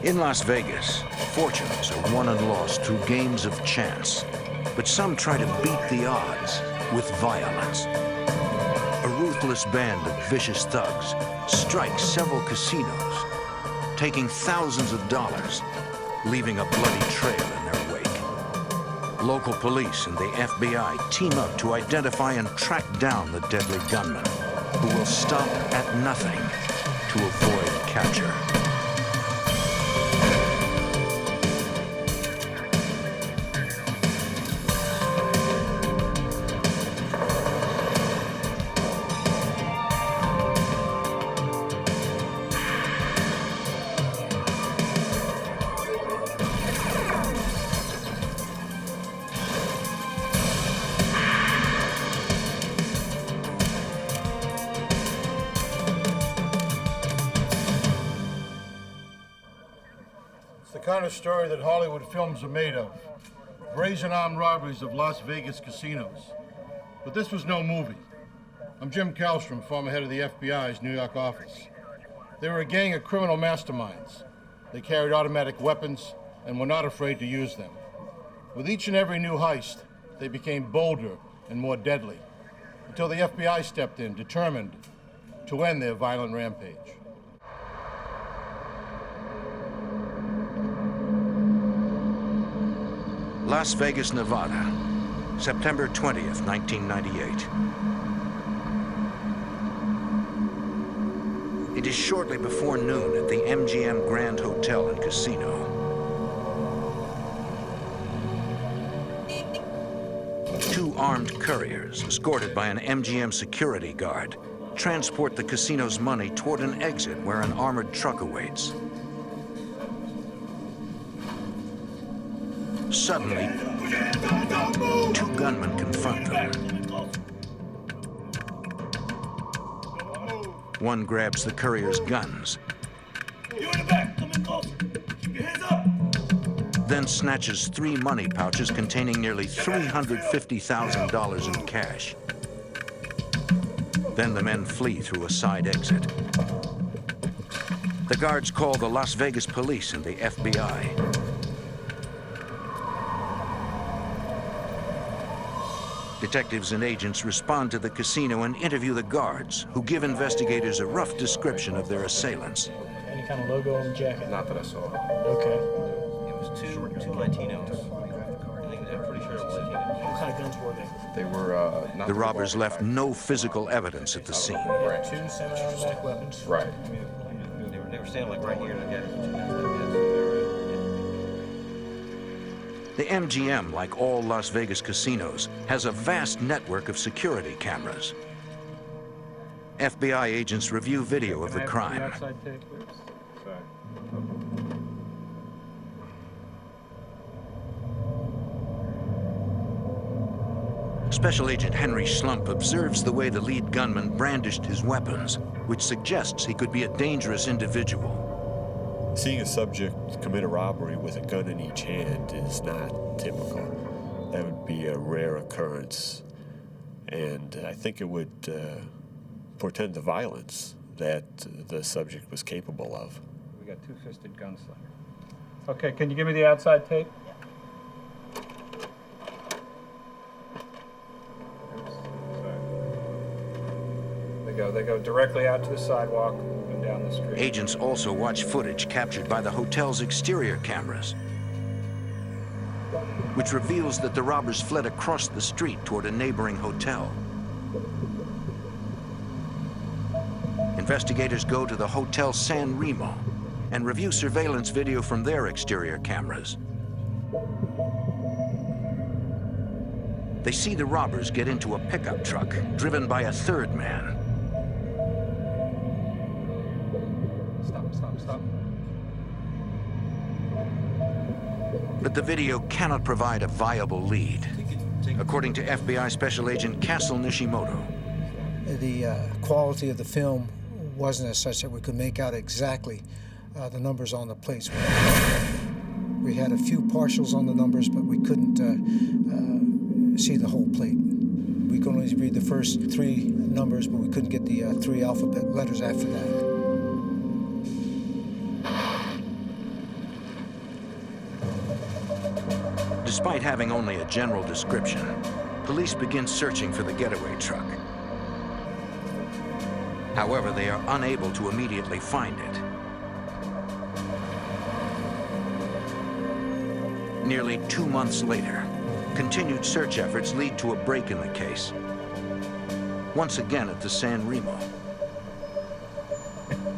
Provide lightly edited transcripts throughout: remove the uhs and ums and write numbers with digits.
In Las Vegas, fortunes are won and lost through games of chance, but some try to beat the odds with violence. A ruthless band of vicious thugs strikes several casinos, taking thousands of dollars, leaving a bloody trail in their wake. Local police and the FBI team up to identify and track down the deadly gunman, who will stop at nothing to avoid capture. The kind of story that Hollywood films are made of. Brazen armed robberies of Las Vegas casinos. But this was no movie. I'm Jim Kallstrom, former head of the FBI's New York office. They were a gang of criminal masterminds. They carried automatic weapons and were not afraid to use them. With each and every new heist, they became bolder and more deadly, until the FBI stepped in, determined to end their violent rampage. Las Vegas, Nevada, September 20th, 1998. It is shortly before noon at the MGM Grand Hotel and Casino. Two armed couriers, escorted by an MGM security guard, transport the casino's money toward an exit where an armored truck awaits. Suddenly, two gunmen confront them. One grabs the courier's guns, then snatches 3 money pouches containing nearly $350,000 in cash. Then the men flee through a side exit. The guards call the Las Vegas police and the FBI. Detectives and agents respond to the casino and interview the guards, who give investigators a rough description of their assailants. Any kind of logo on the jacket? Not that I saw. Okay. It was two Latinos. I'm pretty sure it was Latinos. What kind of guns were they? They were not The robbers left no physical evidence at the scene. Right. 2 semi-automatic weapons. Right. They were standing like right here, I guess. The MGM, like all Las Vegas casinos, has a vast network of security cameras. FBI agents review video of the crime. Special Agent Henry Schlump observes the way the lead gunman brandished his weapons, which suggests he could be a dangerous individual. Seeing a subject commit a robbery with a gun in each hand is not typical. That would be a rare occurrence, and I think it would portend the violence that the subject was capable of. We got two-fisted gunslinger. Okay, can you give me the outside tape? They go directly out to the sidewalk and down the street. Agents also watch footage captured by the hotel's exterior cameras, which reveals that the robbers fled across the street toward a neighboring hotel. Investigators go to the Hotel San Remo and review surveillance video from their exterior cameras. They see the robbers get into a pickup truck driven by a third man. Stop. But the video cannot provide a viable lead, according to FBI Special Agent Castle Nishimoto. The quality of the film wasn't as such that we could make out exactly the numbers on the plates. We had a few partials on the numbers, but we couldn't see the whole plate. We could only read the first 3 numbers, but we couldn't get the 3 alphabet letters after that. Despite having only a general description, police begin searching for the getaway truck. However, they are unable to immediately find it. Nearly 2 months later, continued search efforts lead to a break in the case. Once again at the San Remo.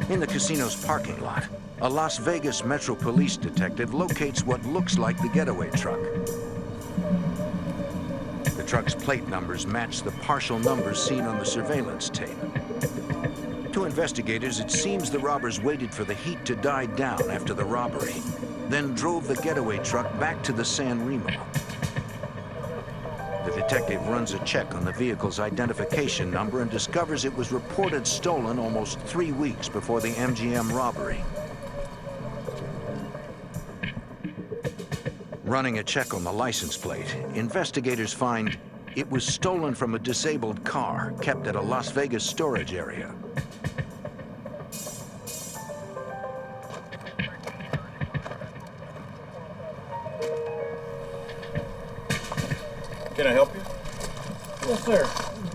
In the casino's parking lot, a Las Vegas Metro Police detective locates what looks like the getaway truck. The truck's plate numbers match the partial numbers seen on the surveillance tape. To investigators, it seems the robbers waited for the heat to die down after the robbery, then drove the getaway truck back to the San Remo. The detective runs a check on the vehicle's identification number and discovers it was reported stolen almost 3 weeks before the MGM robbery. Running a check on the license plate, investigators find it was stolen from a disabled car kept at a Las Vegas storage area. Can I help you? Yes, sir.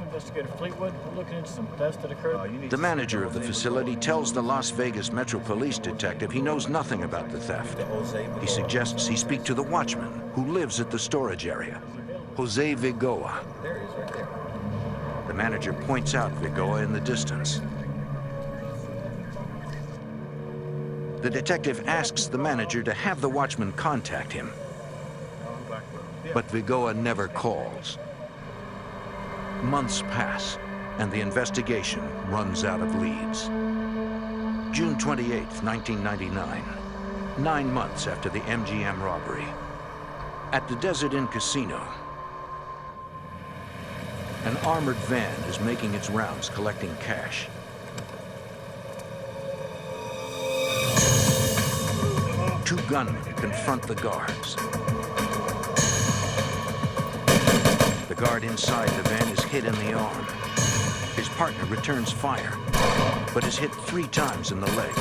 Investigator Fleetwood, we're looking into some theft that occurred. The manager of the facility tells the Las Vegas Metro Police detective he knows nothing about the theft. He suggests he speak to the watchman who lives at the storage area, Jose Vigoa. There he is, right there. The manager points out Vigoa in the distance. The detective asks the manager to have the watchman contact him, but Vigoa never calls. Months pass, and the investigation runs out of leads. June 28, 1999, 9 months after the MGM robbery. At the Desert Inn Casino, an armored van is making its rounds collecting cash. Two gunmen confront the guards. The guard inside the van is hit in the arm. His partner returns fire, but is hit 3 times in the leg.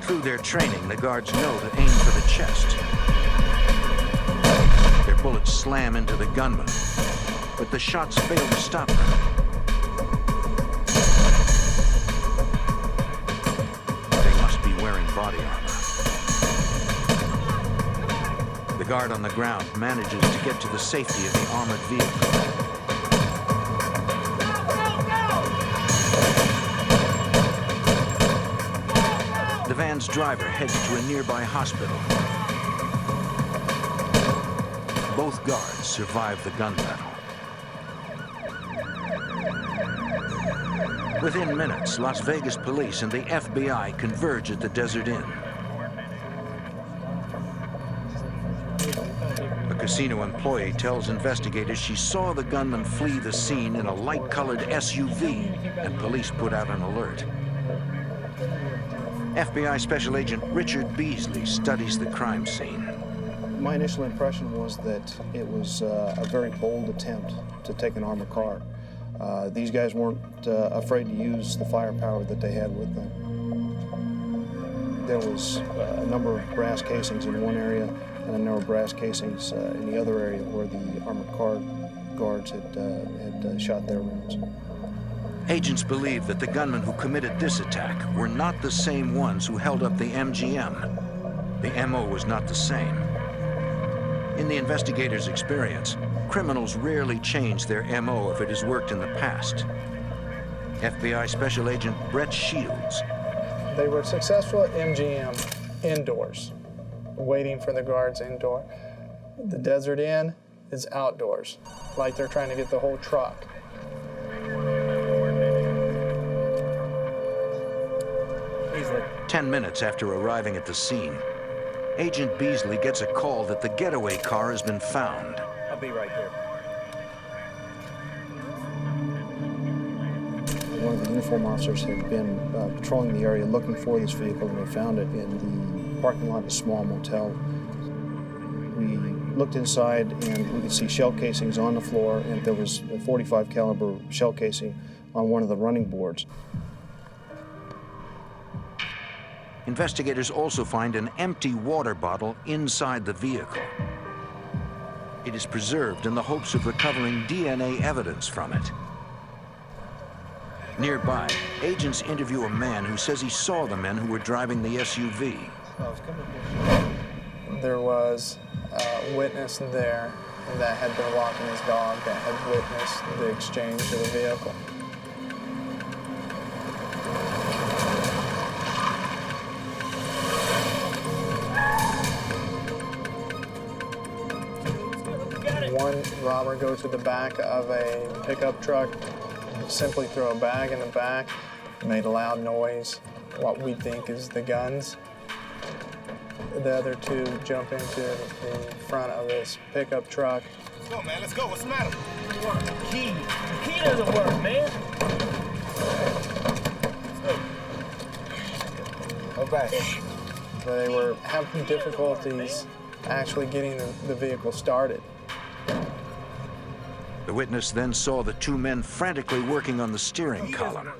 Through their training, the guards know to aim for the chest. Their bullets slam into the gunman, but the shots fail to stop them. They must be wearing body armor. The guard on the ground manages to get to the safety of the armored vehicle. The van's driver heads to a nearby hospital. Both guards survive the gun battle. Within minutes, Las Vegas police and the FBI converge at the Desert Inn. A casino employee tells investigators she saw the gunman flee the scene in a light-colored SUV, and police put out an alert. FBI Special Agent Richard Beasley studies the crime scene. My initial impression was that it was a very bold attempt to take an armored car. These guys weren't afraid to use the firepower that they had with them. There was a number of brass casings in one area and a number of brass casings in the other area where the armored car guards had shot their rounds. Agents believe that the gunmen who committed this attack were not the same ones who held up the MGM. The MO was not the same. In the investigators' experience, criminals rarely change their MO if it has worked in the past. FBI Special Agent Brett Shields. They were successful at MGM indoors, waiting for the guards indoor. The Desert Inn is outdoors, like they're trying to get the whole truck. 10 minutes after arriving at the scene, Agent Beasley gets a call that the getaway car has been found. I'll be right there. One of the uniform officers had been patrolling the area looking for this vehicle, and they found it in the parking lot of a small motel. We looked inside and we could see shell casings on the floor, and there was a .45 caliber shell casing on one of the running boards. investigators also find an empty water bottle inside the vehicle. It is preserved in the hopes of recovering DNA evidence from it. Nearby, agents interview a man who says he saw the men who were driving the SUV. There was a witness there that had been walking his dog that had witnessed the exchange of the vehicle. One robber goes to the back of a pickup truck, simply throw a bag in the back, made a loud noise, what we think is the guns. The other two jump into the front of this pickup truck. Let's go, man. Let's go. What's the matter? The key. The key doesn't work, man. Go back. They were having difficulties actually getting the vehicle started. The witness then saw the two men frantically working on the steering column. What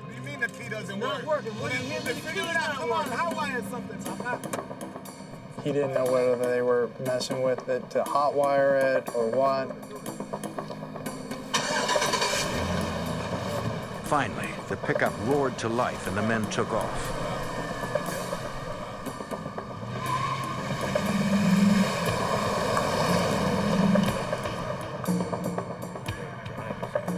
do you mean the key doesn't work? Working. What do you mean? Figure it out. Come on, hotwire something. He didn't know whether they were messing with it to hotwire it or what. Finally, the pickup roared to life and the men took off.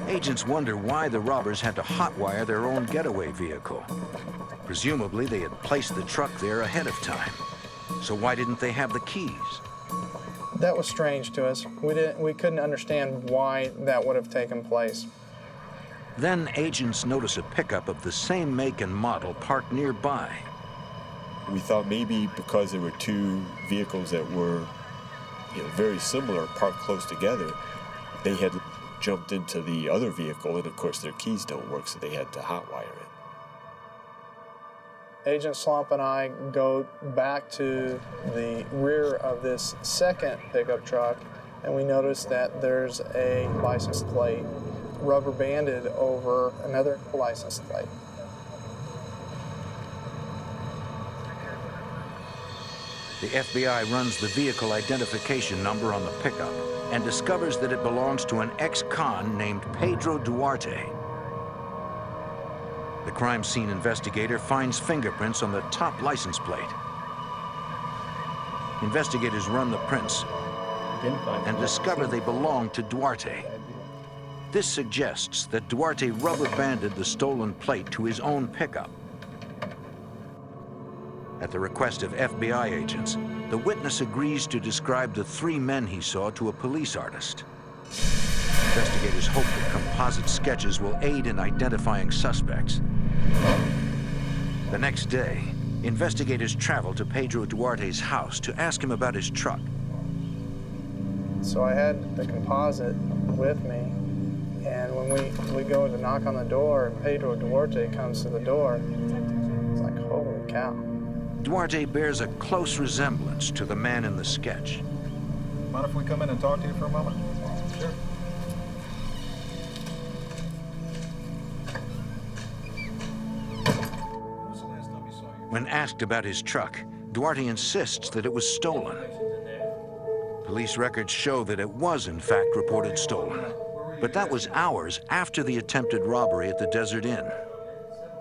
Agents wonder why the robbers had to hotwire their own getaway vehicle. Presumably, they had placed the truck there ahead of time. So why didn't they have the keys? That was strange to us. We couldn't understand why that would have taken place. Then agents notice a pickup of the same make and model parked nearby. We thought maybe because there were two vehicles that were very similar, parked close together, they had jumped into the other vehicle, and of course their keys don't work, so they had to hotwire it. Agent Slump and I go back to the rear of this second pickup truck, and we notice that there's a license plate rubber banded over another license plate. The FBI runs the vehicle identification number on the pickup and discovers that it belongs to an ex-con named Pedro Duarte. The crime scene investigator finds fingerprints on the top license plate. Investigators run the prints and discover they belong to Duarte. This suggests that Duarte rubber-banded the stolen plate to his own pickup. At the request of FBI agents, the witness agrees to describe the three men he saw to a police artist. Investigators hope that composite sketches will aid in identifying suspects. The next day, investigators travel to Pedro Duarte's house to ask him about his truck. So I had the composite with me, and when we go to knock on the door and Pedro Duarte comes to the door, it's like, holy cow. Duarte bears a close resemblance to the man in the sketch. Mind if we come in and talk to you for a moment? Sure. When asked about his truck, Duarte insists that it was stolen. Police records show that it was in fact reported stolen, but that was hours after the attempted robbery at the Desert Inn.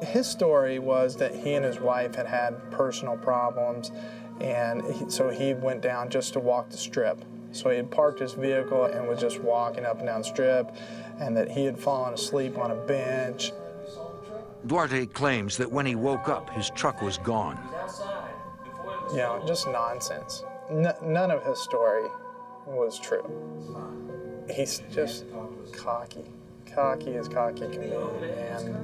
His story was that he and his wife had had personal problems, and so he went down just to walk the strip. So he had parked his vehicle and was just walking up and down the strip, and that he had fallen asleep on a bench. Duarte claims that when he woke up, his truck was gone. You know, just nonsense. None of his story was true. He's just cocky as cocky can be, and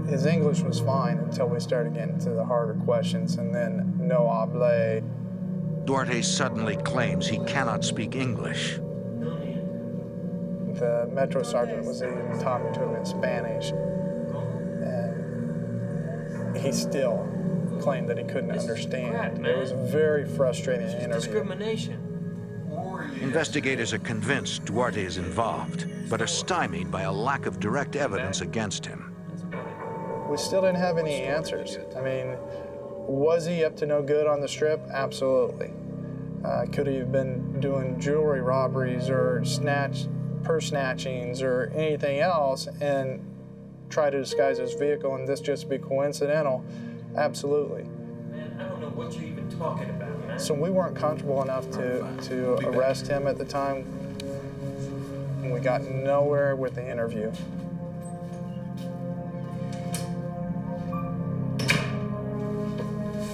his English was fine until we started getting to the harder questions, and then no habla. Duarte suddenly claims he cannot speak English. The Metro Sergeant was even talking to him in Spanish, and he still claimed that he couldn't understand. It was a very frustrating interview. Discrimination. Investigators are convinced Duarte is involved, but are stymied by a lack of direct evidence against him. We still didn't have any answers. I mean, was he up to no good on the strip? Absolutely. Could he have been doing jewelry robberies or purse snatchings or anything else and try to disguise his vehicle and this just be coincidental? Absolutely. Man, I don't know what you're even talking about, man. So we weren't comfortable enough to arrest him at the time. And we got nowhere with the interview.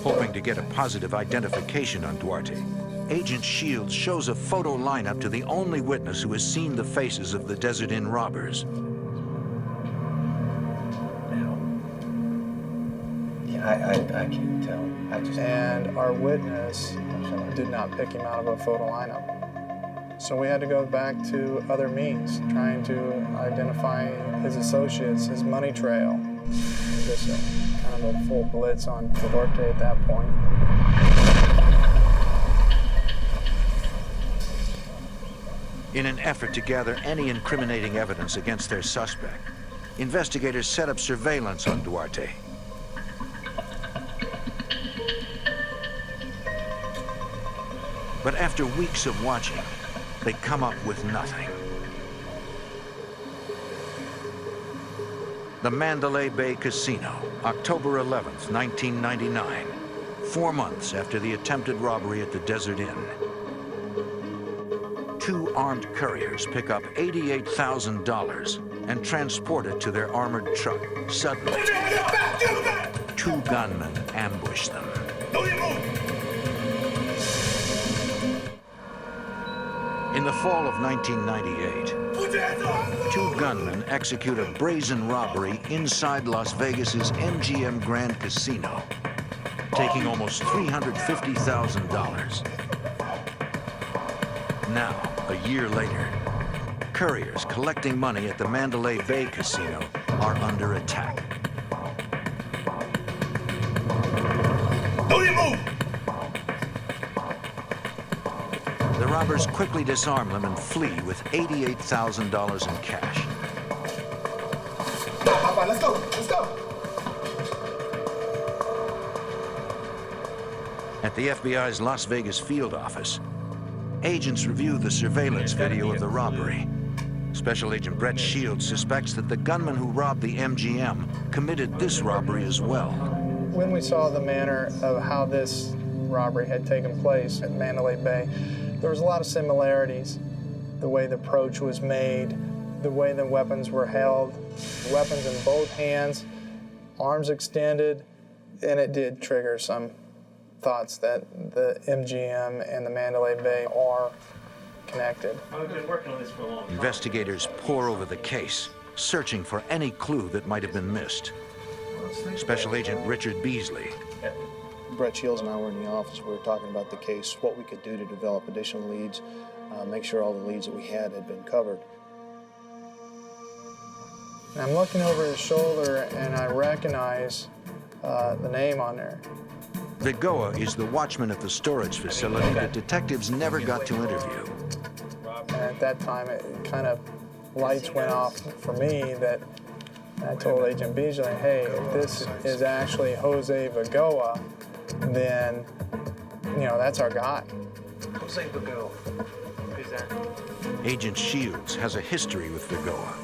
Hoping to get a positive identification on Duarte, Agent Shields shows a photo lineup to the only witness who has seen the faces of the Desert Inn robbers. I can't tell. And our witness did not pick him out of a photo lineup. So we had to go back to other means, trying to identify his associates, his money trail. Just kind of a full blitz on Duarte at that point. In an effort to gather any incriminating evidence against their suspect, investigators set up surveillance on Duarte. But after weeks of watching, they come up with nothing. The Mandalay Bay Casino, October 11th, 1999, 4 months after the attempted robbery at the Desert Inn. 2 armed couriers pick up $88,000 and transport it to their armored truck. Suddenly, 2 gunmen ambush them. In the fall of 1998, 2 gunmen execute a brazen robbery inside Las Vegas's MGM Grand Casino, taking almost $350,000. Now, a year later, couriers collecting money at the Mandalay Bay Casino are under attack. The robbers quickly disarm them and flee with $88,000 in cash. Let's go. Let's go. At the FBI's Las Vegas field office, agents review the surveillance video of the robbery. Special Agent Brett Shields suspects that the gunman who robbed the MGM committed this robbery as well. When we saw the manner of how this robbery had taken place at Mandalay Bay, there was a lot of similarities. The way the approach was made, the way the weapons were held, weapons in both hands, arms extended, and it did trigger some thoughts that the MGM and the Mandalay Bay are connected. I've been working on this for a long time. Investigators pore over the case, searching for any clue that might have been missed. Special Agent Richard Beasley. Brett Shields and I were in the office. We were talking about the case, what we could do to develop additional leads, make sure all the leads that we had been covered. And I'm looking over his shoulder and I recognize the name on there. Vigoa is the watchman at the storage facility that detectives never got to interview. And at that time, it kind of lights went off for me that I told Agent Beasley, hey, if this is actually Jose Vigoa, then, you know, that's our guy. Jose Vigoa. Who's that? Agent Shields has a history with Vigoa.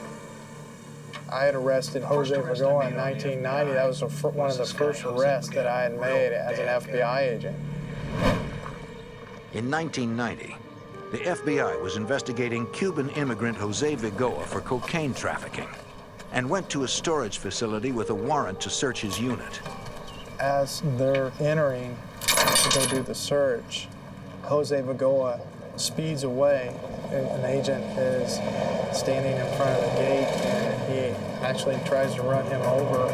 I had arrested Jose Vigoa in 1990. That was one of the first arrests that I had made as an FBI agent. In 1990, the FBI was investigating Cuban immigrant Jose Vigoa for cocaine trafficking and went to a storage facility with a warrant to search his unit. As they're entering to go do the search, Jose Vigoa speeds away. An agent is standing in front of the gate and he actually tries to run him over.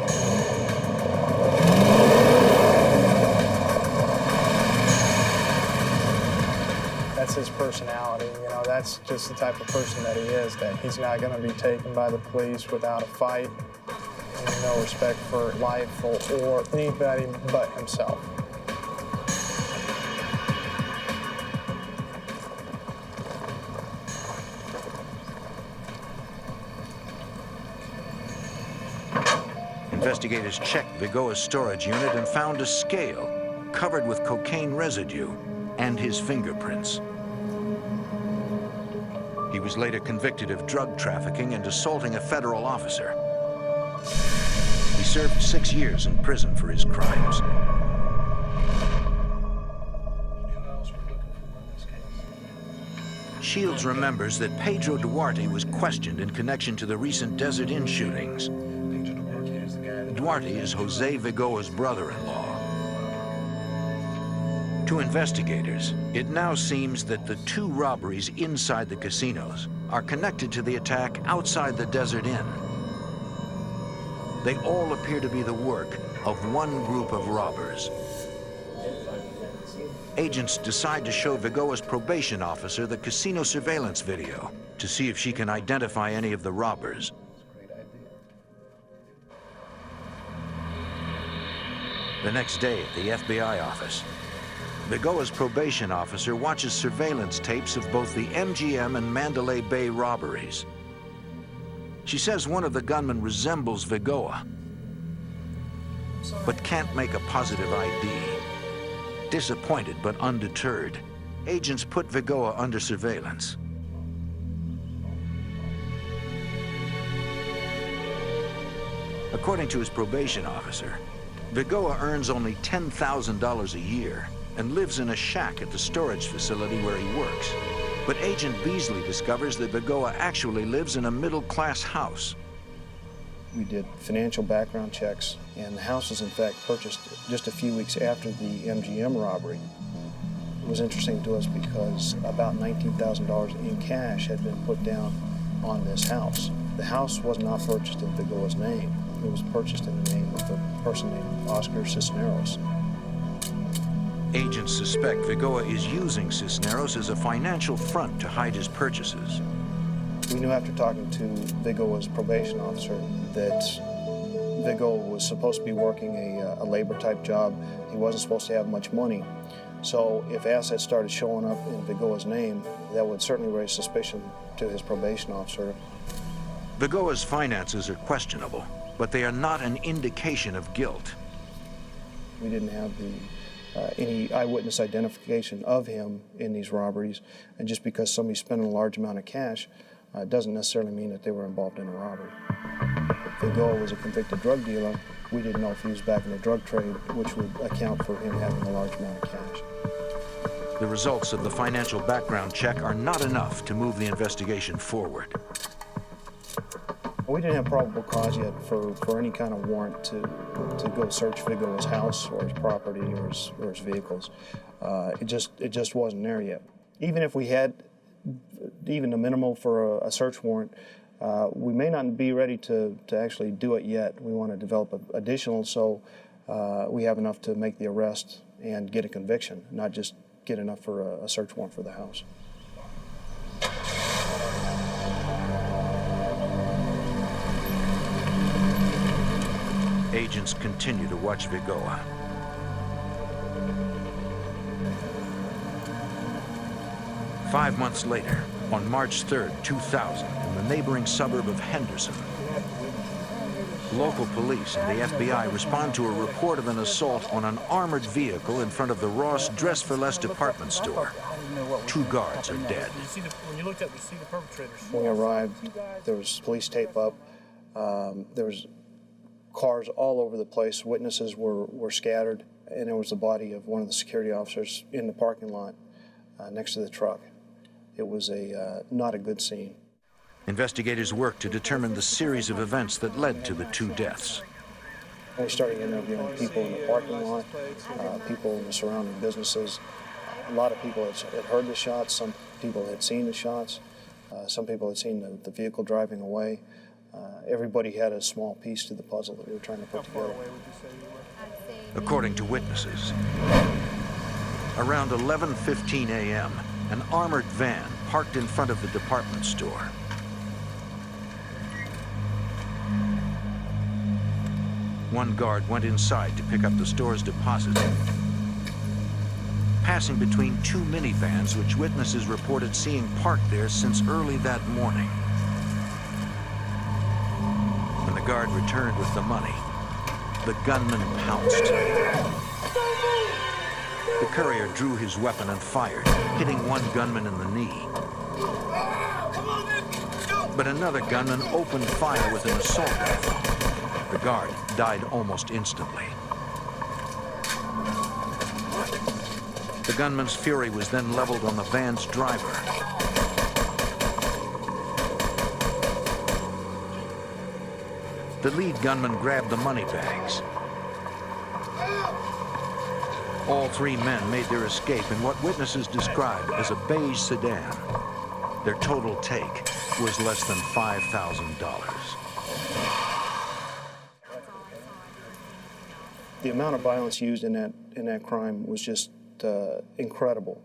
That's his personality, you know, that's just the type of person that he is, that he's not going to be taken by the police without a fight, and no respect for life or anybody but himself. Investigators checked Vigoa's storage unit and found a scale covered with cocaine residue and his fingerprints. He was later convicted of drug trafficking and assaulting a federal officer. He served 6 years in prison for his crimes. Shields remembers that Pedro Duarte was questioned in connection to the recent Desert Inn shootings. Duarte is Jose Vigoa's brother-in-law. To investigators, it now seems that the 2 robberies inside the casinos are connected to the attack outside the Desert Inn. They all appear to be the work of one group of robbers. Agents decide to show Vigoa's probation officer the casino surveillance video to see if she can identify any of the robbers. The next day at the FBI office, Vigoa's probation officer watches surveillance tapes of both the MGM and Mandalay Bay robberies. She says one of the gunmen resembles Vigoa, but can't make a positive ID. Disappointed but undeterred, agents put Vigoa under surveillance. According to his probation officer, Vigoa earns only $10,000 a year and lives in a shack at the storage facility where he works. But Agent Beasley discovers that Vigoa actually lives in a middle-class house. We did financial background checks, and the house was in fact purchased just a few weeks after the MGM robbery. It was interesting to us because about $19,000 in cash had been put down on this house. The house was not purchased in Vigoa's name. It was purchased in the name of a person named Oscar Cisneros. Agents suspect Vigoa is using Cisneros as a financial front to hide his purchases. We knew after talking to Vigoa's probation officer that Vigoa was supposed to be working a labor-type job. He wasn't supposed to have much money. So if assets started showing up in Vigoa's name, that would certainly raise suspicion to his probation officer. Vigoa's finances are questionable, but they are not an indication of guilt. We didn't have any eyewitness identification of him in these robberies, and just because somebody's spending a large amount of cash doesn't necessarily mean that they were involved in a robbery. Vigoa was a convicted drug dealer. We didn't know if he was back in the drug trade, which would account for him having a large amount of cash. The results of the financial background check are not enough to move the investigation forward. We didn't have probable cause yet for any kind of warrant to go search Vigoa's house or his property or his vehicles. It just wasn't there yet. Even if we had even the minimal for a search warrant, we may not be ready to actually do it yet. We want to develop additional so we have enough to make the arrest and get a conviction, not just get enough for a search warrant for the house. Agents continue to watch Vigoa. Five months later, on March 3rd, 2000, in the neighboring suburb of Henderson, local police and the FBI respond to a report of an assault on an armored vehicle in front of the Ross Dress for Less department store. 2 guards are dead. When you looked up, you see the perpetrators. When we arrived, there was police tape up. There was cars all over the place. Witnesses were scattered, and there was the body of one of the security officers in the parking lot next to the truck. It was not a good scene. Investigators work to determine the series of events that led to the 2 deaths. We started interviewing people in the parking lot, people in the surrounding businesses. A lot of people had heard the shots. Some people had seen the shots. Some people had seen the vehicle driving away. Everybody had a small piece to the puzzle that we were trying to put together. According to witnesses, around 11:15 a.m., an armored van parked in front of the department store. One guard went inside to pick up the store's deposit, passing between 2 minivans which witnesses reported seeing parked there since early that morning. When the guard returned with the money, the gunman pounced. The courier drew his weapon and fired, hitting one gunman in the knee. But another gunman opened fire with an assault rifle. The guard died almost instantly. The gunman's fury was then leveled on the van's driver. The lead gunman grabbed the money bags. All three men made their escape in what witnesses described as a beige sedan. Their total take was less than $5,000. The amount of violence used in that crime was just incredible.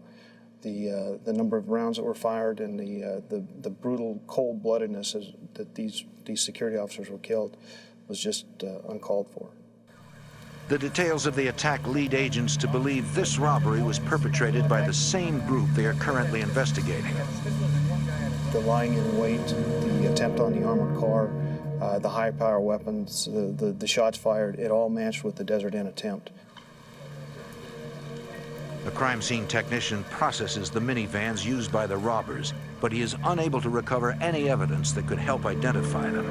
The number of rounds that were fired and the brutal cold-bloodedness that these security officers were killed was just uncalled for. The details of the attack lead agents to believe this robbery was perpetrated by the same group they are currently investigating. The lying in wait, the attempt on the armored car, the high-power weapons, the shots fired, it all matched with the Desert Inn attempt. A crime scene technician processes the minivans used by the robbers, but he is unable to recover any evidence that could help identify them.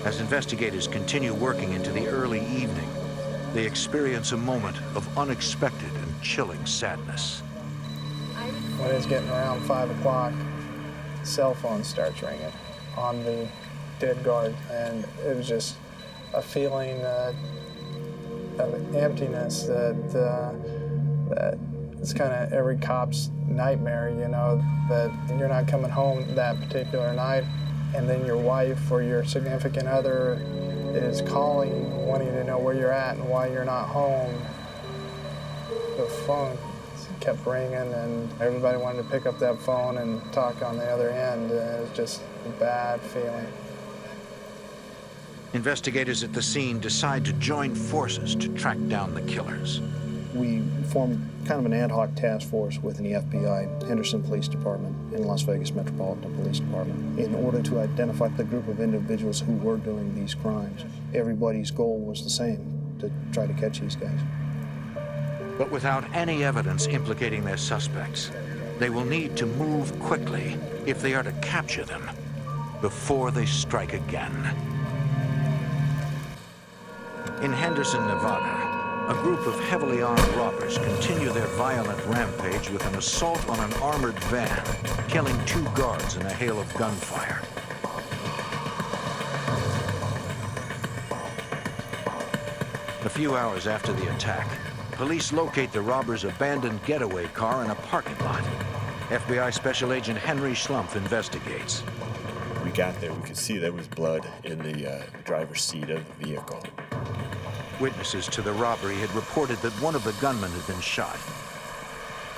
As investigators continue working into the early evening, they experience a moment of unexpected and chilling sadness. When it's getting around 5 o'clock, cell phone starts ringing on the dead guard, and it was just a feeling of emptiness that it's kind of every cop's nightmare, you know, that you're not coming home that particular night, and then your wife or your significant other is calling, wanting to know where you're at and why you're not home. The phone kept ringing, and everybody wanted to pick up that phone and talk on the other end. It was just a bad feeling. Investigators at the scene decide to join forces to track down the killers. We formed kind of an ad hoc task force within the FBI, Henderson Police Department, and Las Vegas Metropolitan Police Department, in order to identify the group of individuals who were doing these crimes. Everybody's goal was the same, to try to catch these guys. But without any evidence implicating their suspects, they will need to move quickly if they are to capture them before they strike again. In Henderson, Nevada, a group of heavily armed robbers continue their violent rampage with an assault on an armored van, killing 2 guards in a hail of gunfire. A few hours after the attack, police locate the robbers' abandoned getaway car in a parking lot. FBI Special Agent Henry Schlumpf investigates. We got there, we could see there was blood in the driver's seat of the vehicle. Witnesses to the robbery had reported that one of the gunmen had been shot.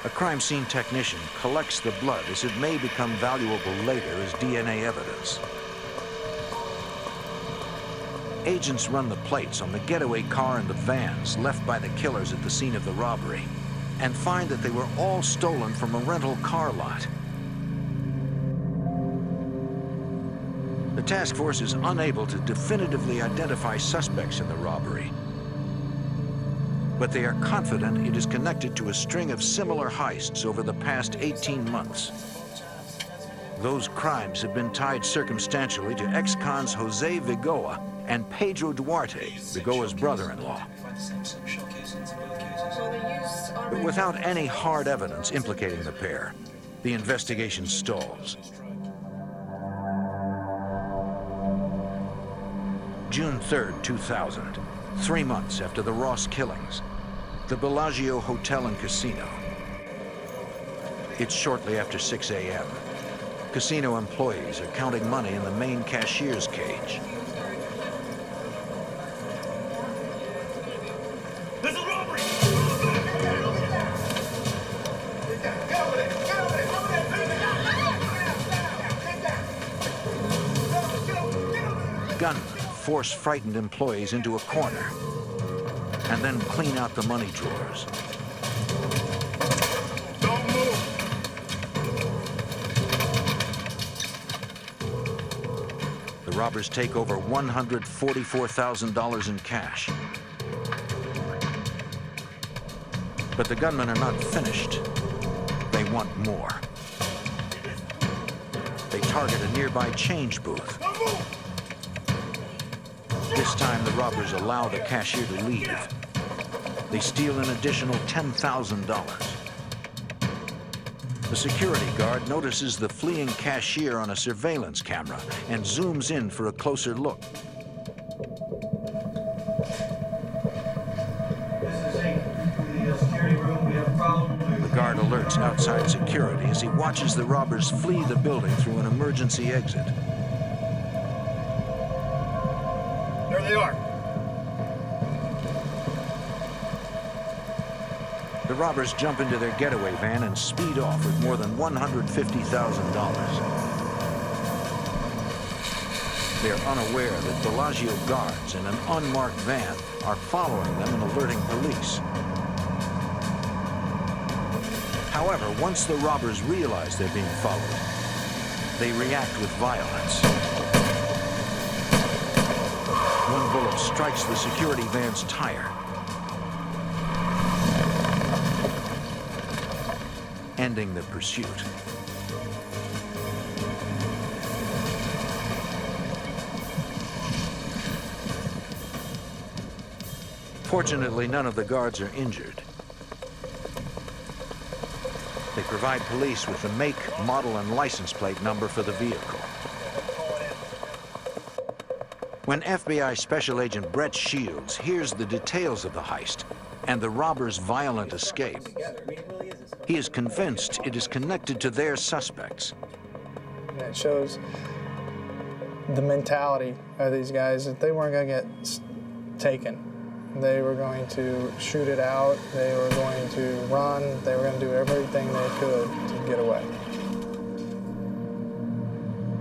A crime scene technician collects the blood as it may become valuable later as DNA evidence. Agents run the plates on the getaway car and the vans left by the killers at the scene of the robbery and find that they were all stolen from a rental car lot. The task force is unable to definitively identify suspects in the robbery, but they are confident it is connected to a string of similar heists over the past 18 months. Those crimes have been tied circumstantially to ex-cons Jose Vigoa and Pedro Duarte, Vigoa's brother-in-law. But without any hard evidence implicating the pair, the investigation stalls. June 3rd, 2000, 3 months after the Ross killings, the Bellagio Hotel and Casino. It's shortly after 6 a.m. Casino employees are counting money in the main cashier's cage. There's a robbery! Gunmen force frightened employees into a corner and then clean out the money drawers. Don't move! The robbers take over $144,000 in cash. But the gunmen are not finished. They want more. They target a nearby change booth. This time, the robbers allow the cashier to leave. They steal an additional $10,000. The security guard notices the fleeing cashier on a surveillance camera and zooms in for a closer look. This is Zeke from the security room. We have a problem. The guard alerts outside security as he watches the robbers flee the building through an emergency exit. There they are. The robbers jump into their getaway van and speed off with more than $150,000. They are unaware that Bellagio guards in an unmarked van are following them and alerting police. However, once the robbers realize they're being followed, they react with violence. One bullet strikes the security van's tire, ending the pursuit. Fortunately, none of the guards are injured. They provide police with the make, model, and license plate number for the vehicle. When FBI Special Agent Brett Shields hears the details of the heist and the robbers' violent escape, he is convinced it is connected to their suspects. And it shows the mentality of these guys that they weren't going to get taken. They were going to shoot it out, they were going to run, they were going to do everything they could to get away.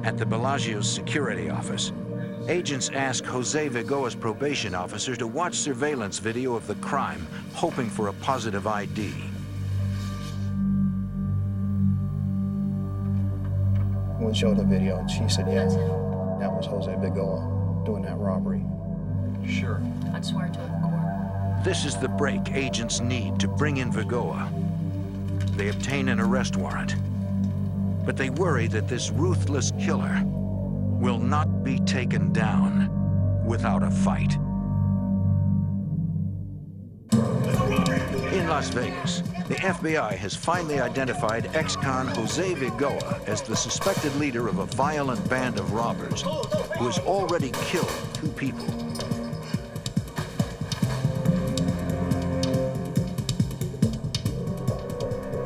At the Bellagio's security office, agents ask Jose Vigoa's probation officer to watch surveillance video of the crime, hoping for a positive ID. We showed the video, and she said, yeah, that was Jose Vigoa doing that robbery. Sure. I'd swear to it in court. This is the break agents need to bring in Vigoa. They obtain an arrest warrant, but they worry that this ruthless killer will not be taken down without a fight. In Las Vegas, the FBI has finally identified ex-con Jose Vigoa as the suspected leader of a violent band of robbers who has already killed 2 people.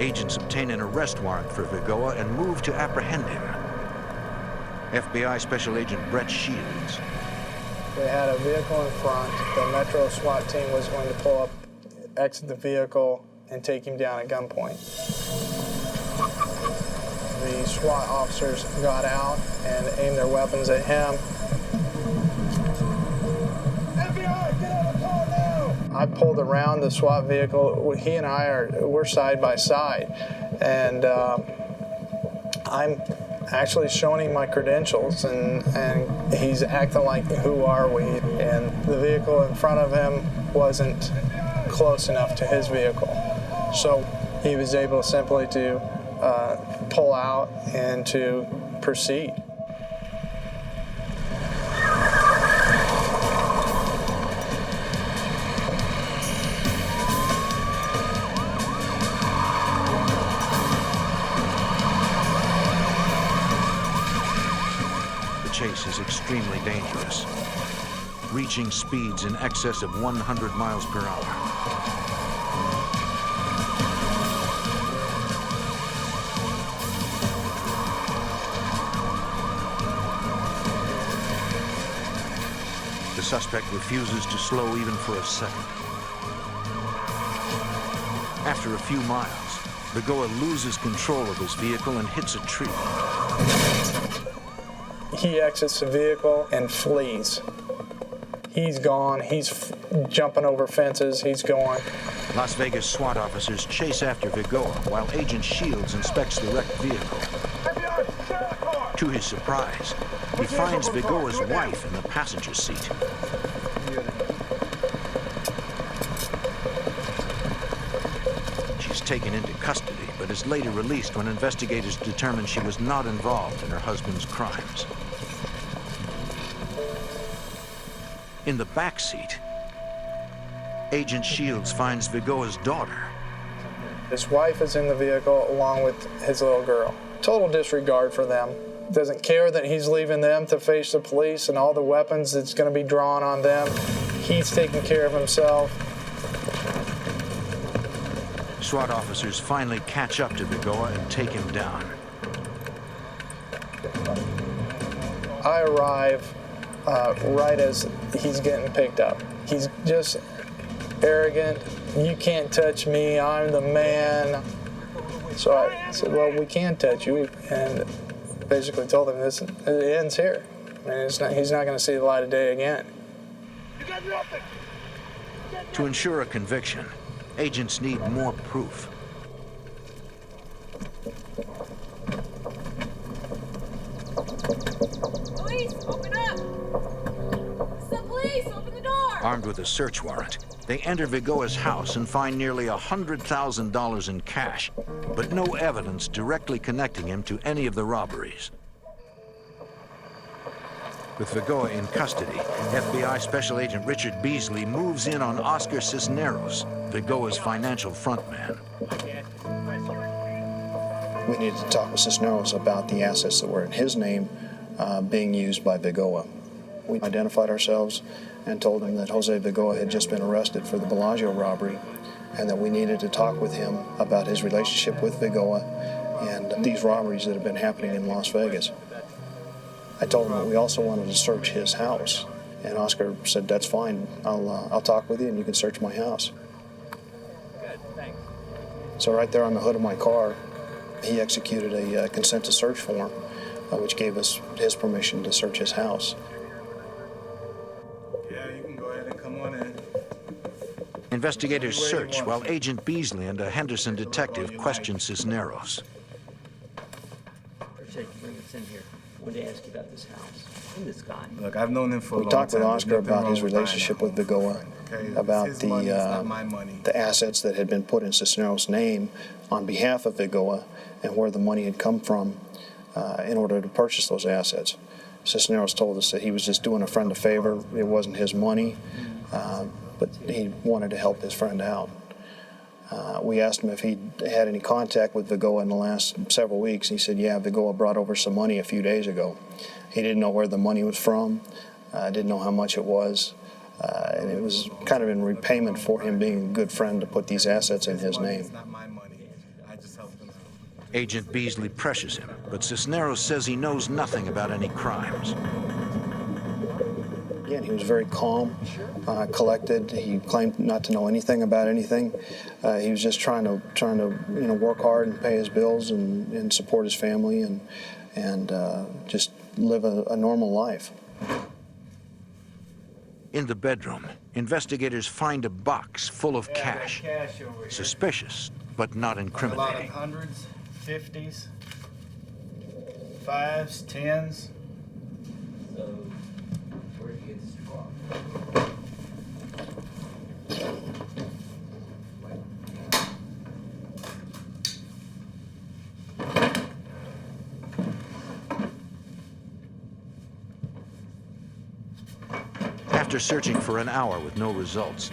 Agents obtain an arrest warrant for Vigoa and move to apprehend him. FBI Special Agent Brett Shields. They had a vehicle in front. The Metro SWAT team was going to pull up, exit the vehicle, and take him down at gunpoint. The SWAT officers got out and aimed their weapons at him. FBI, get out of the car now! I pulled around the SWAT vehicle. He and we're side by side, and I'm actually showing him my credentials, and he's acting like, who are we? And the vehicle in front of him wasn't close enough to his vehicle, so he was able simply to pull out and to proceed. Chase is extremely dangerous, reaching speeds in excess of 100 miles per hour. The suspect refuses to slow even for a second. After a few miles, Vigoa loses control of his vehicle and hits a tree. He exits the vehicle and flees. He's gone. He's jumping over fences. He's going. Las Vegas SWAT officers chase after Vigoa while Agent Shields inspects the wrecked vehicle. FBI, get out of the car! To his surprise, he finds Vigoa's wife in the passenger seat. She's taken into custody, but is later released when investigators determine she was not involved in her husband's crimes. In the back seat, Agent Shields finds Vigoa's daughter. His wife is in the vehicle along with his little girl. Total disregard for them. Doesn't care that he's leaving them to face the police and all the weapons that's going to be drawn on them. He's taking care of himself. SWAT officers finally catch up to Vigoa and take him down. I arrive right as he's getting picked up. He's just arrogant. You can't touch me. I'm the man. So I said, well, we can touch you, and basically told him this. It ends here. I mean, he's not going to see the light of day again. To ensure a conviction, agents need more proof. Police, open up! It's the police, open the door! Armed with a search warrant, they enter Vigoa's house and find nearly $100,000 in cash, but no evidence directly connecting him to any of the robberies. With Vigoa in custody, FBI Special Agent Richard Beasley moves in on Oscar Cisneros, Vigoa's financial frontman. We needed to talk with Cisneros about the assets that were in his name being used by Vigoa. We identified ourselves and told him that Jose Vigoa had just been arrested for the Bellagio robbery and that we needed to talk with him about his relationship with Vigoa and these robberies that have been happening in Las Vegas. I told him that we also wanted to search his house, and Oscar said, that's fine, I'll talk with you and you can search my house. Good, thanks. So right there on the hood of my car, he executed a consent to search form, which gave us his permission to search his house. Yeah, you can go ahead and come on in. Investigators search while Agent Beasley and a Henderson detective question Cisneros. Appreciate you bringing us in here. I wanted to ask you about this house and this guy. Look, I've known him for a long We time. talked with Oscar about his relationship with Vigoa, about the assets that had been put in Cisneros' name on behalf of Vigoa and where the money had come from in order to purchase those assets. Cisneros told us that he was just doing a friend a favor. It wasn't his money, but he wanted to help his friend out. We asked him if he had any contact with Vigoa in the last several weeks. He said, yeah, Vigoa brought over some money a few days ago. He didn't know where the money was from, didn't know how much it was, and it was kind of in repayment for him being a good friend to put these assets in his name. Agent Beasley pressures him, but Cisneros says he knows nothing about any crimes. Again, he was very calm, collected. He claimed not to know anything about anything. He was just trying to work hard and pay his bills and support his family and just live a normal life. In the bedroom, investigators find a box full of cash. Suspicious, but not incriminating. A lot of hundreds, 50s, 5s, 10s. So, where did you get this from? After searching for an hour with no results,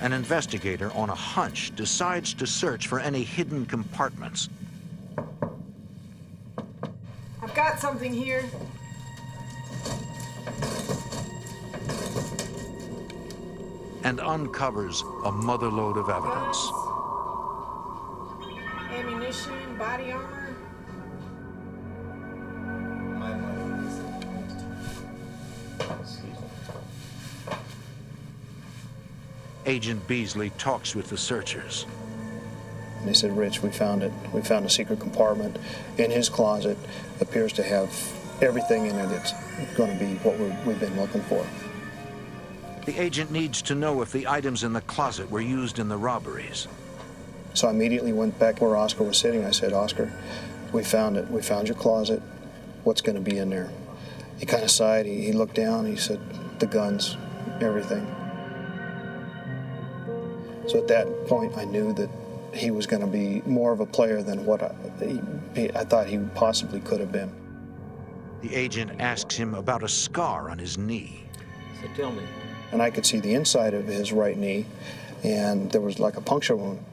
an investigator on a hunch decides to search for any hidden compartments. I've got something here. And uncovers a motherlode of evidence. Ammunition, body armor. Agent Beasley talks with the searchers. And they said, Rich, we found it. We found a secret compartment in his closet. Appears to have everything in it that's going to be what we've been looking for. The agent needs to know if the items in the closet were used in the robberies. So I immediately went back where Oscar was sitting. I said, Oscar, we found it. We found your closet. what's going to be in there. He kind of sighed, he looked down, he said, the guns, everything. So at that point, I knew that he was going to be more of a player than what I thought he possibly could have been. The agent asks him about a scar on his knee. So tell me. And I could see the inside of his right knee, and there was like a puncture wound.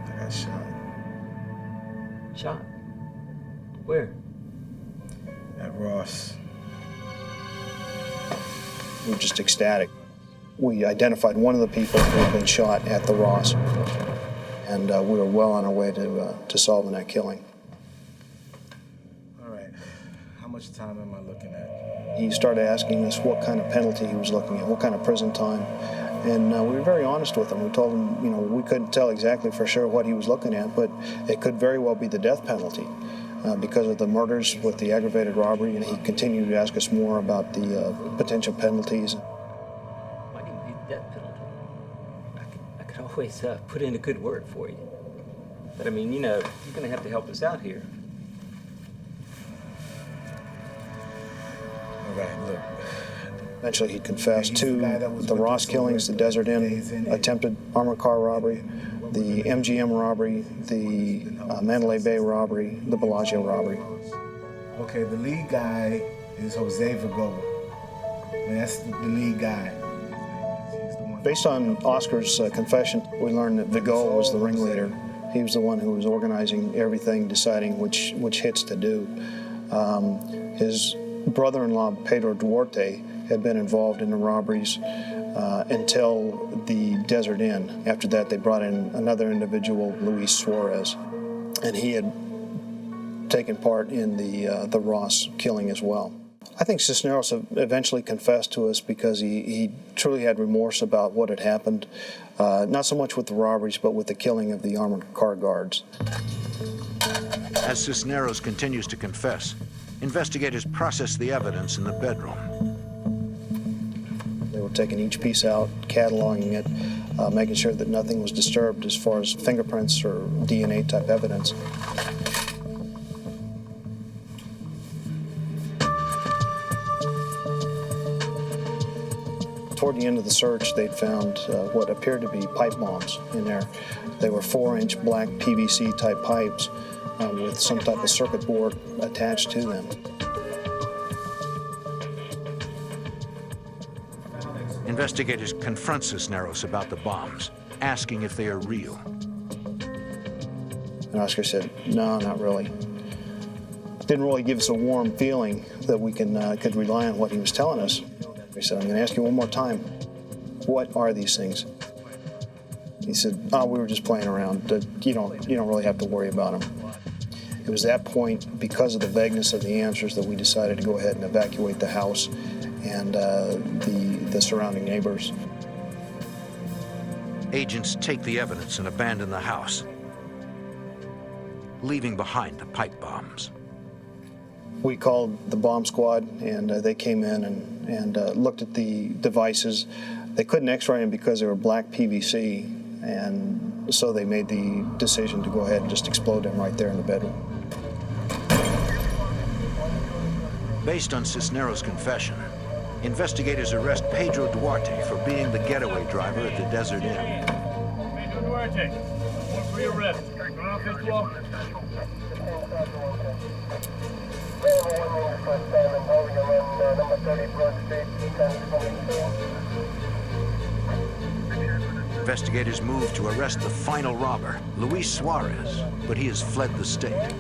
I got shot. Shot? Where? At Ross. We were just ecstatic. We identified one of the people who had been shot at the Ross, and we were well on our way to solving that killing. All right. How much time am I looking at? He started asking us what kind of penalty he was looking at, what kind of prison time, and we were very honest with him. We told him, you know, we couldn't tell exactly for sure what he was looking at, but it could very well be the death penalty. Because of the murders with the aggravated robbery, and he continued to ask us more about the potential penalties. Why do you need the death penalty? I could always put in a good word for you. But I mean, you know, you're going to have to help us out here. All right, look. Eventually he confessed to the Ross killings, the Desert Inn attempted armored car robbery, the MGM robbery, the Mandalay Bay robbery, the Bellagio robbery. Okay, the lead guy is Jose Vigoa. And that's the lead guy. Based on Oscar's confession, we learned that Vigoa was the ringleader. He was the one who was organizing everything, deciding which hits to do. His brother-in-law, Pedro Duarte, had been involved in the robberies until the Desert Inn. After that, they brought in another individual, Luis Suarez, and he had taken part in the Ross killing as well. I think Cisneros eventually confessed to us because he truly had remorse about what had happened, not so much with the robberies, but with the killing of the armored car guards. As Cisneros continues to confess, investigators process the evidence in the bedroom. They were taking each piece out, cataloging it, making sure that nothing was disturbed as far as fingerprints or DNA type evidence. Toward the end of the search, they'd found what appeared to be pipe bombs in there. They were 4-inch black PVC type pipes with some type of circuit board attached to them. Investigators confront Cisneros about the bombs, asking if they are real. And Oscar said, no, not really. Didn't really give us a warm feeling that we could rely on what he was telling us. He said, I'm going to ask you one more time. What are these things? He said, oh, we were just playing around. You don't really have to worry about them. It was that point, because of the vagueness of the answers, that we decided to go ahead and evacuate the house and the surrounding neighbors. Agents take the evidence and abandon the house, leaving behind the pipe bombs. We called the bomb squad, and they came in and looked at the devices. They couldn't x-ray them because they were black PVC, and so they made the decision to go ahead and just explode them right there in the bedroom. Based on Cisneros' confession, investigators arrest Pedro Duarte for being the getaway driver at the Desert Inn. Pedro Duarte, warrant for your arrest. Turn off this wall. Investigators move to arrest the final robber, Luis Suarez, but he has fled the state.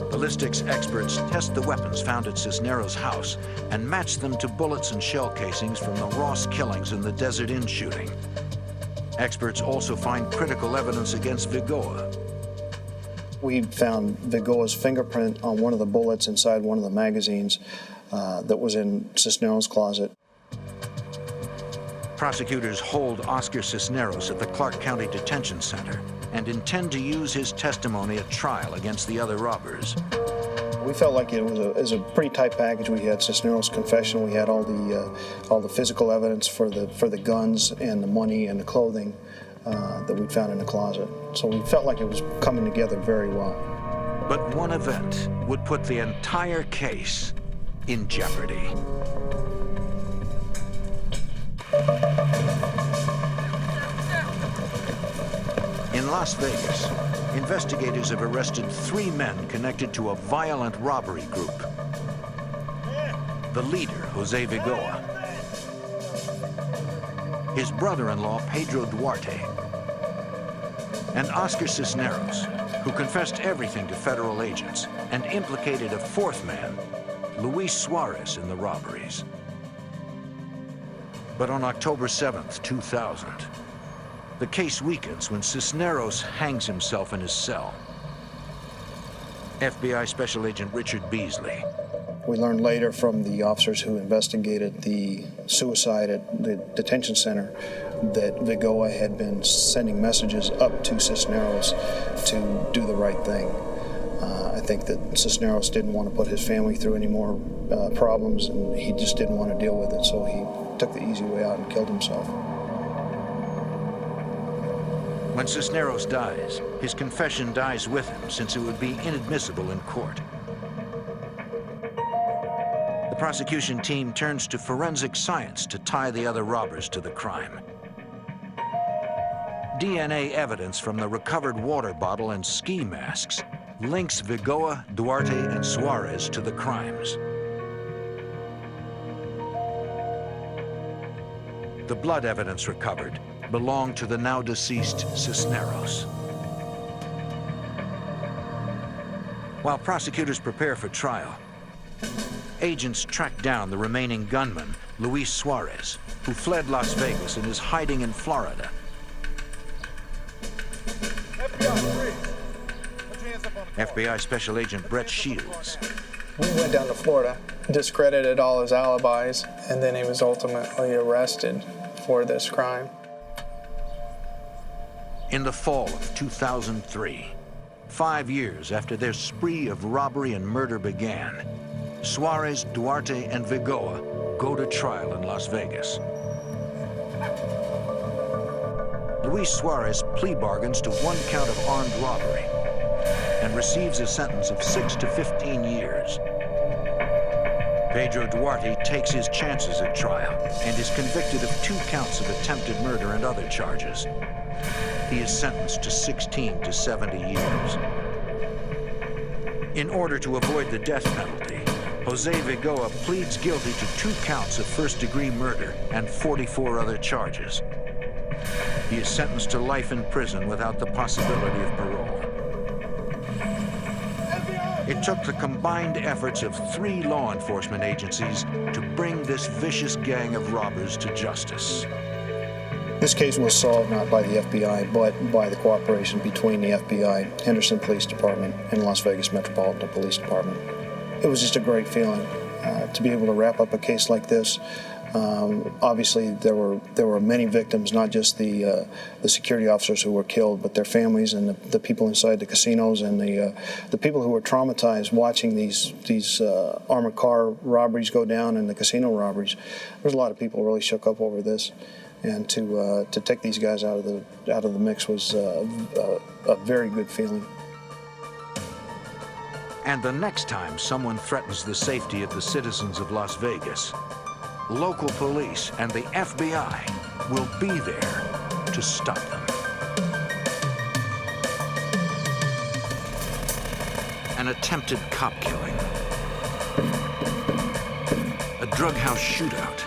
Ballistics experts test the weapons found at Cisneros' house and match them to bullets and shell casings from the Ross killings and the Desert Inn shooting. Experts also find critical evidence against Vigoa. We found Vigoa's fingerprint on one of the bullets inside one of the magazines that was in Cisneros' closet. Prosecutors hold Oscar Cisneros at the Clark County Detention Center and intend to use his testimony at trial against the other robbers. We felt like it was a pretty tight package. We had Cisneros' confession, we had all the physical evidence for the guns and the money and the clothing that we'd found in the closet. So we felt like it was coming together very well. But one event would put the entire case in jeopardy. In Las Vegas, investigators have arrested 3 men connected to a violent robbery group. The leader, Jose Vigoa, his brother-in-law, Pedro Duarte, and Oscar Cisneros, who confessed everything to federal agents and implicated a 4th man, Luis Suarez, in the robberies. But on October 7th, 2000, the case weakens when Cisneros hangs himself in his cell. FBI Special Agent Richard Beasley. We learned later from the officers who investigated the suicide at the detention center that Vigoa had been sending messages up to Cisneros to do the right thing. I think that Cisneros didn't want to put his family through any more problems, and he just didn't want to deal with it, so he took the easy way out and killed himself. When Cisneros dies, his confession dies with him, since it would be inadmissible in court. The prosecution team turns to forensic science to tie the other robbers to the crime. DNA evidence from the recovered water bottle and ski masks links Vigoa, Duarte, and Suarez to the crimes. The blood evidence recovered belonged to the now deceased Cisneros. While prosecutors prepare for trial, agents track down the remaining gunman, Luis Suarez, who fled Las Vegas and is hiding in Florida. FBI Special Agent Brett Shields. We went down to Florida, discredited all his alibis, and then he was ultimately arrested for this crime. In the fall of 2003, 5 years after their spree of robbery and murder began, Suarez, Duarte, and Vigoa go to trial in Las Vegas. Luis Suarez plea bargains to 1 count of armed robbery and receives a sentence of 6 to 15 years. Pedro Duarte takes his chances at trial and is convicted of 2 counts of attempted murder and other charges. He is sentenced to 16 to 70 years. In order to avoid the death penalty, Jose Vigoa pleads guilty to 2 counts of first-degree murder and 44 other charges. He is sentenced to life in prison without the possibility of parole. It took the combined efforts of 3 law enforcement agencies to bring this vicious gang of robbers to justice. This case was solved not by the FBI, but by the cooperation between the FBI, Henderson Police Department, and Las Vegas Metropolitan Police Department. It was just a great feeling to be able to wrap up a case like this. Obviously, there were many victims, not just the security officers who were killed, but their families and the people inside the casinos and the people who were traumatized watching these armored car robberies go down and the casino robberies. There's a lot of people really shook up over this, and to take these guys out of the mix was a very good feeling. And the next time someone threatens the safety of the citizens of Las Vegas, local police and the FBI will be there to stop them. An attempted cop killing, a drug house shootout,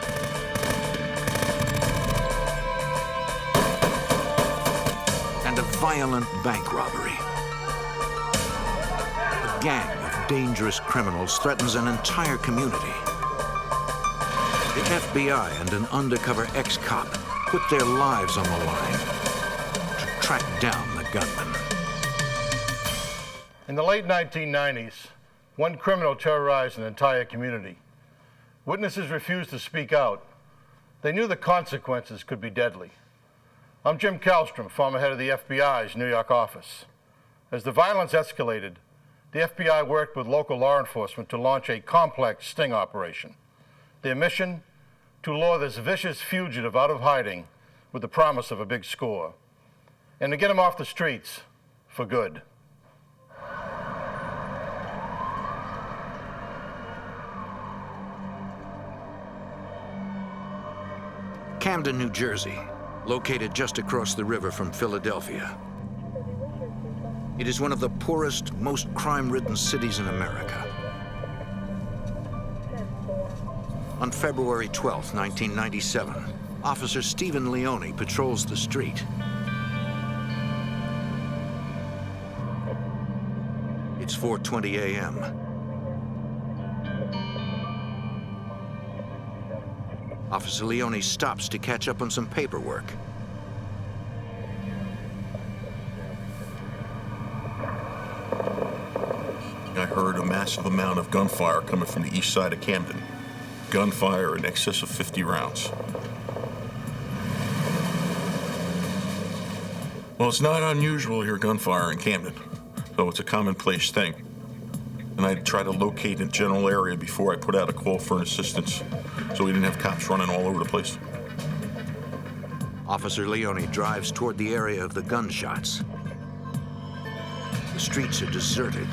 and a violent bank robbery. A gang of dangerous criminals threatens an entire community. The FBI and an undercover ex-cop put their lives on the line to track down the gunman. In the late 1990s, one criminal terrorized an entire community. Witnesses refused to speak out. They knew the consequences could be deadly. I'm Jim Kallstrom, former head of the FBI's New York office. As the violence escalated, the FBI worked with local law enforcement to launch a complex sting operation. Their mission? To lure this vicious fugitive out of hiding with the promise of a big score, and to get him off the streets for good. Camden, New Jersey, located just across the river from Philadelphia. It is one of the poorest, most crime-ridden cities in America. On February 12, 1997, Officer Stephen Leone patrols the street. It's 4:20 a.m. Officer Leone stops to catch up on some paperwork. I heard a massive amount of gunfire coming from the east side of Camden. Gunfire in excess of 50 rounds. Well, it's not unusual to hear gunfire in Camden, so it's a commonplace thing. And I try to locate a general area before I put out a call for assistance, so we didn't have cops running all over the place. Officer Leone drives toward the area of the gunshots. The streets are deserted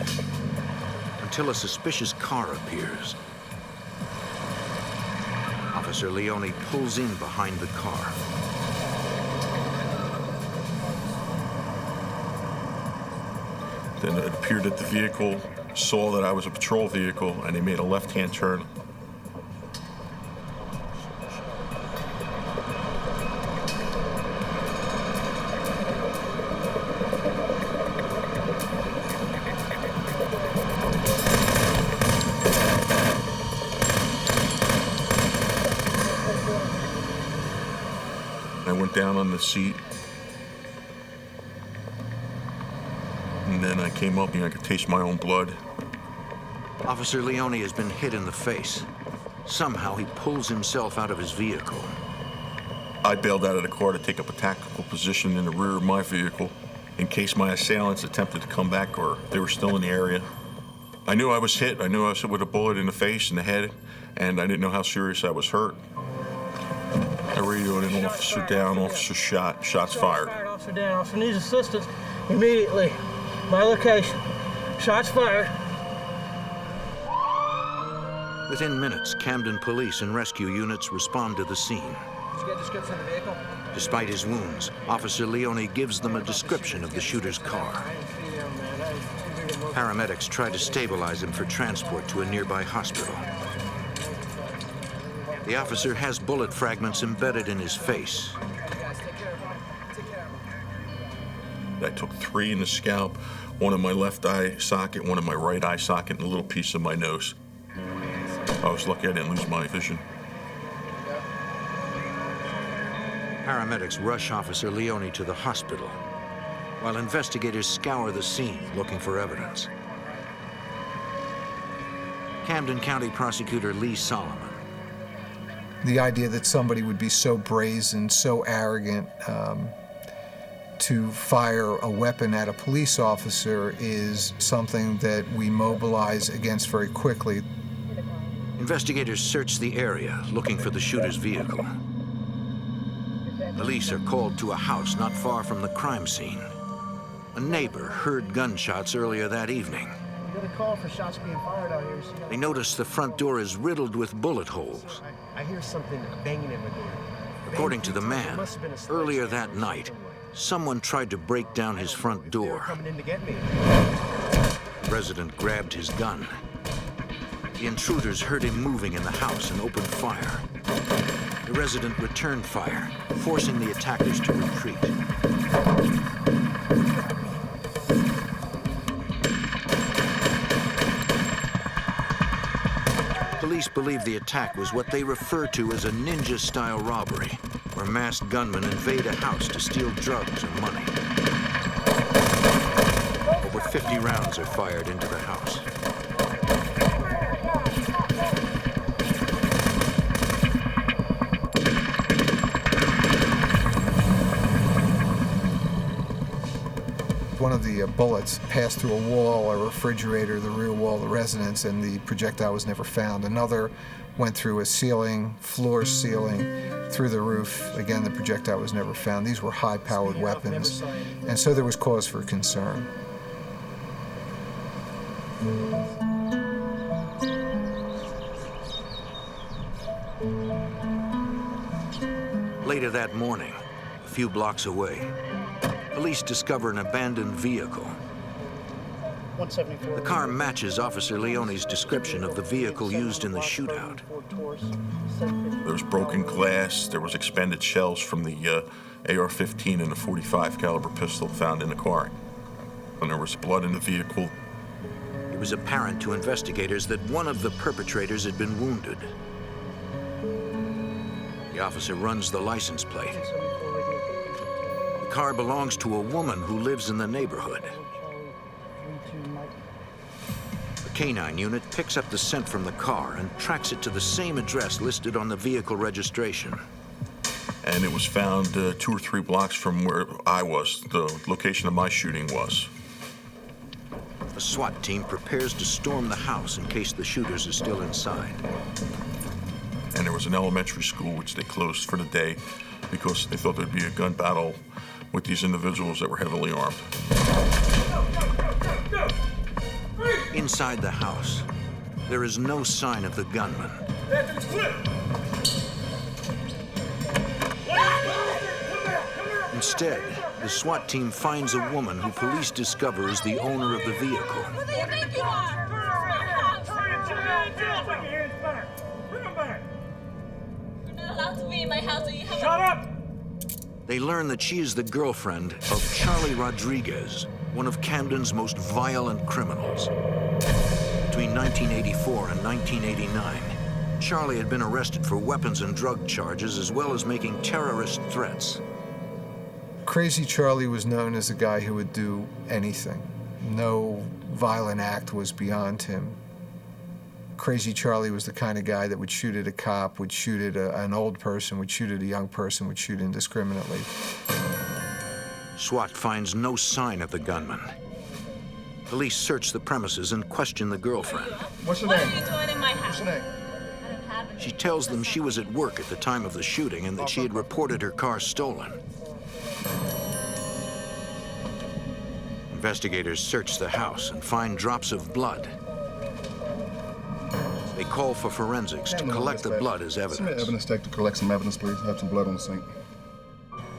until a suspicious car appears. Officer Leone pulls in behind the car. Then it appeared that the vehicle saw that I was a patrol vehicle, and they made a left-hand turn. I went down on the seat, and then I came up and I could taste my own blood. Officer Leone has been hit in the face. Somehow he pulls himself out of his vehicle. I bailed out of the car to take up a tactical position in the rear of my vehicle in case my assailants attempted to come back or they were still in the area. I knew I was hit. I knew I was hit with a bullet in the face and the head, and I didn't know how serious I was hurt. I radioed an officer down, officer shot, shots fired. Officer down, officer needs assistance immediately. My location, shots fired. Within minutes, Camden police and rescue units respond to the scene. Did you get a description of the vehicle? Despite his wounds, Officer Leone gives them a description of the shooter's car. Paramedics try to stabilize him for transport to a nearby hospital. The officer has bullet fragments embedded in his face. I took 3 in the scalp, 1 in my left eye socket, 1 in my right eye socket, and a little piece of my nose. I was lucky I didn't lose my vision. Paramedics rush Officer Leone to the hospital, while investigators scour the scene looking for evidence. Camden County Prosecutor Lee Solomon. The idea that somebody would be so brazen, so arrogant, to fire a weapon at a police officer is something that we mobilize against very quickly. Investigators search the area looking for the shooter's vehicle. Police are called to a house not far from the crime scene. A neighbor heard gunshots earlier that evening. We got a call for shots being fired out here. So They notice the front door is riddled with bullet holes. I hear something banging in the door. According to the man, earlier that night, someone tried to break down his front door. Coming in to get me. The resident grabbed his gun. The intruders heard him moving in the house and opened fire. The resident returned fire, forcing the attackers to retreat. Police believe the attack was what they refer to as a ninja-style robbery, where masked gunmen invade a house to steal drugs or money. Over 50 rounds are fired into the house. one of the bullets passed through a wall, a refrigerator, the rear wall of the residence, and the projectile was never found. Another went through a ceiling, floor ceiling, through the roof. Again, the projectile was never found. These were high-powered weapons, and so there was cause for concern. Later that morning, a few blocks away, police discover an abandoned vehicle. 174. The car matches Officer Leone's description of the vehicle used in the shootout. There was broken glass, there was expended shells from the AR-15 and a .45 caliber pistol found in the car. And there was blood in the vehicle. It was apparent to investigators that one of the perpetrators had been wounded. The officer runs the license plate. The car belongs to a woman who lives in the neighborhood. The canine unit picks up the scent from the car and tracks it to the same address listed on the vehicle registration. And it was found 2 or 3 blocks from where I was, the location of my shooting was. A SWAT team prepares to storm the house in case the shooters are still inside. And there was an elementary school which they closed for the day because they thought there'd be a gun battle with these individuals that were heavily armed. Inside the house, there is no sign of the gunman. Instead, the SWAT team finds a woman who police discover is the owner of the vehicle. Who do you think you are? You're not allowed to be in my house. You have Shut up! They learn that she is the girlfriend of Charlie Rodriguez, one of Camden's most violent criminals. Between 1984 and 1989, Charlie had been arrested for weapons and drug charges as well as making terrorist threats. Crazy Charlie was known as a guy who would do anything. No violent act was beyond him. Crazy Charlie was the kind of guy that would shoot at a cop, would shoot at an old person, would shoot at a young person, would shoot indiscriminately. SWAT finds no sign of the gunman. Police search the premises and question the girlfriend. What's your What name? are you doing in my house? What's your name? She tells them she was at work at the time of the shooting and that she had reported her car stolen. Investigators search the house and find drops of blood. They call for forensics to collect the blood as Send me evidence. evidence tech to collect some evidence, please. I have some blood on the sink.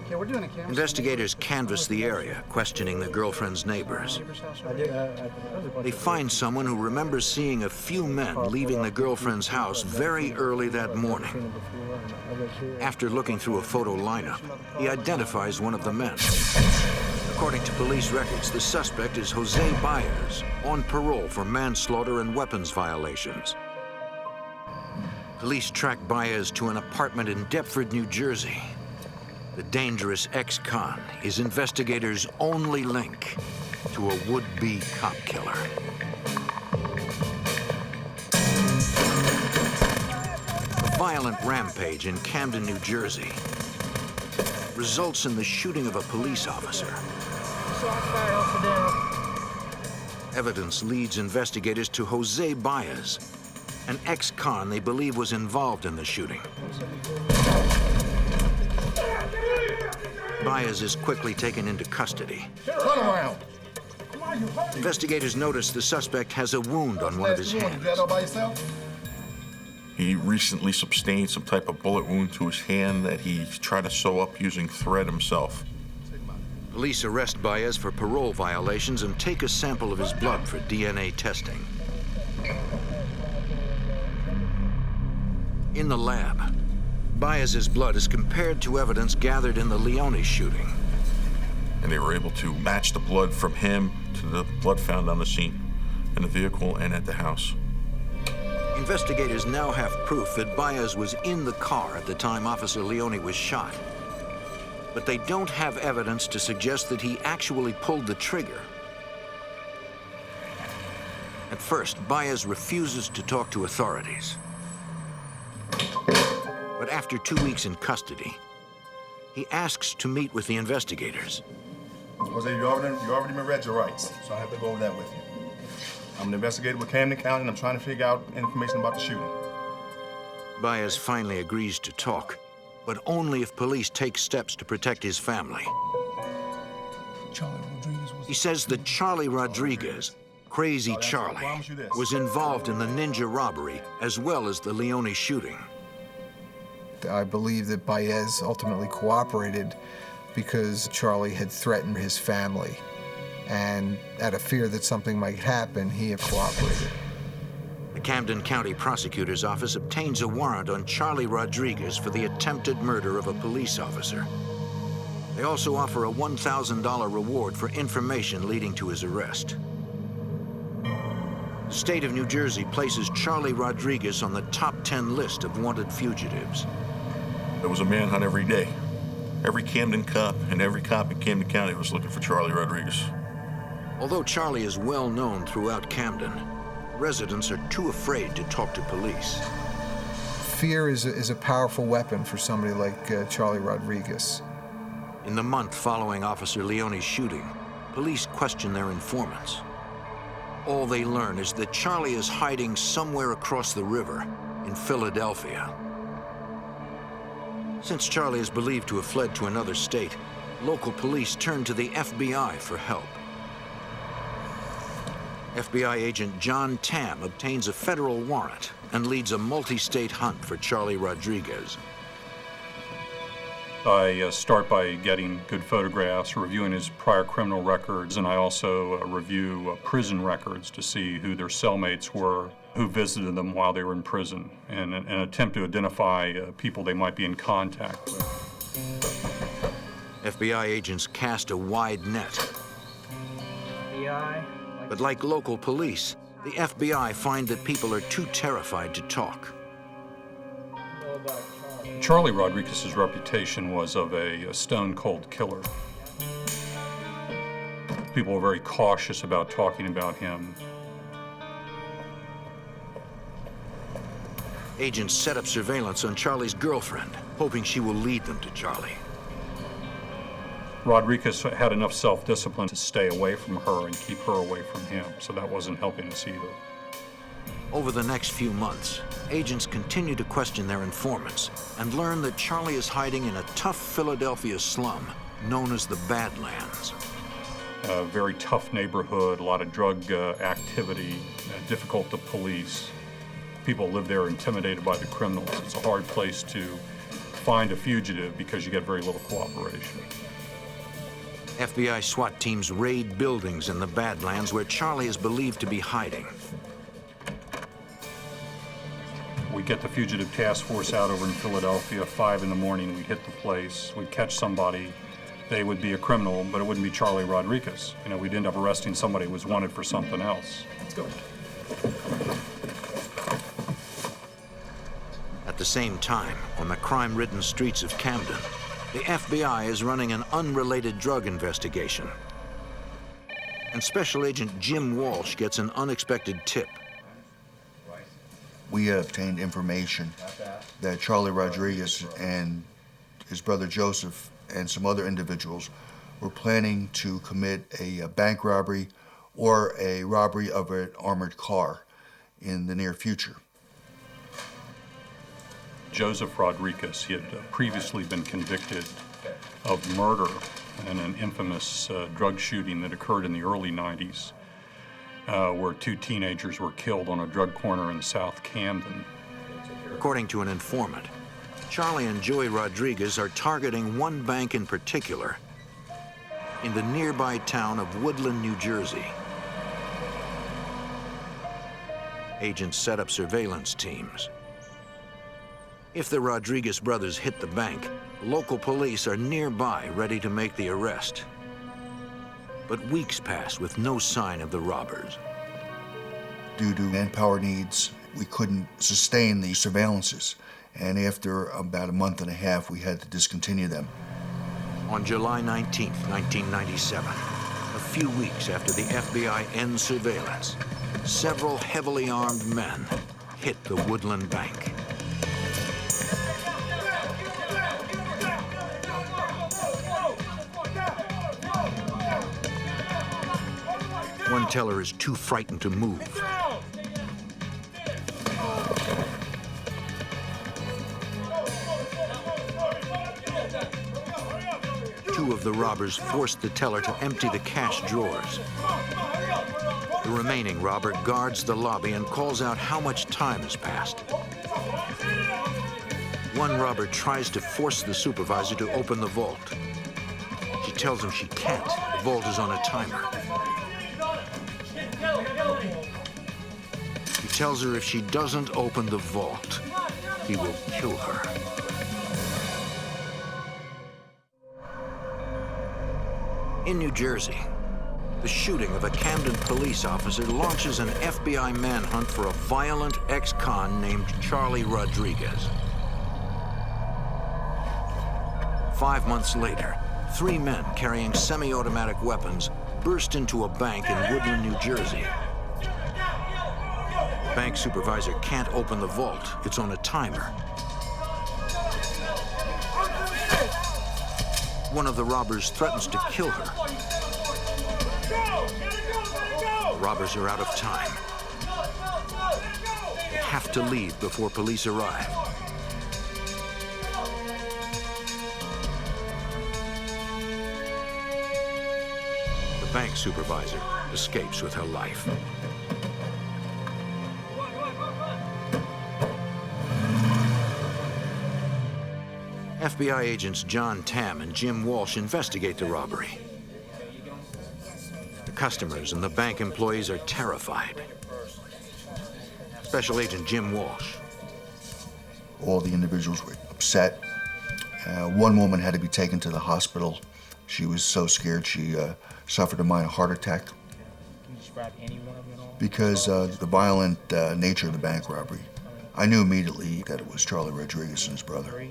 Okay, we're doing a camera. Investigators canvass the area, questioning the girlfriend's neighbors. They find someone who remembers seeing a few men leaving the girlfriend's house very early that morning. After looking through a photo lineup, he identifies one of the men. According to police records, the suspect is Jose Baez, on parole for manslaughter and weapons violations. Police track Baez to an apartment in Deptford, New Jersey. The dangerous ex-con is investigators' only link to a would-be cop killer. A violent rampage in Camden, New Jersey results in the shooting of a police officer. Evidence leads investigators to Jose Baez, an ex-con they believe was involved in the shooting. Baez is quickly taken into custody. Turn around. Investigators notice the suspect has a wound on one of his hands. By yourself? He recently sustained some type of bullet wound to his hand that he tried to sew up using thread himself. Police arrest Baez for parole violations and take a sample of his blood for DNA testing. In the lab, Baez's blood is compared to evidence gathered in the Leone shooting. And they were able to match the blood from him to the blood found on the scene, in the vehicle and at the house. Investigators now have proof that Baez was in the car at the time Officer Leone was shot. But they don't have evidence to suggest that he actually pulled the trigger. At first, Baez refuses to talk to authorities. But after 2 weeks in custody, he asks to meet with the investigators. Jose, you already been read your rights, so I have to go over that with you. I'm an investigator with Camden County, and I'm trying to figure out information about the shooting. Baez finally agrees to talk, but only if police take steps to protect his family. He says that Charlie Rodriguez, Crazy Charlie, was involved in the ninja robbery as well as the Leone shooting. I believe that Baez ultimately cooperated because Charlie had threatened his family. And out of fear that something might happen, he had cooperated. The Camden County Prosecutor's Office obtains a warrant on Charlie Rodriguez for the attempted murder of a police officer. They also offer a $1,000 reward for information leading to his arrest. The state of New Jersey places Charlie Rodriguez on the top 10 list of wanted fugitives. There was a manhunt every day. Every Camden cop and every cop in Camden County was looking for Charlie Rodriguez. Although Charlie is well known throughout Camden, residents are too afraid to talk to police. Fear is a powerful weapon for somebody like Charlie Rodriguez. In the month following Officer Leone's shooting, police question their informants. All they learn is that Charlie is hiding somewhere across the river in Philadelphia. Since Charlie is believed to have fled to another state, local police turn to the FBI for help. FBI agent John Tam obtains a federal warrant and leads a multi-state hunt for Charlie Rodriguez. I start by getting good photographs, reviewing his prior criminal records, and I also review prison records to see who their cellmates were, who visited them while they were in prison, and an attempt to identify people they might be in contact with. FBI agents cast a wide net. FBI? But like local police, the FBI find that people are too terrified to talk. Charlie Rodriguez's reputation was of a stone-cold killer. People were very cautious about talking about him. Agents set up surveillance on Charlie's girlfriend, hoping she will lead them to Charlie. Rodriguez had enough self-discipline to stay away from her and keep her away from him, so that wasn't helping us either. Over the next few months, agents continue to question their informants and learn that Charlie is hiding in a tough Philadelphia slum known as the Badlands. A very tough neighborhood, a lot of drug activity, difficult to police. People live there intimidated by the criminals. It's a hard place to find a fugitive because you get very little cooperation. FBI SWAT teams raid buildings in the Badlands where Charlie is believed to be hiding. We get the fugitive task force out over in Philadelphia, 5 in the morning, we'd hit the place, we'd catch somebody, they would be a criminal, but it wouldn't be Charlie Rodriguez. You know, we'd end up arresting somebody who was wanted for something else. Let's go. At the same time, on the crime-ridden streets of Camden, the FBI is running an unrelated drug investigation. And Special Agent Jim Walsh gets an unexpected tip. We obtained information that Charlie Rodriguez and his brother Joseph and some other individuals were planning to commit a bank robbery or a robbery of an armored car in the near future. Joseph Rodriguez, he had previously been convicted of murder in an infamous drug shooting that occurred in the early 90s. Where 2 teenagers were killed on a drug corner in South Camden. According to an informant, Charlie and Joey Rodriguez are targeting one bank in particular in the nearby town of Woodland, New Jersey. Agents set up surveillance teams. If the Rodriguez brothers hit the bank, local police are nearby ready to make the arrest. But weeks pass with no sign of the robbers. Due to manpower needs, we couldn't sustain the surveillances. And after about a month and a half, we had to discontinue them. On July 19, 1997, a few weeks after the FBI ends surveillance, several heavily armed men hit the Woodland Bank. teller is too frightened to move. Two of the robbers forced the teller to empty the cash drawers. The remaining robber guards the lobby and calls out how much time has passed. One robber tries to force the supervisor to open the vault. She tells him she can't. The vault is on a timer. He tells her if she doesn't open the vault, he will kill her. In New Jersey, the shooting of a Camden police officer launches an FBI manhunt for a violent ex-con named Charlie Rodriguez. 5 months later, 3 men carrying semi-automatic weapons burst into a bank in Woodland, New Jersey. The bank supervisor can't open the vault. It's on a timer. One of the robbers threatens to kill her. The robbers are out of time. They have to leave before police arrive. The bank supervisor escapes with her life. FBI agents John Tam and Jim Walsh investigate the robbery. The customers and the bank employees are terrified. Special Agent Jim Walsh. All the individuals were upset. One woman had to be taken to the hospital. She was so scared she suffered a minor heart attack. Can you describe any one of them at all? Because the violent nature of the bank robbery. I knew immediately that it was Charlie Rodriguez and his brother.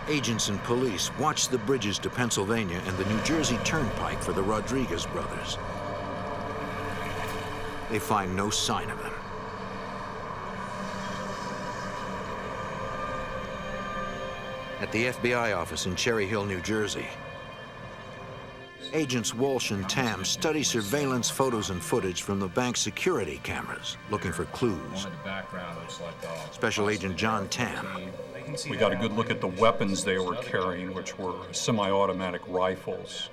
Agents and police watch the bridges to Pennsylvania and the New Jersey Turnpike for the Rodriguez brothers. They find no sign of them. At the FBI office in Cherry Hill, New Jersey, Agents Walsh and Tam study surveillance photos and footage from the bank's security cameras, looking for clues. Special Agent John Tam. We got a good look at the weapons they were carrying, which were semi-automatic rifles,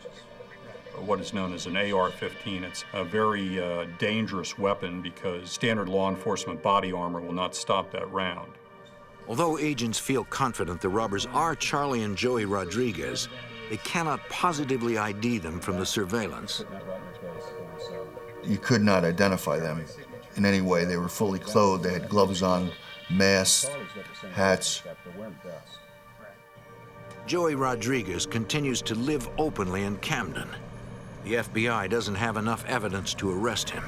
what is known as an AR-15. It's a very dangerous weapon because standard law enforcement body armor will not stop that round. Although agents feel confident the robbers are Charlie and Joey Rodriguez, they cannot positively ID them from the surveillance. You could not identify them in any way. They were fully clothed. They had gloves on, masks, hats. Joey Rodriguez continues to live openly in Camden. The FBI doesn't have enough evidence to arrest him.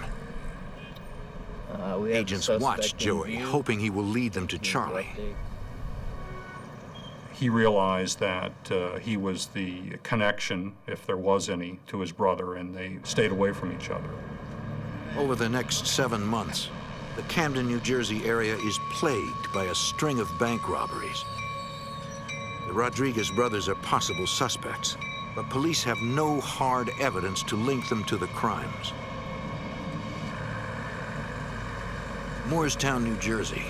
Agents watch Joey, hoping he will lead them to Charlie. He realized that he was the connection, if there was any, to his brother, and they stayed away from each other. Over the next 7 months, the Camden, New Jersey area is plagued by a string of bank robberies. The Rodriguez brothers are possible suspects, but police have no hard evidence to link them to the crimes. Moorestown, New Jersey,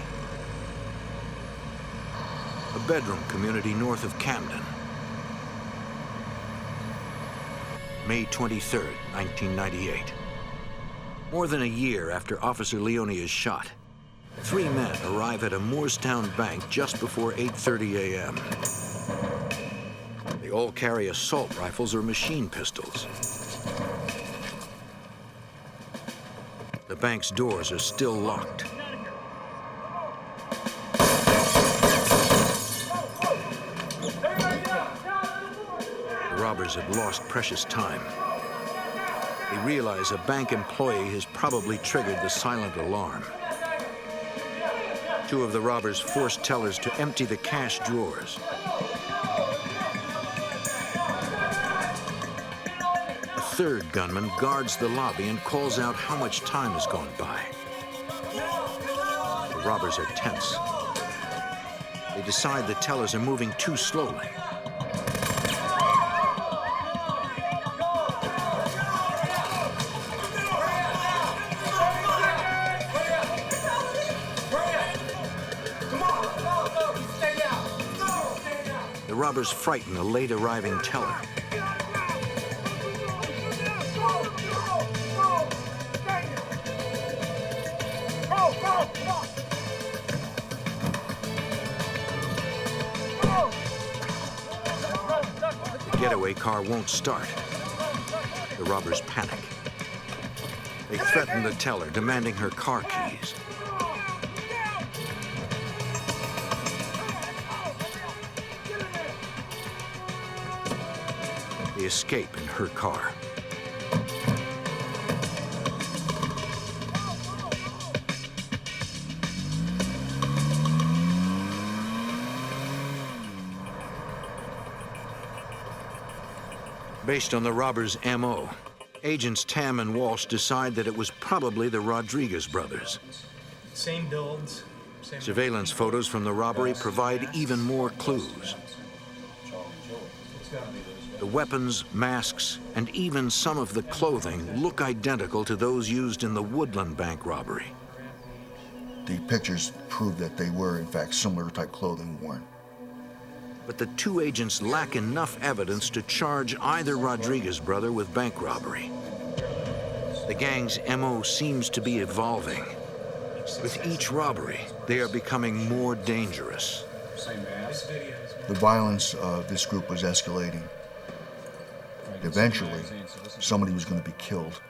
a bedroom community north of Camden. May 23rd, 1998. More than a year after Officer Leone is shot, 3 men arrive at a Moorestown bank just before 8:30 a.m. They all carry assault rifles or machine pistols. The bank's doors are still locked. The robbers have lost precious time. They realize a bank employee has probably triggered the silent alarm. 2 of the robbers force tellers to empty the cash drawers. A 3rd gunman guards the lobby and calls out how much time has gone by. The robbers are tense. They decide the tellers are moving too slowly. robbers frighten the late arriving teller. The getaway car won't start. The robbers panic. They threaten the teller, demanding her car keys. They escape in her car. Based on the robbers' MO, Agents Tam and Walsh decide that it was probably the Rodriguez brothers. Same builds. Surveillance photos from the robbery provide even more clues. The weapons, masks, and even some of the clothing look identical to those used in the Woodland Bank robbery. The pictures prove that they were, in fact, similar type clothing worn. But the two agents lack enough evidence to charge either Rodriguez brother with bank robbery. The gang's MO seems to be evolving. With each robbery, they are becoming more dangerous. The violence of this group was escalating. Eventually, somebody was going to be killed.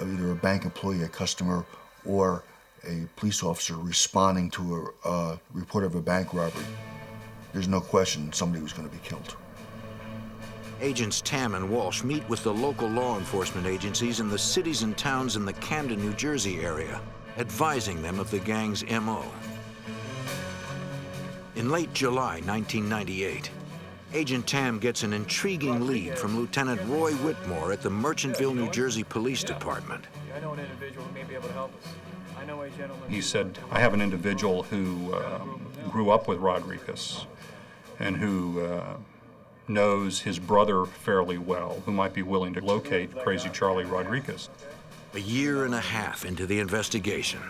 Either a bank employee, a customer, or a police officer responding to a report of a bank robbery. There's no question somebody was going to be killed. Agents Tam and Walsh meet with the local law enforcement agencies in the cities and towns in the Camden, New Jersey area, advising them of the gang's MO. In late July 1998, Agent Tam gets an intriguing lead from Lieutenant Roy Whitmore at the Merchantville, New Jersey Police Department. I know an individual who may be able to help us. I know a gentleman. He said, I have an individual who grew up with Rodriguez and who knows his brother fairly well, who might be willing to locate Crazy Charlie Rodriguez. A year and a half into the investigation,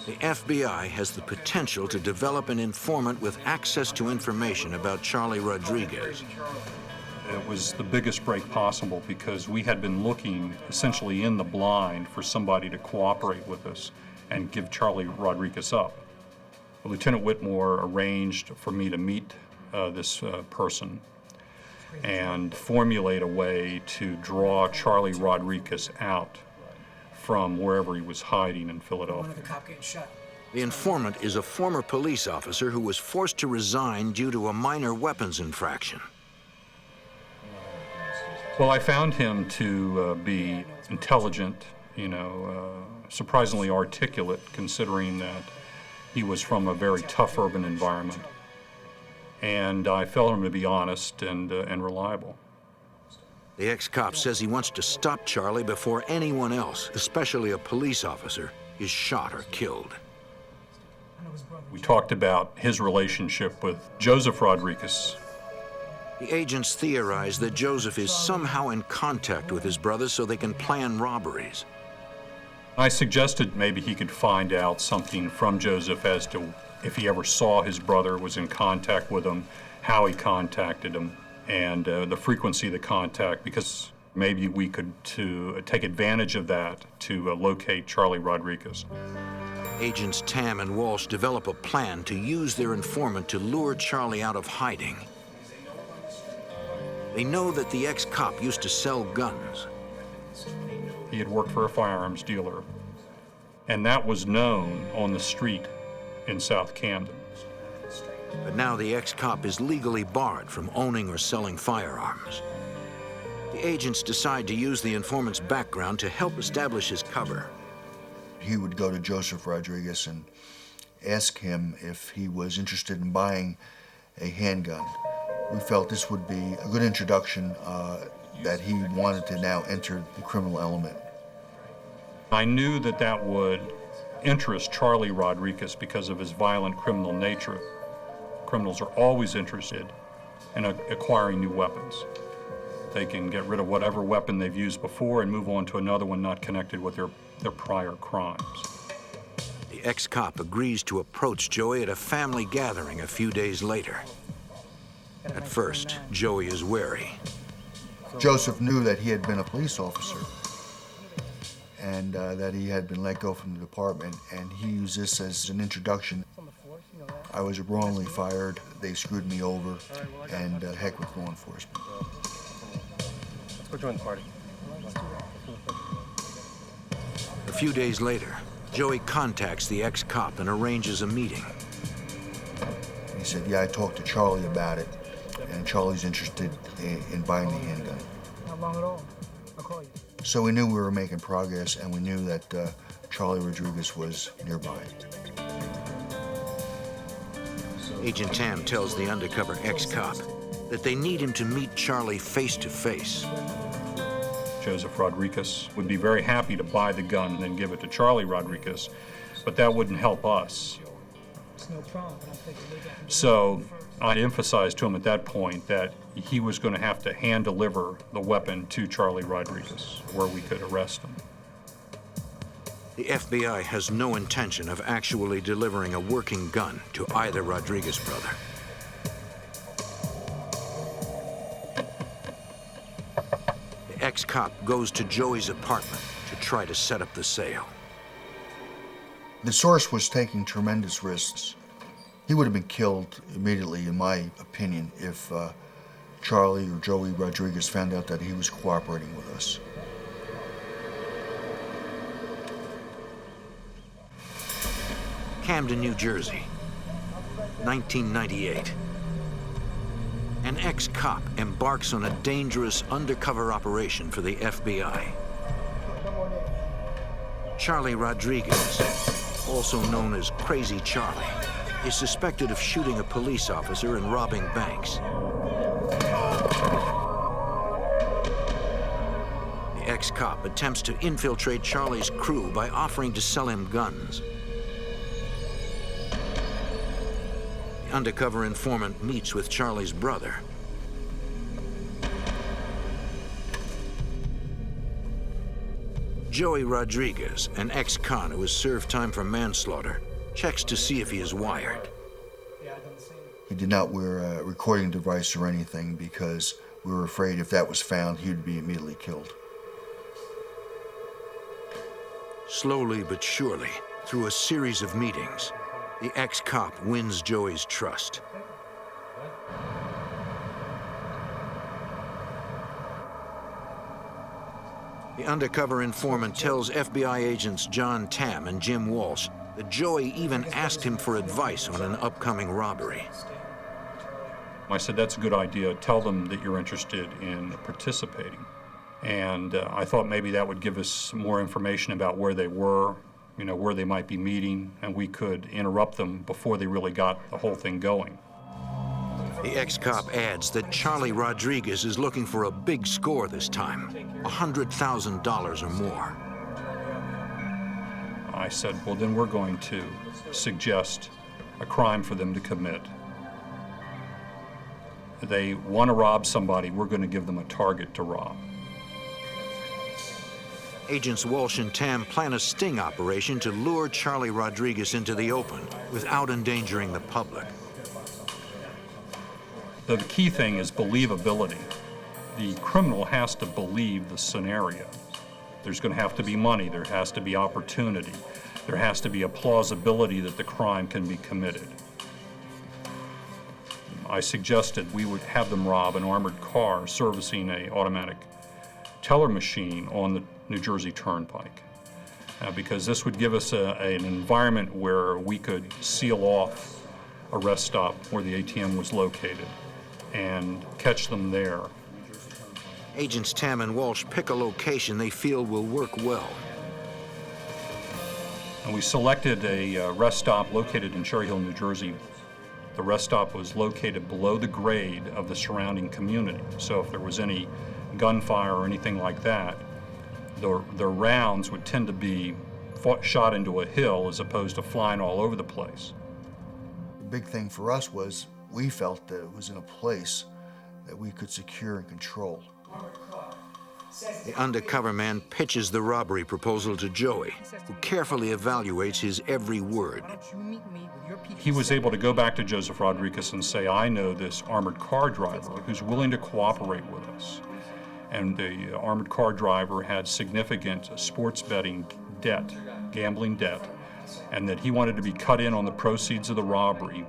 the FBI has the potential to develop an informant with access to information about Charlie Rodriguez. It was the biggest break possible because we had been looking essentially in the blind for somebody to cooperate with us and give Charlie Rodriguez up. Lieutenant Whitmore arranged for me to meet this person and formulate a way to draw Charlie Rodriguez out from wherever he was hiding in Philadelphia. The informant is a former police officer who was forced to resign due to a minor weapons infraction. Well, I found him to be intelligent, surprisingly articulate, considering that he was from a very tough urban environment. And I felt him to be honest and reliable. The ex-cop says he wants to stop Charlie before anyone else, especially a police officer, is shot or killed. We talked about his relationship with Joseph Rodriguez. The agents theorize that Joseph is somehow in contact with his brother so they can plan robberies. I suggested maybe he could find out something from Joseph as to if he ever saw his brother, was in contact with him, how he contacted him, and the frequency of the contact, because maybe we could take advantage of that to locate Charlie Rodriguez. Agents Tam and Walsh develop a plan to use their informant to lure Charlie out of hiding. They know that the ex-cop used to sell guns. He had worked for a firearms dealer, and that was known on the street in South Camden. But now the ex-cop is legally barred from owning or selling firearms. The agents decide to use the informant's background to help establish his cover. He would go to Joseph Rodriguez and ask him if he was interested in buying a handgun. We felt this would be a good introduction that he wanted to now enter the criminal element. I knew that that would interest Charlie Rodriguez because of his violent criminal nature. Criminals are always interested in acquiring new weapons. They can get rid of whatever weapon they've used before and move on to another one not connected with their prior crimes. The ex-cop agrees to approach Joey at a family gathering a few days later. At first, Joey is wary. Joseph knew that he had been a police officer and that he had been let go from the department, and he used this as an introduction. I was wrongly fired, they screwed me over, and heck with law enforcement. Let's go join the party. A few days later, Joey contacts the ex-cop and arranges a meeting. He said, yeah, I talked to Charlie about it, and Charlie's interested in buying the handgun. Not long at all. I'll call you. So we knew we were making progress, and we knew that Charlie Rodriguez was nearby. Agent Tam tells the undercover ex-cop that they need him to meet Charlie face to face. Joseph Rodriguez would be very happy to buy the gun and then give it to Charlie Rodriguez, but that wouldn't help us. So I emphasized to him at that point that he was going to have to hand deliver the weapon to Charlie Rodriguez, where we could arrest him. The FBI has no intention of actually delivering a working gun to either Rodriguez brother. The ex-cop goes to Joey's apartment to try to set up the sale. The source was taking tremendous risks. He would have been killed immediately, in my opinion, if Charlie or Joey Rodriguez found out that he was cooperating with us. Camden, New Jersey, 1998. An ex-cop embarks on a dangerous undercover operation for the FBI. Charlie Rodriguez, also known as Crazy Charlie, is suspected of shooting a police officer and robbing banks. The ex-cop attempts to infiltrate Charlie's crew by offering to sell him guns. The undercover informant meets with Charlie's brother. Joey Rodriguez, an ex-con who has served time for manslaughter, checks to see if he is wired. He did not wear a recording device or anything because we were afraid if that was found, he would be immediately killed. Slowly but surely, through a series of meetings, the ex-cop wins Joey's trust. The undercover informant tells FBI agents John Tam and Jim Walsh that Joey even asked him for advice on an upcoming robbery. I said, that's a good idea. Tell them that you're interested in participating. And I thought maybe that would give us more information about where they were, you know, where they might be meeting, and we could interrupt them before they really got the whole thing going. The ex-cop adds that Charlie Rodriguez is looking for a big score this time, $100,000 or more. I said, well, then we're going to suggest a crime for them to commit. If they want to rob somebody, we're going to give them a target to rob. Agents Walsh and Tam plan a sting operation to lure Charlie Rodriguez into the open without endangering the public. The key thing is believability. The criminal has to believe the scenario. There's going to have to be money, there has to be opportunity, there has to be a plausibility that the crime can be committed. I suggested we would have them rob an armored car servicing an automatic teller machine on the New Jersey Turnpike, because this would give us an environment where we could seal off a rest stop where the ATM was located and catch them there. Agents Tam and Walsh pick a location they feel will work well. And we selected a rest stop located in Cherry Hill, New Jersey. The rest stop was located below the grade of the surrounding community. So if there was any gunfire or anything like that, the rounds would tend to be shot into a hill as opposed to flying all over the place. The big thing for us was we felt that it was in a place that we could secure and control. The undercover man pitches the robbery proposal to Joey, who carefully evaluates his every word. He was able to go back to Joseph Rodriguez and say, I know this armored car driver who's willing to cooperate with us. And the armored car driver had significant sports betting debt, gambling debt, and that he wanted to be cut in on the proceeds of the robbery.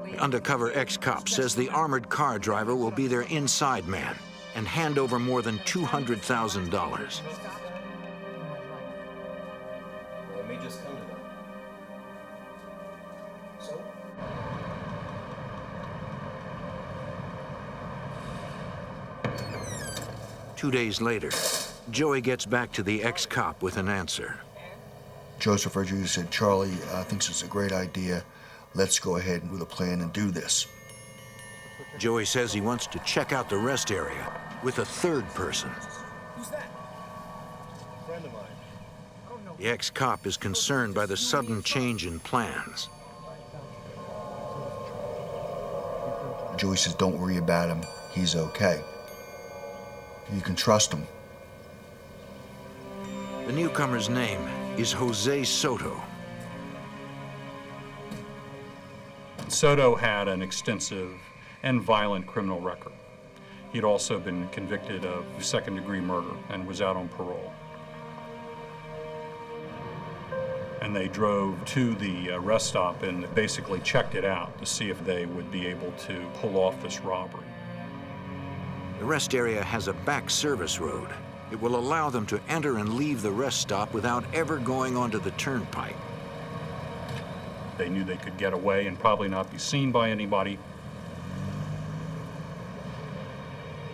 The undercover ex-cop says the armored car driver will be their inside man and hand over more than $200,000. It may just come to that. 2 days later, Joey gets back to the ex-cop with an answer. Joseph Rodriguez said, Charlie thinks it's a great idea. Let's go ahead with a plan and do this. Joey says he wants to check out the rest area with a third person. Who's that? A friend of mine. The ex-cop is concerned by the sudden change in plans. Joey says, don't worry about him. He's okay. You can trust him. The newcomer's name is Jose Soto. Soto had an extensive and violent criminal record. He'd also been convicted of second-degree murder and was out on parole. And they drove to the rest stop and basically checked it out to see if they would be able to pull off this robbery. The rest area has a back service road. It will allow them to enter and leave the rest stop without ever going onto the turnpike. They knew they could get away and probably not be seen by anybody.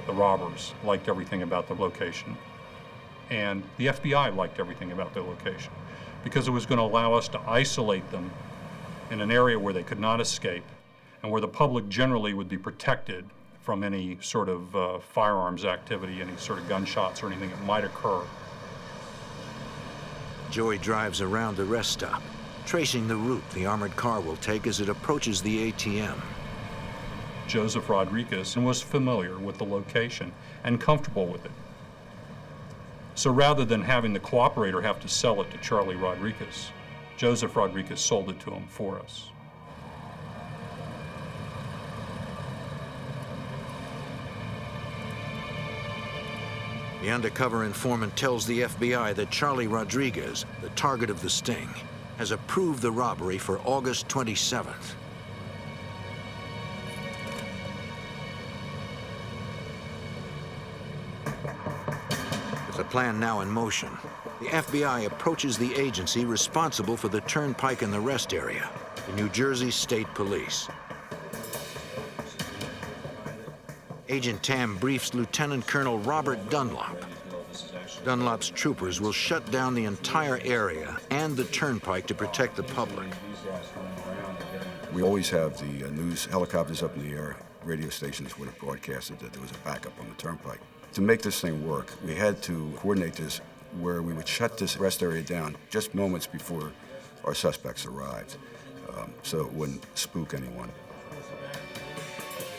The robbers liked everything about the location. And the FBI liked everything about the location because it was going to allow us to isolate them in an area where they could not escape and where the public generally would be protected from any sort of firearms activity, any sort of gunshots or anything that might occur. Joey drives around the rest stop, tracing the route the armored car will take as it approaches the ATM. Joseph Rodriguez was familiar with the location and comfortable with it. So rather than having the cooperator have to sell it to Charlie Rodriguez, Joseph Rodriguez sold it to him for us. The undercover informant tells the FBI that Charlie Rodriguez, the target of the sting, has approved the robbery for August 27th. With the plan now in motion, the FBI approaches the agency responsible for the turnpike and the rest area, the New Jersey State Police. Agent Tam briefs Lieutenant Colonel Robert Dunlop. Dunlop's troopers will shut down the entire area and the turnpike to protect the public. We always have the news helicopters up in the air. Radio stations would have broadcasted that there was a backup on the turnpike. To make this thing work, we had to coordinate this where we would shut this rest area down just moments before our suspects arrived, so it wouldn't spook anyone.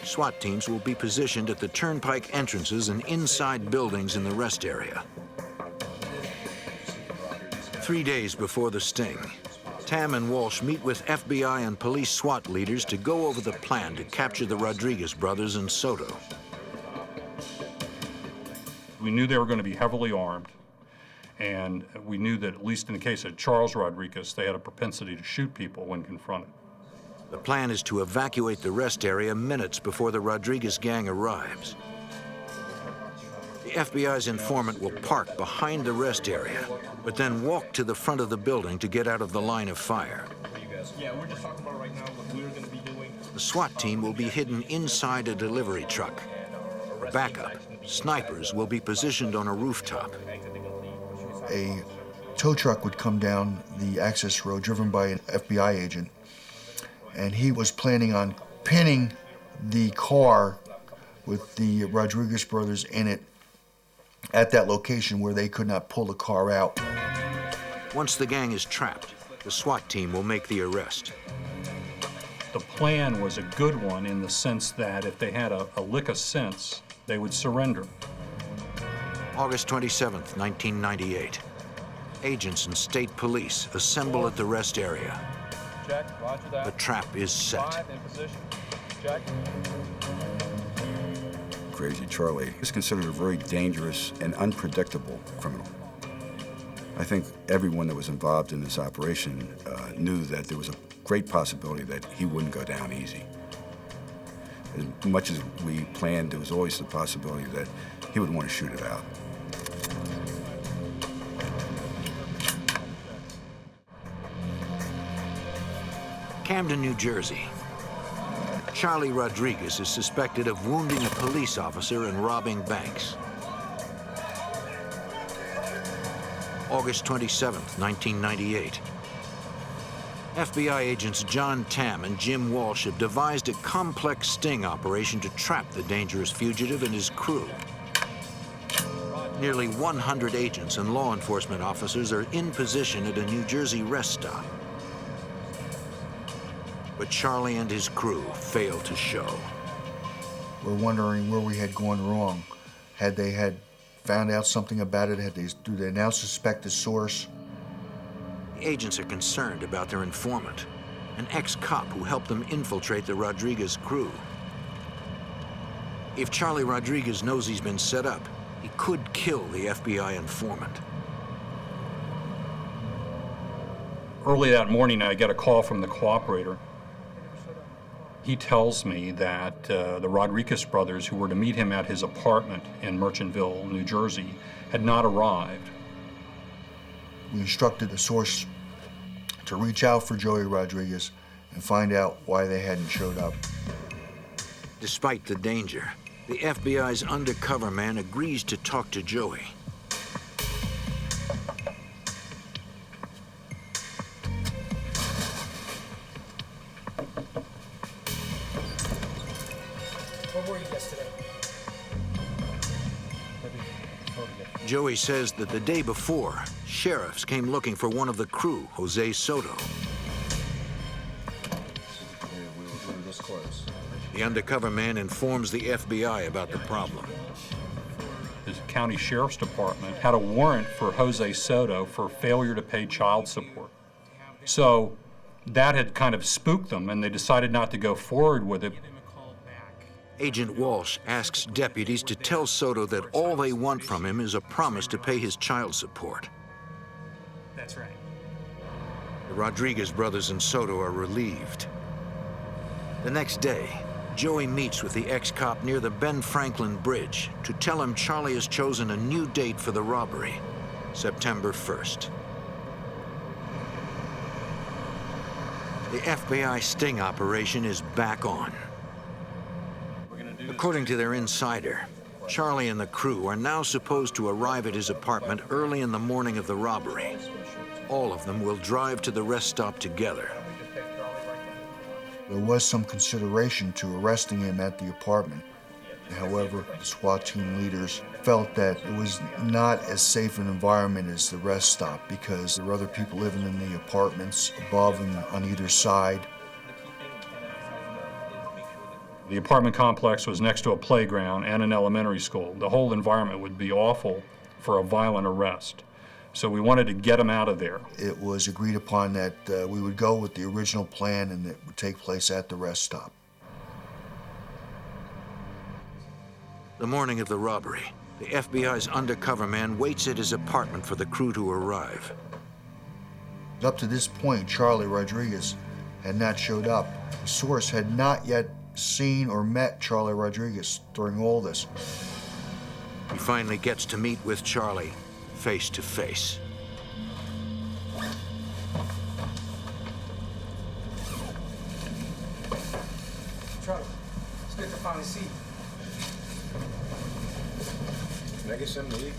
SWAT teams will be positioned at the turnpike entrances and inside buildings in the rest area. 3 days before the sting, Tam and Walsh meet with FBI and police SWAT leaders to go over the plan to capture the Rodriguez brothers and Soto. We knew they were going to be heavily armed, and we knew that at least in the case of Charles Rodriguez, they had a propensity to shoot people when confronted. The plan is to evacuate the rest area minutes before the Rodriguez gang arrives. The FBI's informant will park behind the rest area, but then walk to the front of the building to get out of the line of fire. Yeah, we're just talking about right now what we're going to be doing. The SWAT team will be hidden inside a delivery truck. For backup, snipers will be positioned on a rooftop. A tow truck would come down the access road driven by an FBI agent, and he was planning on pinning the car with the Rodriguez brothers in it at that location where they could not pull the car out. Once the gang is trapped, the SWAT team will make the arrest. The plan was a good one in the sense that if they had a lick of sense, they would surrender. August 27th, 1998. Agents and state police assemble at the rest area. Check, roger that. The trap is set. 5 in position. Check. Crazy Charlie is considered a very dangerous and unpredictable criminal. I think everyone that was involved in this operation knew that there was a great possibility that he wouldn't go down easy. As much as we planned, there was always the possibility that he would want to shoot it out. Camden, New Jersey. Charlie Rodriguez is suspected of wounding a police officer and robbing banks. August 27th, 1998. FBI agents John Tam and Jim Walsh have devised a complex sting operation to trap the dangerous fugitive and his crew. Nearly 100 agents and law enforcement officers are in position at a New Jersey rest stop. But Charlie and his crew fail to show. We're wondering where we had gone wrong. Had they found out something about it? Do they now suspect the source? The agents are concerned about their informant, an ex-cop who helped them infiltrate the Rodriguez crew. If Charlie Rodriguez knows he's been set up, he could kill the FBI informant. Early that morning, I get a call from the cooperator. He tells me that the Rodriguez brothers, who were to meet him at his apartment in Merchantville, New Jersey, had not arrived. We instructed the source to reach out for Joey Rodriguez and find out why they hadn't showed up. Despite the danger, the FBI's undercover man agrees to talk to Joey. Where were you yesterday? Joey says that the day before, sheriffs came looking for one of the crew, Jose Soto. The undercover man informs the FBI about the problem. The county sheriff's department had a warrant for Jose Soto for failure to pay child support. So that had kind of spooked them, and they decided not to go forward with it. Agent Walsh asks deputies to tell Soto that all they want from him is a promise to pay his child support. That's right. The Rodriguez brothers and Soto are relieved. The next day, Joey meets with the ex-cop near the Ben Franklin Bridge to tell him Charlie has chosen a new date for the robbery, September 1st. The FBI sting operation is back on. According to their insider, Charlie and the crew are now supposed to arrive at his apartment early in the morning of the robbery. All of them will drive to the rest stop together. There was some consideration to arresting him at the apartment. However, the SWAT team leaders felt that it was not as safe an environment as the rest stop because there were other people living in the apartments above and on either side. The apartment complex was next to a playground and an elementary school. The whole environment would be awful for a violent arrest. So we wanted to get him out of there. It was agreed upon that we would go with the original plan and it would take place at the rest stop. The morning of the robbery, the FBI's undercover man waits at his apartment for the crew to arrive. Up to this point, Charlie Rodriguez had not showed up. The source had not yet seen or met Charlie Rodriguez during all this. He finally gets to meet with Charlie face to face. Charlie, it's good to finally see you. Can I get something to eat?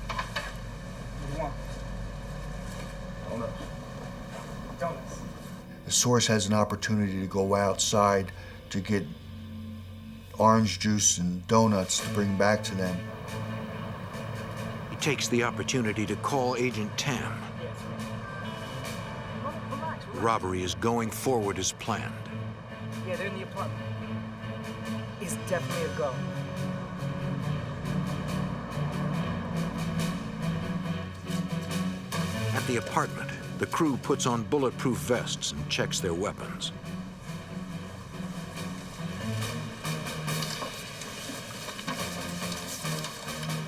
What do you want? Donuts. Donuts. The source has an opportunity to go outside to get orange juice and donuts to bring back to them. He takes the opportunity to call Agent Tam. The robbery is going forward as planned. Yeah, they're in the apartment. It's definitely a go. the apartment, the crew puts on bulletproof vests and checks their weapons.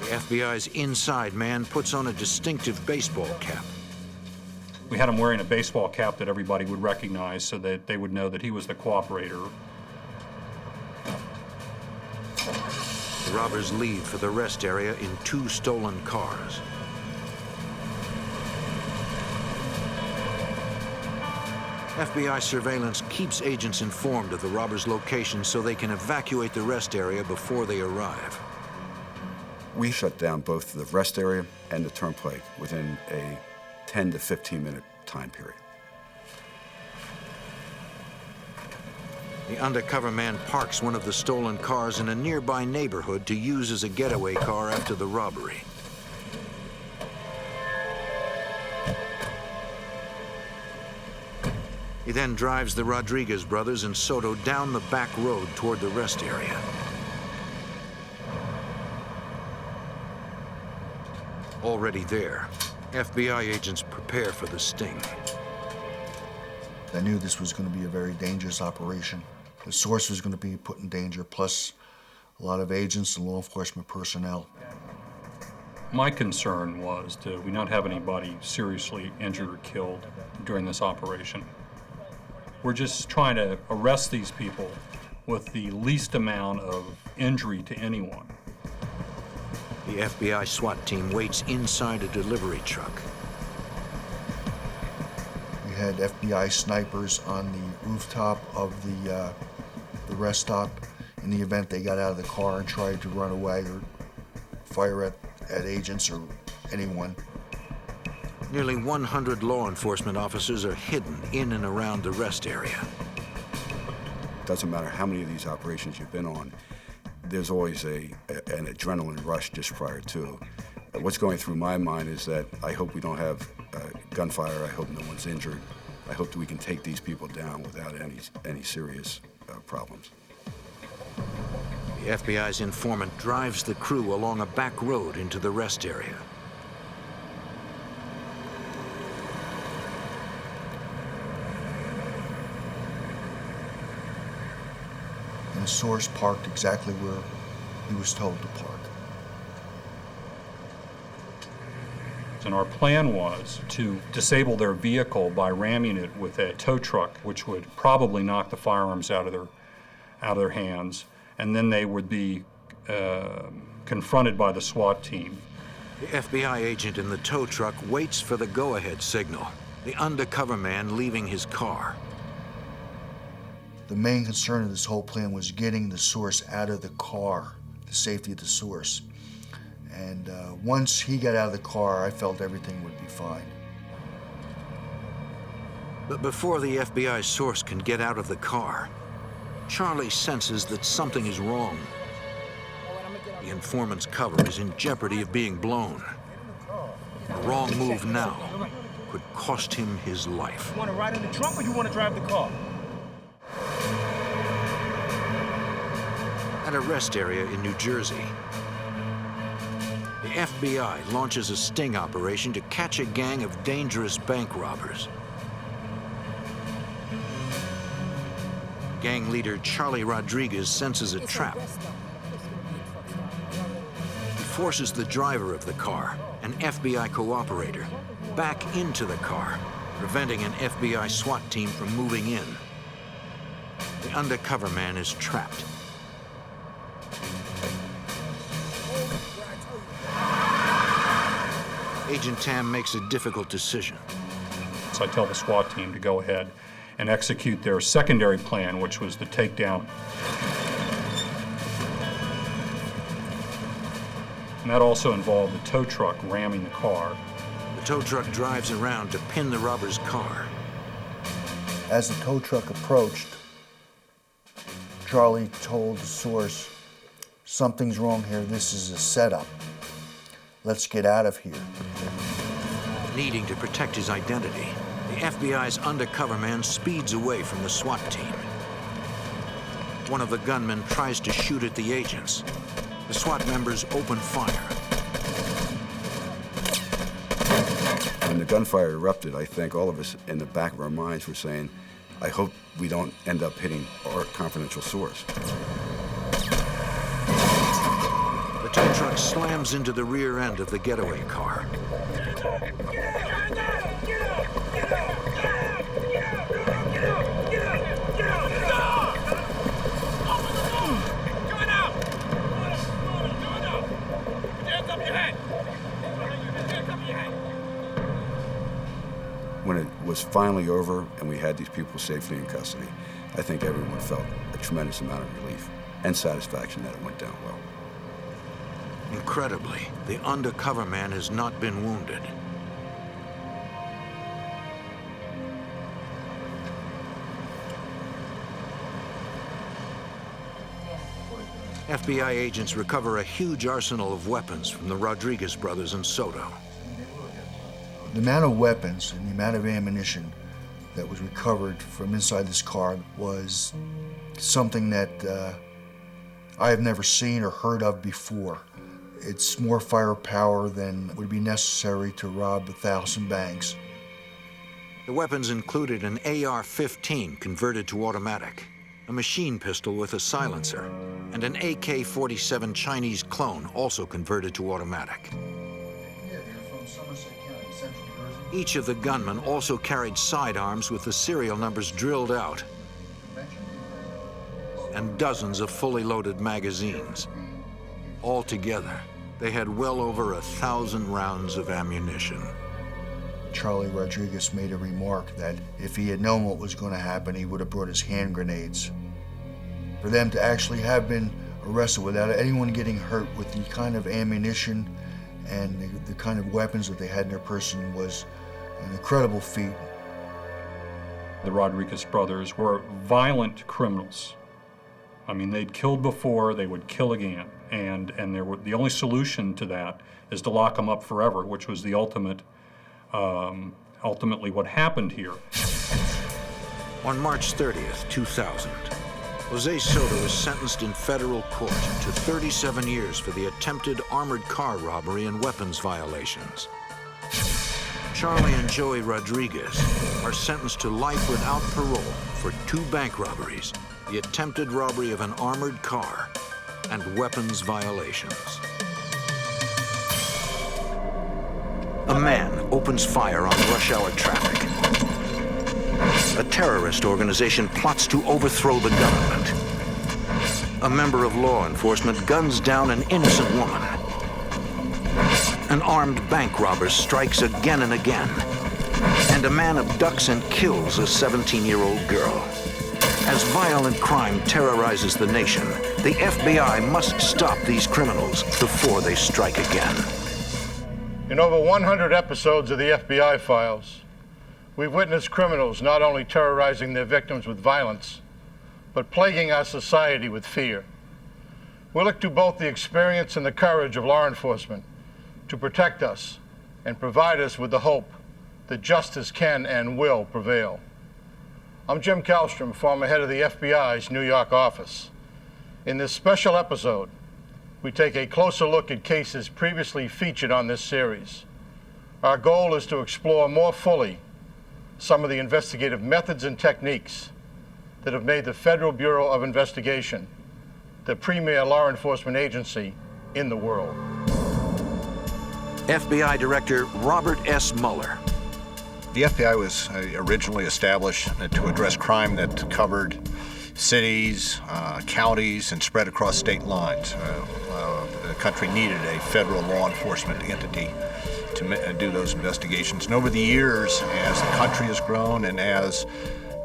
The FBI's inside man puts on a distinctive baseball cap. We had him wearing a baseball cap that everybody would recognize so that they would know that he was the cooperator. The robbers leave for the rest area in 2 stolen cars. FBI surveillance keeps agents informed of the robbers' location so they can evacuate the rest area before they arrive. We shut down both the rest area and the turnpike within a 10 to 15 minute time period. The undercover man parks one of the stolen cars in a nearby neighborhood to use as a getaway car after the robbery. He then drives the Rodriguez brothers and Soto down the back road toward the rest area. Already there, FBI agents prepare for the sting. I knew this was going to be a very dangerous operation. The source was going to be put in danger, plus a lot of agents and law enforcement personnel. My concern was, do we not have anybody seriously injured or killed during this operation? We're just trying to arrest these people with the least amount of injury to anyone. The FBI SWAT team waits inside a delivery truck. We had FBI snipers on the rooftop of the rest stop in the event they got out of the car and tried to run away or fire at agents or anyone. Nearly 100 law enforcement officers are hidden in and around the rest area. Doesn't matter how many of these operations you've been on, there's always an adrenaline rush just prior to. What's going through my mind is that I hope we don't have gunfire. I hope no one's injured. I hope that we can take these people down without any serious problems. The FBI's informant drives the crew along a back road into the rest area. And the source parked exactly where he was told to park. And our plan was to disable their vehicle by ramming it with a tow truck, which would probably knock the firearms out of their hands, and then they would be confronted by the SWAT team. The FBI agent in the tow truck waits for the go-ahead signal, the undercover man leaving his car. The main concern of this whole plan was getting the source out of the car, the safety of the source. And once he got out of the car, I felt everything would be fine. But before the FBI source can get out of the car, Charlie senses that something is wrong. The informant's cover is in jeopardy of being blown. A wrong move now could cost him his life. You want to ride in the trunk or you want to drive the car? At a rest area in New Jersey, the FBI launches a sting operation to catch a gang of dangerous bank robbers. Gang leader Charlie Rodriguez senses a trap. He forces the driver of the car, an FBI cooperator, back into the car, preventing an FBI SWAT team from moving in. The undercover man is trapped. Agent Tam makes a difficult decision. So I tell the SWAT team to go ahead and execute their secondary plan, which was the takedown. And that also involved the tow truck ramming the car. The tow truck drives around to pin the robber's car. As the tow truck approached, Charlie told the source, "Something's wrong here. This is a setup. Let's get out of here." Needing to protect his identity, the FBI's undercover man speeds away from the SWAT team. One of the gunmen tries to shoot at the agents. The SWAT members open fire. When the gunfire erupted, I think all of us in the back of our minds were saying, I hope we don't end up hitting our confidential source. The tow truck slams into the rear end of the getaway car. When it was finally over and we had these people safely in custody, I think everyone felt a tremendous amount of relief and satisfaction that it went down well. Incredibly, the undercover man has not been wounded. FBI agents recover a huge arsenal of weapons from the Rodriguez brothers in Soto. The amount of weapons and the amount of ammunition that was recovered from inside this car was something that I have never seen or heard of before. It's more firepower than would be necessary to rob 1,000 banks. The weapons included an AR-15 converted to automatic, a machine pistol with a silencer, and an AK-47 Chinese clone also converted to automatic. Each of the gunmen also carried sidearms with the serial numbers drilled out, and dozens of fully loaded magazines. Altogether, they had well over 1,000 rounds of ammunition. Charlie Rodriguez made a remark that if he had known what was going to happen, he would have brought his hand grenades. For them to actually have been arrested without anyone getting hurt with the kind of ammunition and the kind of weapons that they had in their person was an incredible feat. The Rodriguez brothers were violent criminals. I mean, they'd killed before, they would kill again. And the only solution to that is to lock them up forever, which was the ultimately what happened here. On March 30th, 2000, Jose Soto was sentenced in federal court to 37 years for the attempted armored car robbery and weapons violations. Charlie and Joey Rodriguez are sentenced to life without parole for 2 bank robberies, the attempted robbery of an armored car, and weapons violations. A man opens fire on rush hour traffic. A terrorist organization plots to overthrow the government. A member of law enforcement guns down an innocent woman. An armed bank robber strikes again and again. And a man abducts and kills a 17-year-old girl. As violent crime terrorizes the nation, the FBI must stop these criminals before they strike again. In over 100 episodes of the FBI files, we've witnessed criminals not only terrorizing their victims with violence, but plaguing our society with fear. We look to both the experience and the courage of law enforcement to protect us and provide us with the hope that justice can and will prevail. I'm Jim Kallstrom, former head of the FBI's New York office. In this special episode, we take a closer look at cases previously featured on this series. Our goal is to explore more fully some of the investigative methods and techniques that have made the Federal Bureau of Investigation the premier law enforcement agency in the world. FBI Director Robert S. Mueller. The FBI was originally established to address crime that covered cities, counties, and spread across state lines. The country needed a federal law enforcement entity to do those investigations. And over the years, as the country has grown and as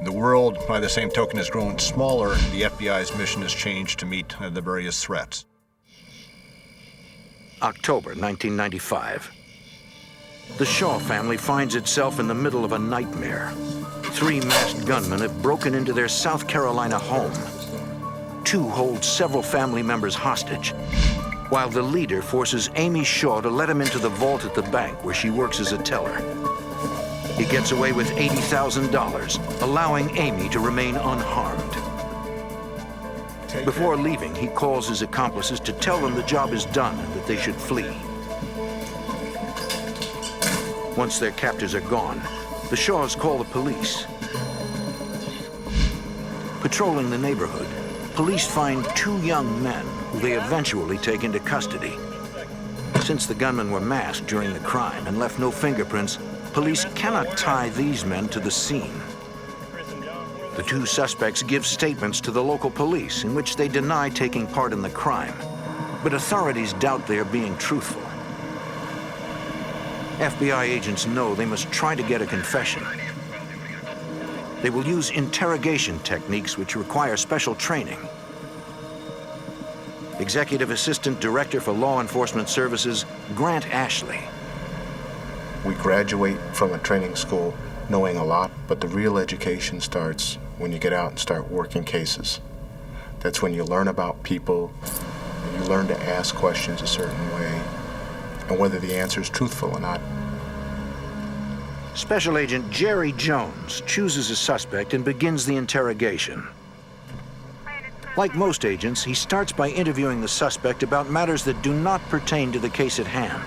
the world, by the same token, has grown smaller, the FBI's mission has changed to meet the various threats. October 1995. The Shaw family finds itself in the middle of a nightmare. 3 masked gunmen have broken into their South Carolina home. 2 hold several family members hostage, while the leader forces Amy Shaw to let him into the vault at the bank where she works as a teller. He gets away with $80,000, allowing Amy to remain unharmed. Before leaving, he calls his accomplices to tell them the job is done and that they should flee. Once their captors are gone, the Shaws call the police. Patrolling the neighborhood, police find 2 young men who they eventually take into custody. Since the gunmen were masked during the crime and left no fingerprints, police cannot tie these men to the scene. The 2 suspects give statements to the local police in which they deny taking part in the crime, but authorities doubt they are being truthful. FBI agents know they must try to get a confession. They will use interrogation techniques which require special training. Executive Assistant Director for Law Enforcement Services, Grant Ashley. We graduate from a training school knowing a lot, but the real education starts when you get out and start working cases. That's when you learn about people, and you learn to ask questions a certain way, and whether the answer is truthful or not. Special Agent Jerry Jones chooses a suspect and begins the interrogation. Like most agents, he starts by interviewing the suspect about matters that do not pertain to the case at hand.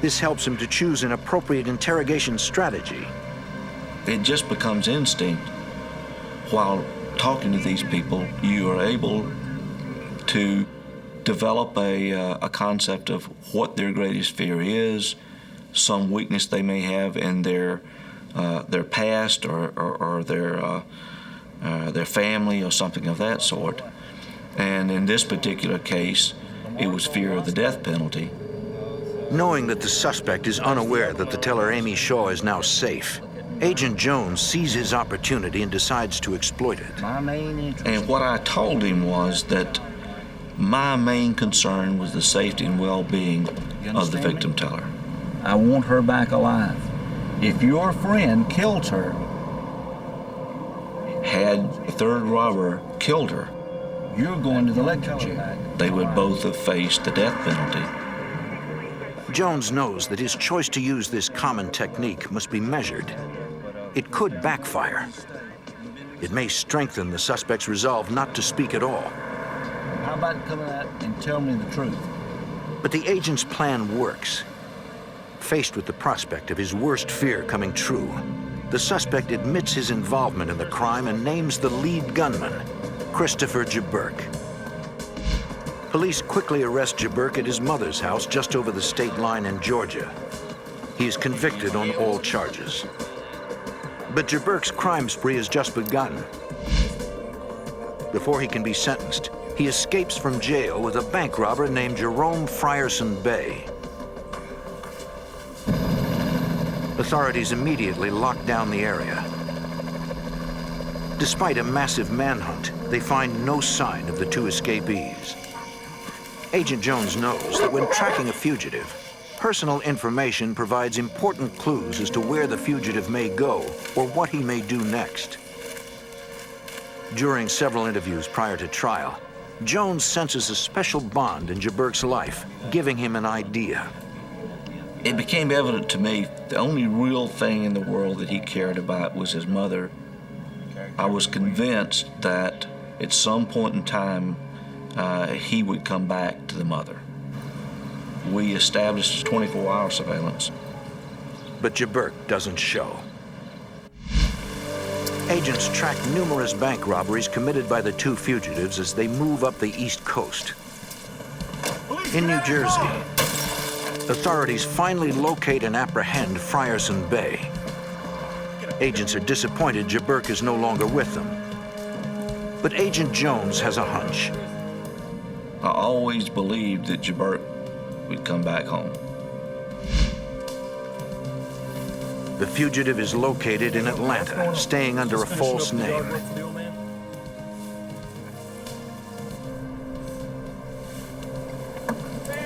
This helps him to choose an appropriate interrogation strategy. It just becomes instinct. While talking to these people, you are able to develop a concept of what their greatest fear is, some weakness they may have in their past or their family or something of that sort. And in this particular case, it was fear of the death penalty. Knowing that the suspect is unaware that the teller Amy Shaw is now safe, Agent Jones sees his opportunity and decides to exploit it. And what I told him was that my main concern was the safety and well-being of the victim teller. I want her back alive. If your friend killed her, had the third robber killed her, you're going to the electric chair. They would both have faced the death penalty. Jones knows that his choice to use this common technique must be measured. It could backfire. It may strengthen the suspect's resolve not to speak at all. How about coming out and tell me the truth? But the agent's plan works. Faced with the prospect of his worst fear coming true, the suspect admits his involvement in the crime and names the lead gunman, Christopher Jaburk. Police quickly arrest Jaburk at his mother's house just over the state line in Georgia. He is convicted on all charges. But Jaburk's crime spree has just begun. Before he can be sentenced, he escapes from jail with a bank robber named Jerome Frierson Bay. Authorities immediately lock down the area. Despite a massive manhunt, they find no sign of the 2 escapees. Agent Jones knows that when tracking a fugitive, personal information provides important clues as to where the fugitive may go or what he may do next. During several interviews prior to trial, Jones senses a special bond in Jaburk's life, giving him an idea. It became evident to me the only real thing in the world that he cared about was his mother. I was convinced that at some point in time, he would come back to the mother. We established 24-hour surveillance. But Jaburk doesn't show. Agents track numerous bank robberies committed by the 2 fugitives as they move up the East Coast. In New Jersey, authorities finally locate and apprehend Frierson Bay. Agents are disappointed Jaburk is no longer with them. But Agent Jones has a hunch. I always believed that Jaburk would come back home. The fugitive is located in Atlanta, staying under a false name.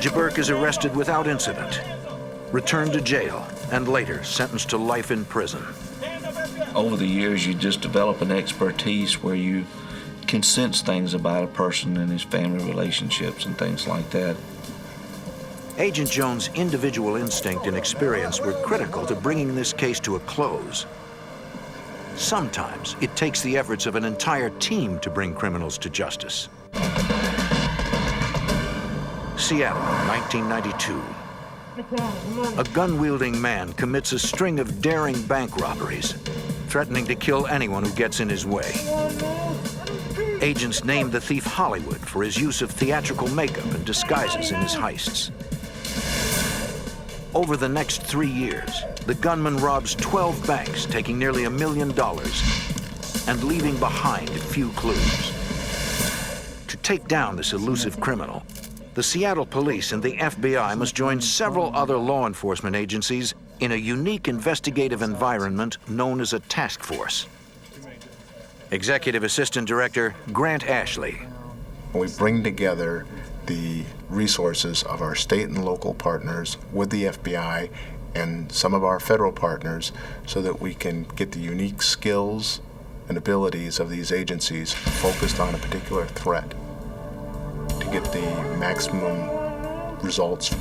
Jaburk is arrested without incident, returned to jail, and later sentenced to life in prison. Over the years, you just develop an expertise where you can sense things about a person and his family relationships and things like that. Agent Jones' individual instinct and experience were critical to bringing this case to a close. Sometimes it takes the efforts of an entire team to bring criminals to justice. Seattle, 1992. A gun-wielding man commits a string of daring bank robberies, threatening to kill anyone who gets in his way. Agents named the thief Hollywood for his use of theatrical makeup and disguises in his heists. Over the next 3 years, the gunman robs 12 banks, taking nearly $1 million and leaving behind few clues. To take down this elusive criminal, the Seattle police and the FBI must join several other law enforcement agencies in a unique investigative environment known as a task force. Executive Assistant Director Grant Ashley. We bring together the resources of our state and local partners with the FBI and some of our federal partners so that we can get the unique skills and abilities of these agencies focused on a particular threat to get the maximum results.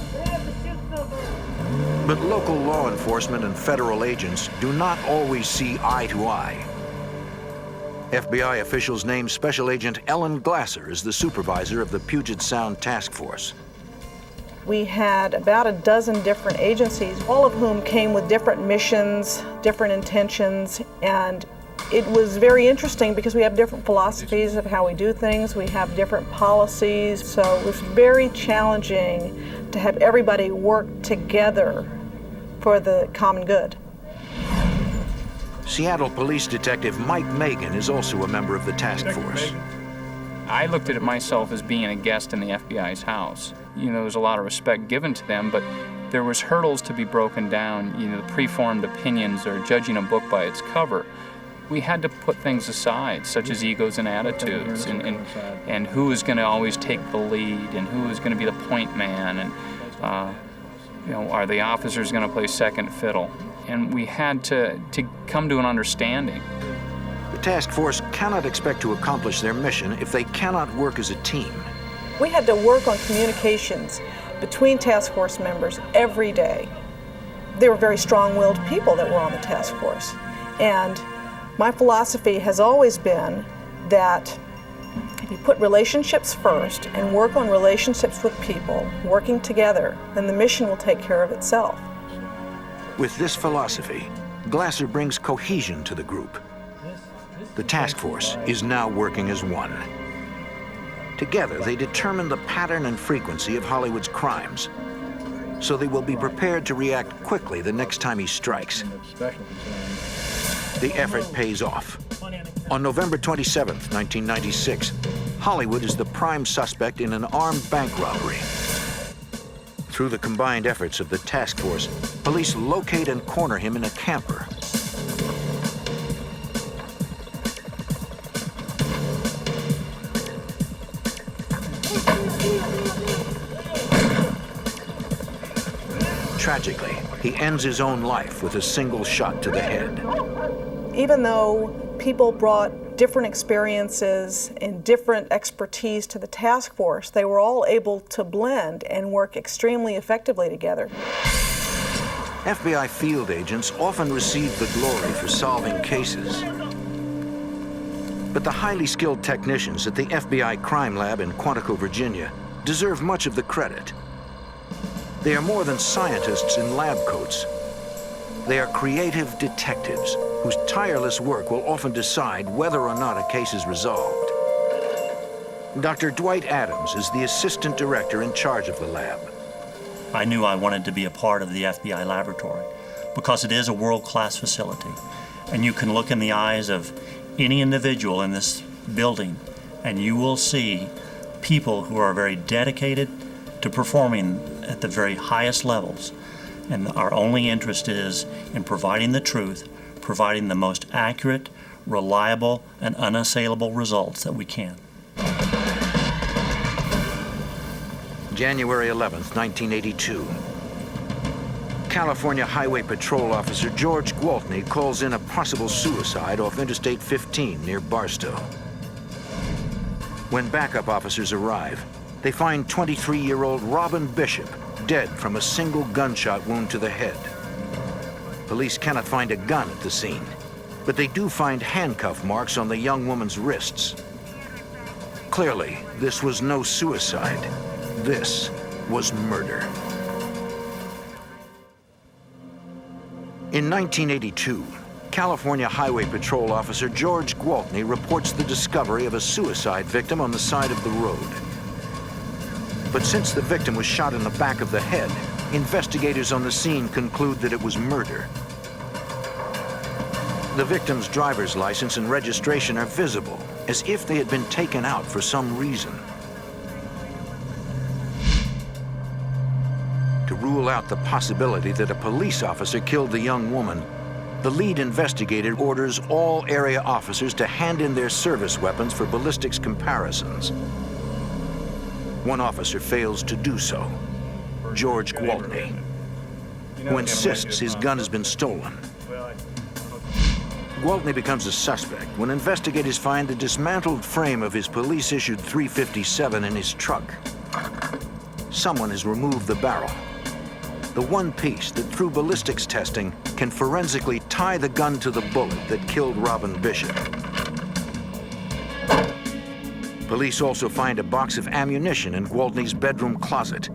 But local law enforcement and federal agents do not always see eye to eye. FBI officials named Special Agent Ellen Glasser as the supervisor of the Puget Sound Task Force. We had about a dozen different agencies, all of whom came with different missions, different intentions, and it was very interesting because we have different philosophies of how we do things, we have different policies, so it was very challenging to have everybody work together for the common good. Seattle Police Detective Mike Megan is also a member of the task force. I looked at it myself as being a guest in the FBI's house. You know, there's a lot of respect given to them, but there was hurdles to be broken down, you know, the preformed opinions or judging a book by its cover. We had to put things aside, such as egos and attitudes, and who is going to always take the lead, and who is going to be the point man, and you know, are the officers going to play second fiddle? And we had to come to an understanding. The task force cannot expect to accomplish their mission if they cannot work as a team. We had to work on communications between task force members every day. They were very strong-willed people that were on the task force. And my philosophy has always been that if you put relationships first and work on relationships with people, working together, then the mission will take care of itself. With this philosophy, Glasser brings cohesion to the group. The task force is now working as one. Together, they determine the pattern and frequency of Hollywood's crimes, so they will be prepared to react quickly the next time he strikes. The effort pays off. On November 27, 1996, Hollywood is the prime suspect in an armed bank robbery. Through the combined efforts of the task force, police locate and corner him in a camper. Tragically, he ends his own life with a single shot to the head. Even though people brought different experiences and different expertise to the task force, they were all able to blend and work extremely effectively together. FBI field agents often receive the glory for solving cases. But the highly skilled technicians at the FBI crime lab in Quantico, Virginia, deserve much of the credit. They are more than scientists in lab coats. They are creative detectives whose tireless work will often decide whether or not a case is resolved. Dr. Dwight Adams is the assistant director in charge of the lab. I knew I wanted to be a part of the FBI laboratory because it is a world-class facility. And you can look in the eyes of any individual in this building and you will see people who are very dedicated to performing at the very highest levels. And our only interest is in providing the truth, providing the most accurate, reliable, and unassailable results that we can. January 11th, 1982. California Highway Patrol Officer George Gwaltney calls in a possible suicide off Interstate 15 near Barstow. When backup officers arrive, they find 23-year-old Robin Bishop dead from a single gunshot wound to the head. Police cannot find a gun at the scene, but they do find handcuff marks on the young woman's wrists. Clearly, this was no suicide. This was murder. In 1982, California Highway Patrol officer George Gwaltney reports the discovery of a suicide victim on the side of the road. But since the victim was shot in the back of the head, investigators on the scene conclude that it was murder. The victim's driver's license and registration are visible, as if they had been taken out for some reason. To rule out the possibility that a police officer killed the young woman, the lead investigator orders all area officers to hand in their service weapons for ballistics comparisons. One officer fails to do so, George Gwaltney, who insists his gun has been stolen. Gwaltney becomes a suspect when investigators find the dismantled frame of his police-issued .357 in his truck. Someone has removed the barrel, the one piece that through ballistics testing can forensically tie the gun to the bullet that killed Robin Bishop. Police also find a box of ammunition in Gwaltney's bedroom closet.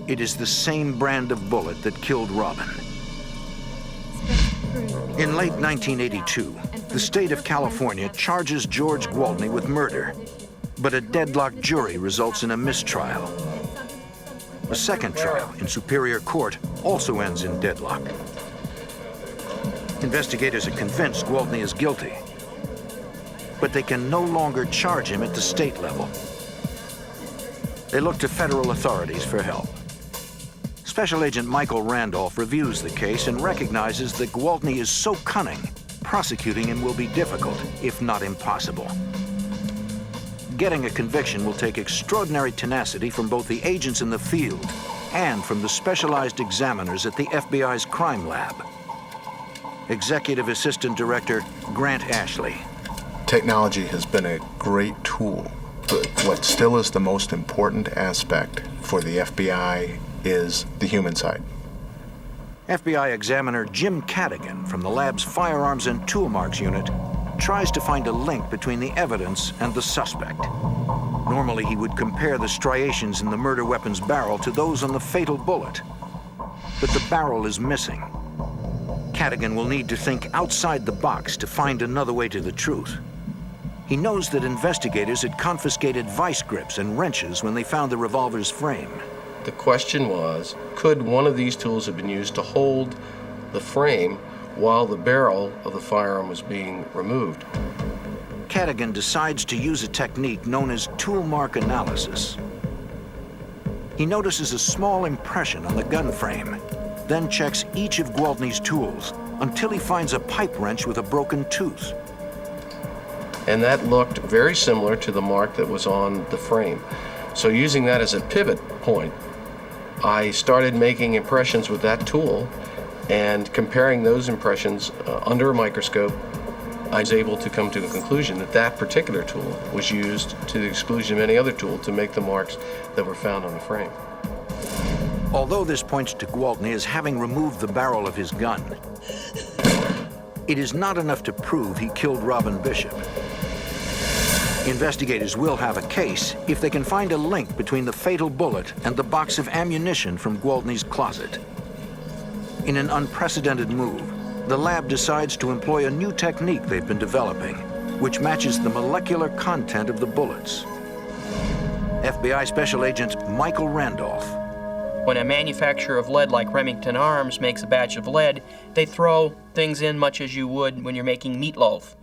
It is the same brand of bullet that killed Robin. In late 1982, the state of California charges George Gwaltney with murder, but a deadlocked jury results in a mistrial. A second trial in Superior Court also ends in deadlock. Investigators are convinced Gwaltney is guilty, but they can no longer charge him at the state level. They look to federal authorities for help. Special Agent Michael Randolph reviews the case and recognizes that Gwaltney is so cunning, prosecuting him will be difficult, if not impossible. Getting a conviction will take extraordinary tenacity from both the agents in the field and from the specialized examiners at the FBI's crime lab. Executive Assistant Director Grant Ashley. Technology has been a great tool, but what still is the most important aspect for the FBI is the human side. FBI examiner Jim Cadigan from the lab's Firearms and Tool Marks Unit tries to find a link between the evidence and the suspect. Normally, he would compare the striations in the murder weapon's barrel to those on the fatal bullet. But the barrel is missing. Cadigan will need to think outside the box to find another way to the truth. He knows that investigators had confiscated vice grips and wrenches when they found the revolver's frame. The question was, could one of these tools have been used to hold the frame while the barrel of the firearm was being removed? Cadigan decides to use a technique known as tool mark analysis. He notices a small impression on the gun frame, then checks each of Gwaltney's tools until he finds a pipe wrench with a broken tooth. And that looked very similar to the mark that was on the frame. So using that as a pivot point, I started making impressions with that tool and comparing those impressions under a microscope. I was able to come to the conclusion that that particular tool was used to the exclusion of any other tool to make the marks that were found on the frame. Although this points to Gwaltney as having removed the barrel of his gun, it is not enough to prove he killed Robin Bishop. Investigators will have a case if they can find a link between the fatal bullet and the box of ammunition from Gwaltney's closet. In an unprecedented move, the lab decides to employ a new technique they've been developing, which matches the molecular content of the bullets. FBI Special Agent Michael Randolph. When a manufacturer of lead like Remington Arms makes a batch of lead, they throw things in much as you would when you're making meatloaf.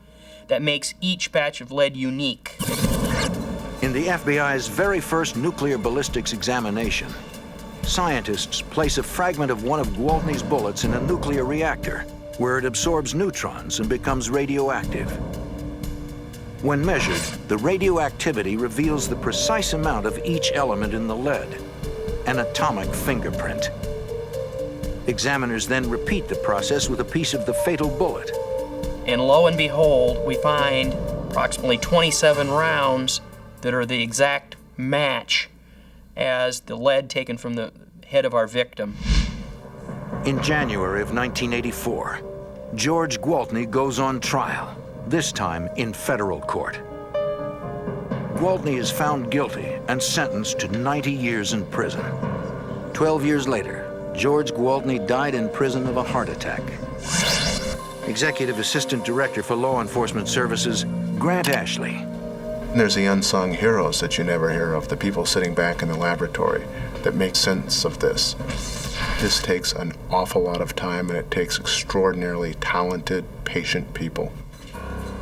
That makes each batch of lead unique. In the FBI's very first nuclear ballistics examination, scientists place a fragment of one of Gwaltney's bullets in a nuclear reactor, where it absorbs neutrons and becomes radioactive. When measured, the radioactivity reveals the precise amount of each element in the lead, an atomic fingerprint. Examiners then repeat the process with a piece of the fatal bullet. And lo and behold, we find approximately 27 rounds that are the exact match as the lead taken from the head of our victim. In January of 1984, George Gwaltney goes on trial, this time in federal court. Gwaltney is found guilty and sentenced to 90 years in prison. 12 years later, George Gwaltney died in prison of a heart attack. Executive Assistant Director for Law Enforcement Services, Grant Ashley. And there's the unsung heroes that you never hear of, the people sitting back in the laboratory that make sense of this. This takes an awful lot of time, and it takes extraordinarily talented, patient people.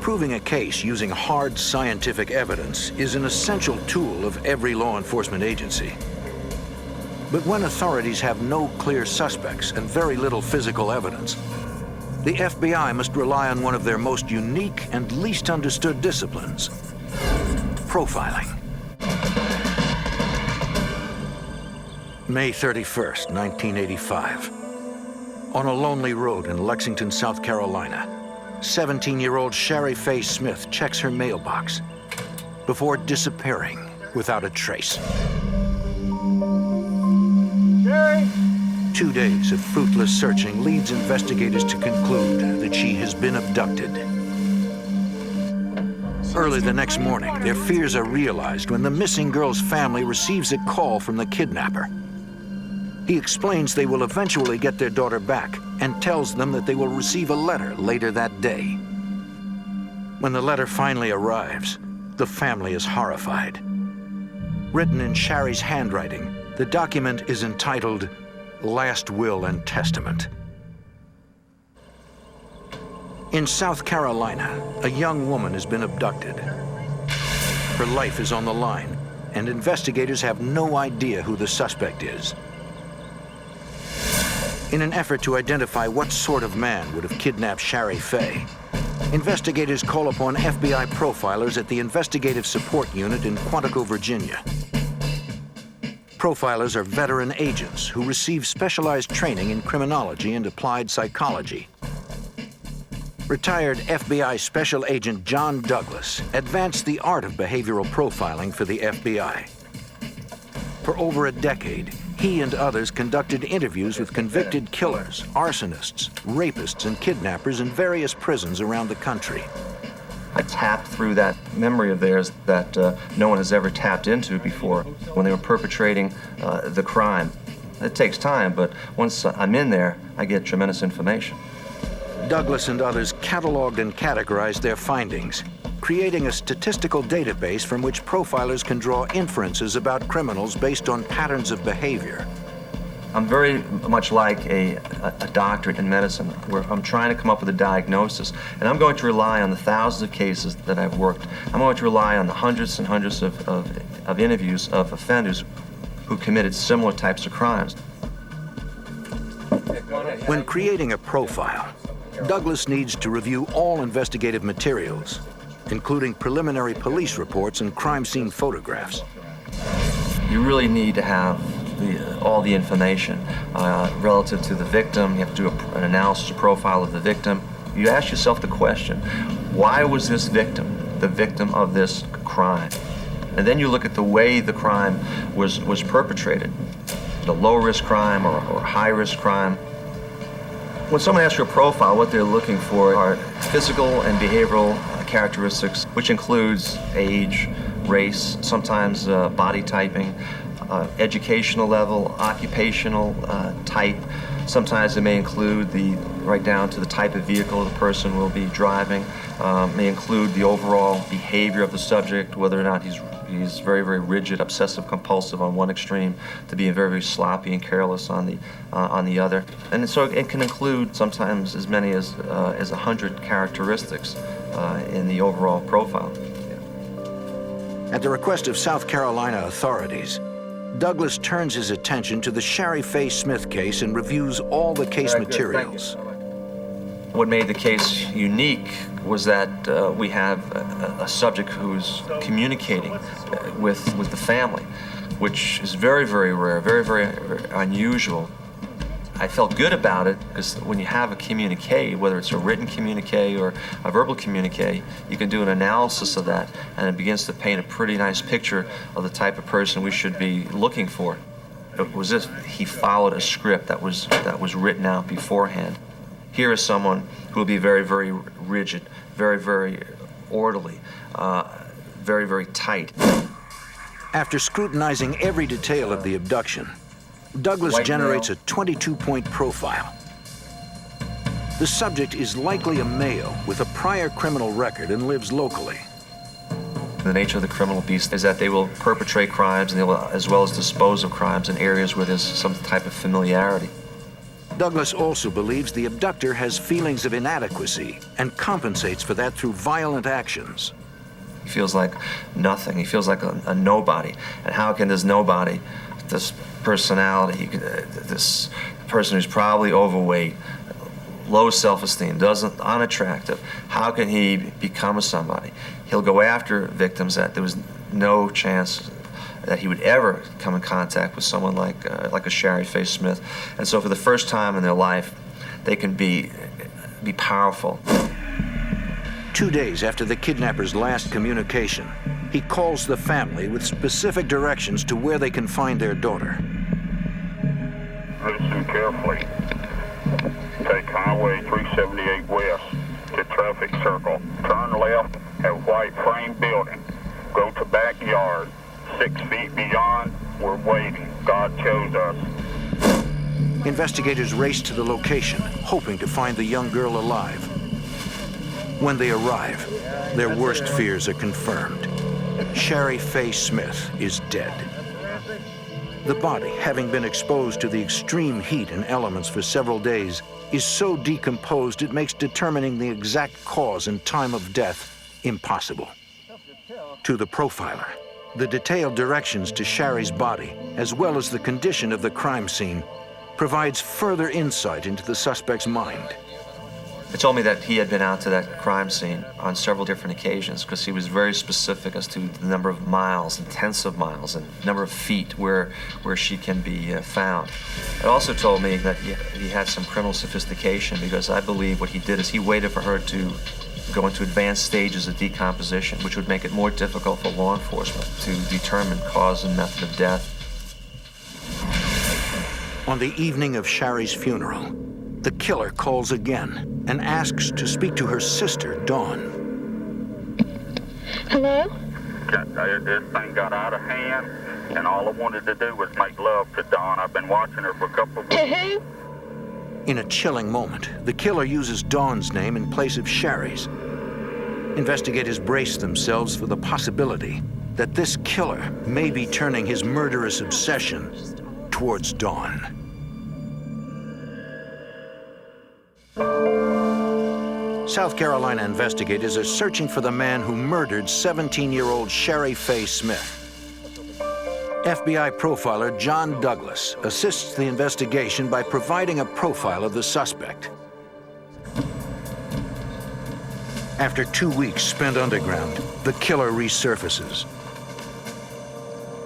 Proving a case using hard scientific evidence is an essential tool of every law enforcement agency. But when authorities have no clear suspects and very little physical evidence, the FBI must rely on one of their most unique and least understood disciplines: profiling. May 31st, 1985. On a lonely road in Lexington, South Carolina, 17-year-old Sherry Faye Smith checks her mailbox before disappearing without a trace. Sherry! 2 days of fruitless searching leads investigators to conclude that she has been abducted. Early the next morning, their fears are realized when the missing girl's family receives a call from the kidnapper. He explains they will eventually get their daughter back and tells them that they will receive a letter later that day. When the letter finally arrives, the family is horrified. Written in Sherry's handwriting, the document is entitled Last Will and Testament. In South Carolina, a young woman has been abducted. Her life is on the line, and investigators have no idea who the suspect is. In an effort to identify what sort of man would have kidnapped Sherry Faye, investigators call upon FBI profilers at the Investigative Support Unit in Quantico, Virginia. Profilers are veteran agents who receive specialized training in criminology and applied psychology. Retired FBI Special Agent John Douglas advanced the art of behavioral profiling for the FBI. For over a decade, he and others conducted interviews with convicted killers, arsonists, rapists, and kidnappers in various prisons around the country. I tapped through that memory of theirs that no one has ever tapped into before when they were perpetrating the crime. It takes time, but once I'm in there, I get tremendous information. Douglas and others cataloged and categorized their findings, creating a statistical database from which profilers can draw inferences about criminals based on patterns of behavior. I'm very much like a doctor in medicine, where I'm trying to come up with a diagnosis, and I'm going to rely on the thousands of cases that I've worked. I'm going to rely on the hundreds and hundreds of interviews of offenders who committed similar types of crimes. When creating a profile, Douglas needs to review all investigative materials, including preliminary police reports and crime scene photographs. You really need to have all the information relative to the victim. You have to do an analysis, a profile of the victim. You ask yourself the question, why was this victim the victim of this crime? And then you look at the way the crime was perpetrated, the low-risk crime or high-risk crime. When someone asks you a profile, what they're looking for are physical and behavioral characteristics, which includes age, race, sometimes body typing, educational level, occupational type. Sometimes it may include right down to the type of vehicle the person will be driving, may include the overall behavior of the subject, whether or not he's very, very rigid, obsessive compulsive on one extreme, to being very, very sloppy and careless on the other. And so it can include sometimes as many as 100 characteristics in the overall profile. At the request of South Carolina authorities, Douglas turns his attention to the Sherry Faye Smith case and reviews all the case materials. What made the case unique was that we have a subject who's communicating with the family, which is very, very rare, very, very unusual. I felt good about it because when you have a communique, whether it's a written communique or a verbal communique, you can do an analysis of that, and it begins to paint a pretty nice picture of the type of person we should be looking for. It was as if he followed a script that was written out beforehand. Here is someone who will be very, very rigid, very, very orderly, very, very tight. After scrutinizing every detail of the abduction, Douglas White generates male. a 22-point profile. The subject is likely a male with a prior criminal record and lives locally. The nature of the criminal beast is that they will perpetrate crimes and they will, as well as dispose of crimes in areas where there's some type of familiarity. Douglas also believes the abductor has feelings of inadequacy and compensates for that through violent actions. He feels like nothing. He feels like a nobody. And how can this nobody, this personality, this person who's probably overweight, low self-esteem, unattractive, how can he become a somebody? He'll go after victims that there was no chance that he would ever come in contact with someone like a Shari Faye Smith. And so for the first time in their life, they can be powerful. 2 days after the kidnapper's last communication, he calls the family with specific directions to where they can find their daughter. Listen carefully. Take Highway 378 west to traffic circle. Turn left at white frame building. Go to backyard. 6 feet beyond, we're waiting. God chose us. Investigators race to the location, hoping to find the young girl alive. When they arrive, their worst fears are confirmed. Shari Faye Smith is dead. The body, having been exposed to the extreme heat and elements for several days, is so decomposed it makes determining the exact cause and time of death impossible. To the profiler, the detailed directions to Shari's body, as well as the condition of the crime scene, provides further insight into the suspect's mind. They told me that he had been out to that crime scene on several different occasions because he was very specific as to the number of miles and tenths of miles and number of feet where she can be found. It also told me that he had some criminal sophistication because I believe what he did is he waited for her to go into advanced stages of decomposition, which would make it more difficult for law enforcement to determine cause and method of death. On the evening of Shari's funeral, the killer calls again and asks to speak to her sister, Dawn. Hello? This thing got out of hand, and all I wanted to do was make love to Dawn. I've been watching her for a couple of weeks. To who? In a chilling moment, the killer uses Dawn's name in place of Shari's. Investigators brace themselves for the possibility that this killer may be turning his murderous obsession towards Dawn. South Carolina investigators are searching for the man who murdered 17-year-old Shari Faye Smith. FBI profiler John Douglas assists the investigation by providing a profile of the suspect. After 2 weeks spent underground, the killer resurfaces.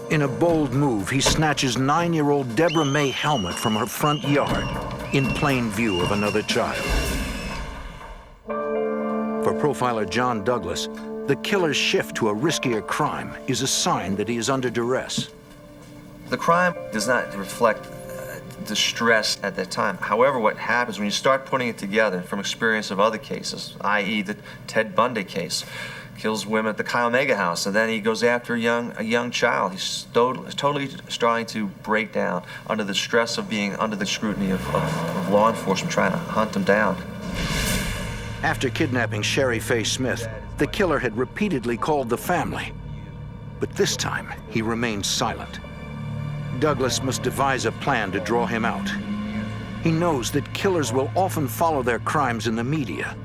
In a bold move, he snatches 9-year-old Deborah Mae Helmut from her front yard in plain view of another child. For profiler John Douglas, the killer's shift to a riskier crime is a sign that he is under duress. The crime does not reflect distress at that time. However, what happens when you start putting it together from experience of other cases, i.e. the Ted Bundy case, kills women at the Chi Omega house, and then he goes after a young child. He's totally starting to break down under the stress of being under the scrutiny of law enforcement trying to hunt him down. After kidnapping Shari Faye Smith, the killer had repeatedly called the family. But this time, he remained silent. Douglas must devise a plan to draw him out. He knows that killers will often follow their crimes in the media.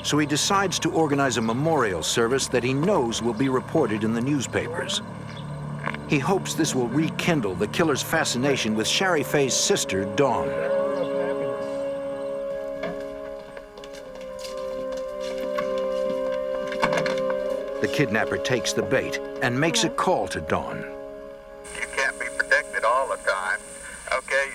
So he decides to organize a memorial service that he knows will be reported in the newspapers. He hopes this will rekindle the killer's fascination with Shari Faye's sister, Dawn. The kidnapper takes the bait and makes a call to Dawn. You can't be protected all the time. Okay,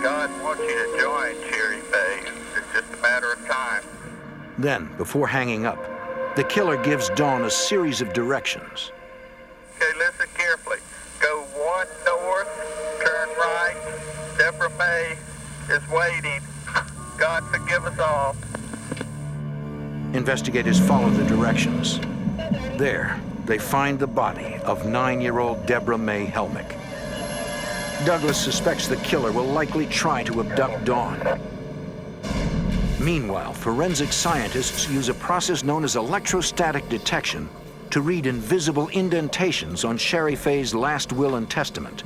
God wants you to join Shari Faye. It's just a matter of time. Then, before hanging up, the killer gives Dawn a series of directions. Okay, listen carefully. Go 1 north, turn right. Deborah Mae is waiting. God forgive us all. Investigators follow the directions. There, they find the body of 9-year-old Deborah May Helmick. Douglas suspects the killer will likely try to abduct Dawn. Meanwhile, forensic scientists use a process known as electrostatic detection to read invisible indentations on Sherry Faye's last will and testament.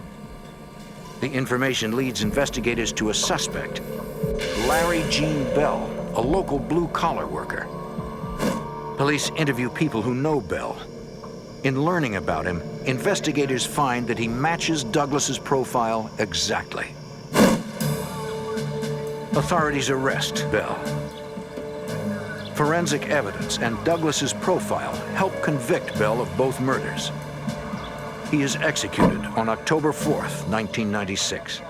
The information leads investigators to a suspect, Larry Gene Bell, a local blue-collar worker. Police interview people who know Bell. In learning about him, investigators find that he matches Douglas's profile exactly. Authorities arrest Bell. Forensic evidence and Douglas's profile help convict Bell of both murders. He is executed on October 4th, 1996.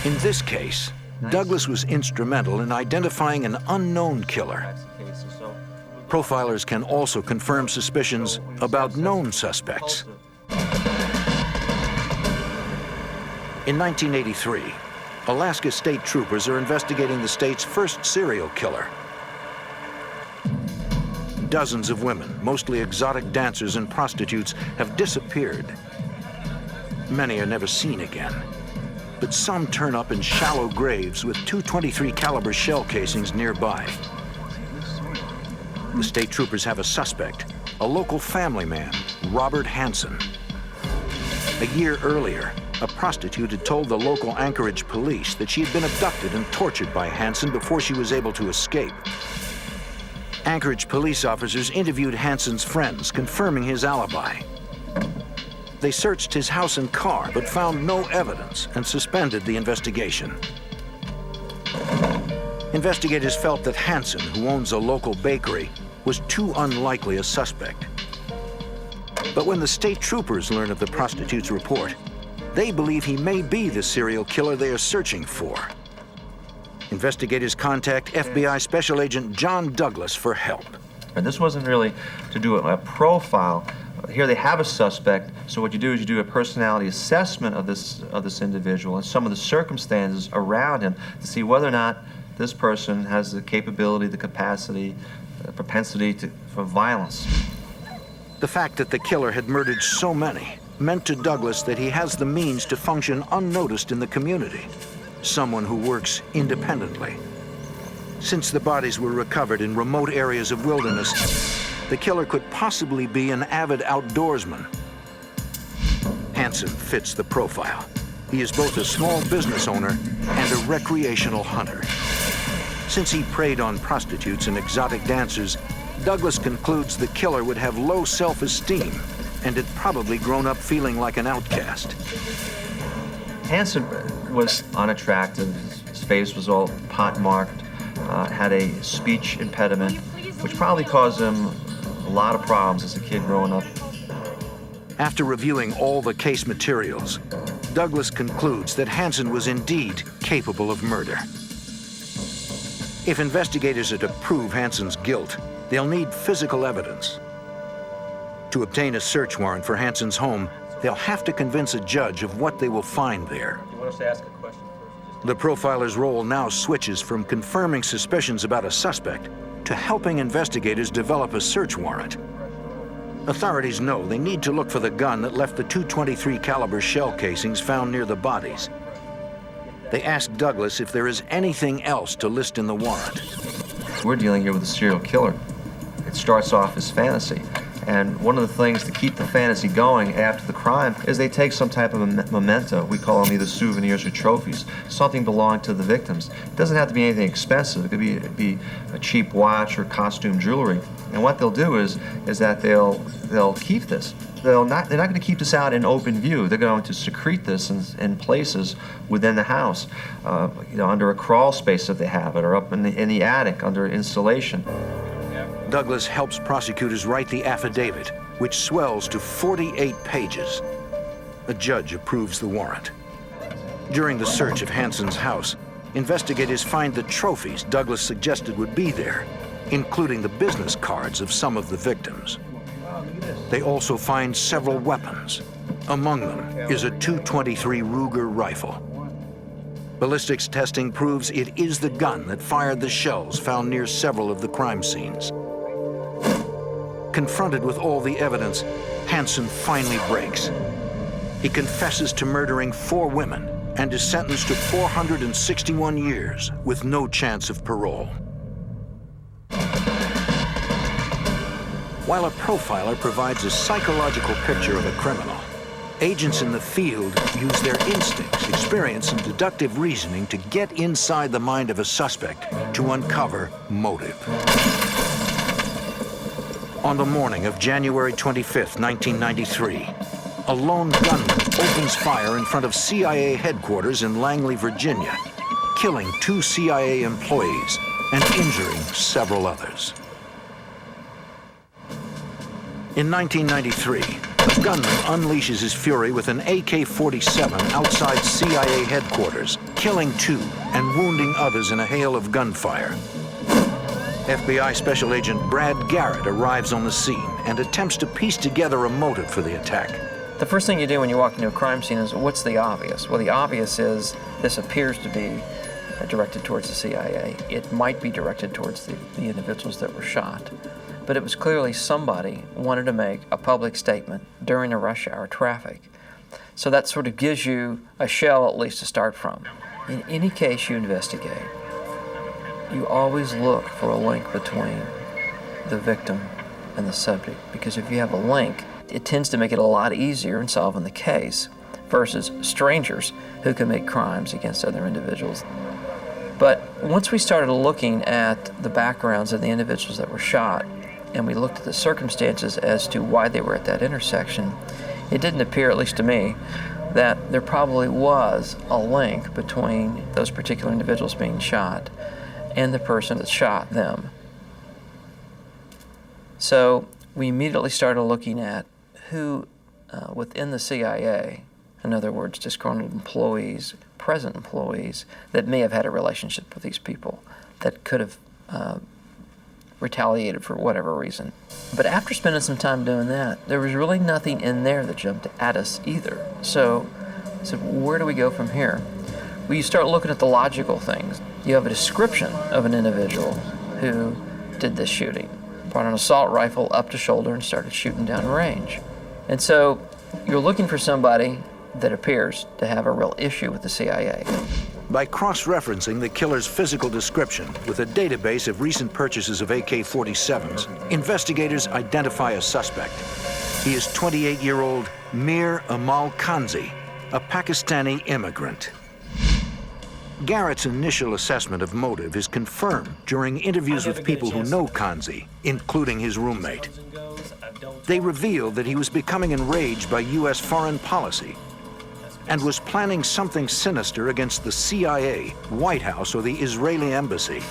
In this case, Douglas was instrumental in identifying an unknown killer. Profilers can also confirm suspicions about known suspects. In 1983, Alaska state troopers are investigating the state's first serial killer. Dozens of women, mostly exotic dancers and prostitutes, have disappeared. Many are never seen again, but some turn up in shallow graves with .223 caliber shell casings nearby. The state troopers have a suspect, a local family man, Robert Hansen. A year earlier, a prostitute had told the local Anchorage police that she had been abducted and tortured by Hansen before she was able to escape. Anchorage police officers interviewed Hansen's friends, confirming his alibi. They searched his house and car, but found no evidence and suspended the investigation. Investigators felt that Hansen, who owns a local bakery, was too unlikely a suspect. But when the state troopers learn of the prostitute's report, they believe he may be the serial killer they are searching for. Investigators contact FBI Special Agent John Douglas for help. And this wasn't really to do a profile. Here they have a suspect, so what you do is you do a personality assessment of this individual and some of the circumstances around him to see whether or not this person has the capability, the capacity, the propensity for violence. The fact that the killer had murdered so many meant to Douglas that he has the means to function unnoticed in the community, someone who works independently. Since the bodies were recovered in remote areas of wilderness, the killer could possibly be an avid outdoorsman. Hansen fits the profile. He is both a small business owner and a recreational hunter. Since he preyed on prostitutes and exotic dancers, Douglas concludes the killer would have low self-esteem and had probably grown up feeling like an outcast. Hansen was unattractive. His face was all pockmarked, had a speech impediment, which probably caused him a lot of problems as a kid growing up. After reviewing all the case materials, Douglas concludes that Hansen was indeed capable of murder. If investigators are to prove Hansen's guilt, they'll need physical evidence. To obtain a search warrant for Hansen's home, they'll have to convince a judge of what they will find there. You want us to ask a question first? The profiler's role now switches from confirming suspicions about a suspect to helping investigators develop a search warrant. Authorities know they need to look for the gun that left the .223 caliber shell casings found near the bodies. They ask Douglas if there is anything else to list in the warrant. We're dealing here with a serial killer. It starts off as fantasy. And one of the things to keep the fantasy going after the crime is they take some type of a memento. We call them either souvenirs or trophies. Something belonging to the victims. It doesn't have to be anything expensive. It could be a cheap watch or costume jewelry. And what they'll do is that they'll keep this. They're not going to keep this out in open view. They're going to secrete this in places within the house, under a crawl space if they have it, or up in the attic under insulation. Douglas helps prosecutors write the affidavit, which swells to 48 pages. A judge approves the warrant. During the search of Hansen's house, investigators find the trophies Douglas suggested would be there, including the business cards of some of the victims. They also find several weapons. Among them is a .223 Ruger rifle. Ballistics testing proves it is the gun that fired the shells found near several of the crime scenes. Confronted with all the evidence, Hansen finally breaks. He confesses to murdering 4 women and is sentenced to 461 years with no chance of parole. While a profiler provides a psychological picture of a criminal, agents in the field use their instincts, experience, and deductive reasoning to get inside the mind of a suspect to uncover motive. On the morning of January 25, 1993, a lone gunman opens fire in front of CIA headquarters in Langley, Virginia, killing 2 CIA employees and injuring several others. In 1993, the gunman unleashes his fury with an AK-47 outside CIA headquarters, killing 2 and wounding others in a hail of gunfire. FBI Special Agent Brad Garrett arrives on the scene and attempts to piece together a motive for the attack. The first thing you do when you walk into a crime scene is, what's the obvious? Well, the obvious is this appears to be directed towards the CIA. It might be directed towards the individuals that were shot. But it was clearly somebody wanted to make a public statement during a rush hour traffic. So that sort of gives you a shell at least to start from. In any case you investigate, you always look for a link between the victim and the subject, because if you have a link, it tends to make it a lot easier in solving the case versus strangers who commit crimes against other individuals. But once we started looking at the backgrounds of the individuals that were shot, and we looked at the circumstances as to why they were at that intersection, it didn't appear, at least to me, that there probably was a link between those particular individuals being shot and the person that shot them. So we immediately started looking at who within the CIA, in other words, disgruntled employees, present employees, that may have had a relationship with these people that could have retaliated for whatever reason. But after spending some time doing that, there was really nothing in there that jumped at us either. So I said, where do we go from here? Well, you start looking at the logical things. You have a description of an individual who did this shooting, brought an assault rifle up to shoulder and started shooting down range. And so you're looking for somebody that appears to have a real issue with the CIA. By cross-referencing the killer's physical description with a database of recent purchases of AK-47s, investigators identify a suspect. He is 28-year-old Mir Amal Kanzi, a Pakistani immigrant. Garrett's initial assessment of motive is confirmed during interviews with people who know Kanzi, including his roommate. They reveal that he was becoming enraged by U.S. foreign policy and was planning something sinister against the CIA, White House, or the Israeli embassy.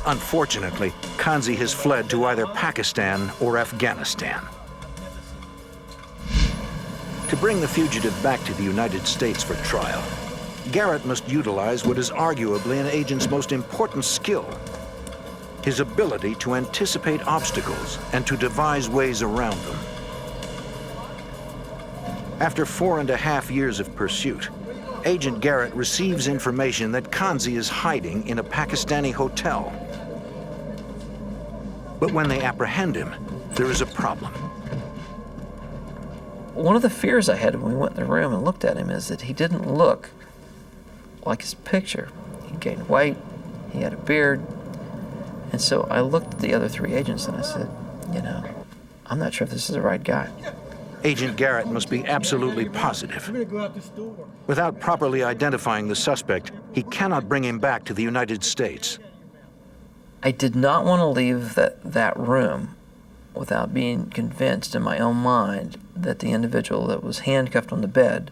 Unfortunately, Kanzi has fled to either Pakistan or Afghanistan. To bring the fugitive back to the United States for trial, Garrett must utilize what is arguably an agent's most important skill: his ability to anticipate obstacles and to devise ways around them. After 4.5 years of pursuit, Agent Garrett receives information that Kanzi is hiding in a Pakistani hotel. But when they apprehend him, there is a problem. One of the fears I had when we went in the room and looked at him is that he didn't look like his picture. He gained weight, he had a beard, and so I looked at the other 3 agents and I said, you know, I'm not sure if this is the right guy. Agent Garrett must be absolutely positive. Without properly identifying the suspect, he cannot bring him back to the United States. I did not want to leave that room without being convinced in my own mind that the individual that was handcuffed on the bed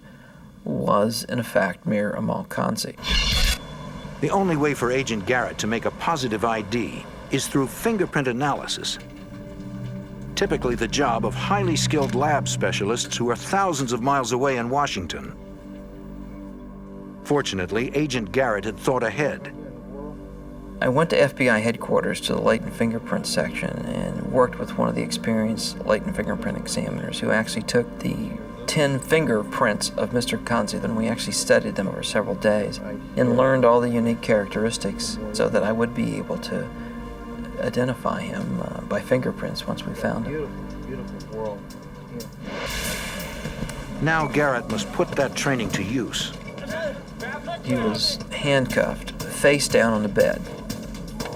was, in fact, Mir Amal Kanzi. The only way for Agent Garrett to make a positive ID is through fingerprint analysis, typically the job of highly skilled lab specialists who are thousands of miles away in Washington. Fortunately, Agent Garrett had thought ahead. I went to FBI headquarters to the latent fingerprint section and worked with one of the experienced latent fingerprint examiners who actually took the 10 fingerprints of Mr. Kanzi, then we actually studied them over several days and learned all the unique characteristics so that I would be able to identify him by fingerprints once we found him. Beautiful world. Now Garrett must put that training to use. He was handcuffed, face down on the bed.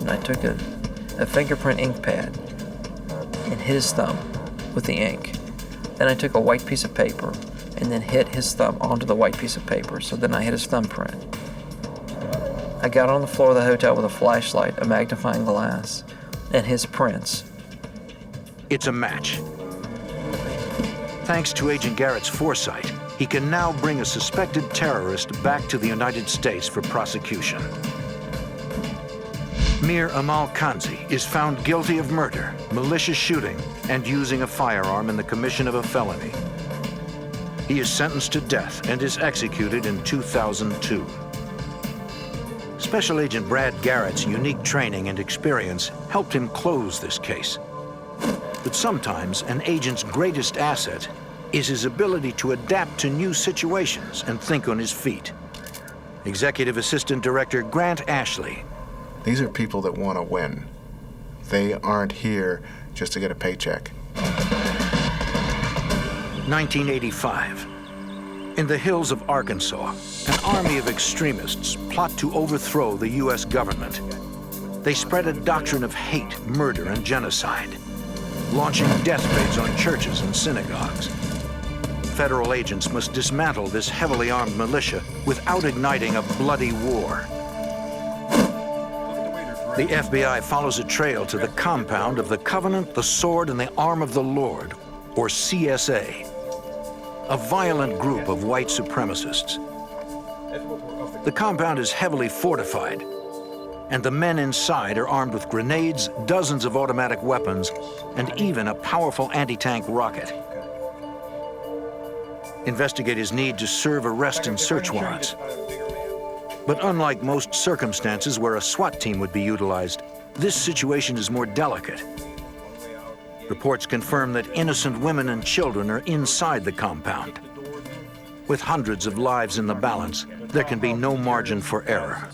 And I took a fingerprint ink pad and hit his thumb with the ink. Then I took a white piece of paper and then hit his thumb onto the white piece of paper. So then I hit his thumbprint. I got on the floor of the hotel with a flashlight, a magnifying glass, and his prints. It's a match. Thanks to Agent Garrett's foresight, he can now bring a suspected terrorist back to the United States for prosecution. Mir Amal Kanzi is found guilty of murder, malicious shooting, and using a firearm in the commission of a felony. He is sentenced to death and is executed in 2002. Special Agent Brad Garrett's unique training and experience helped him close this case. But sometimes an agent's greatest asset is his ability to adapt to new situations and think on his feet. Executive Assistant Director Grant Ashley. These are people that want to win. They aren't here just to get a paycheck. 1985. In the hills of Arkansas, an army of extremists plot to overthrow the U.S. government. They spread a doctrine of hate, murder, and genocide, launching death raids on churches and synagogues. Federal agents must dismantle this heavily armed militia without igniting a bloody war. The FBI follows a trail to the compound of the Covenant, the Sword, and the Arm of the Lord, or CSA, a violent group of white supremacists. The compound is heavily fortified, and the men inside are armed with grenades, dozens of automatic weapons, and even a powerful anti-tank rocket. Investigators need to serve arrest and search warrants. But unlike most circumstances where a SWAT team would be utilized, this situation is more delicate. Reports confirm that innocent women and children are inside the compound. With hundreds of lives in the balance, there can be no margin for error.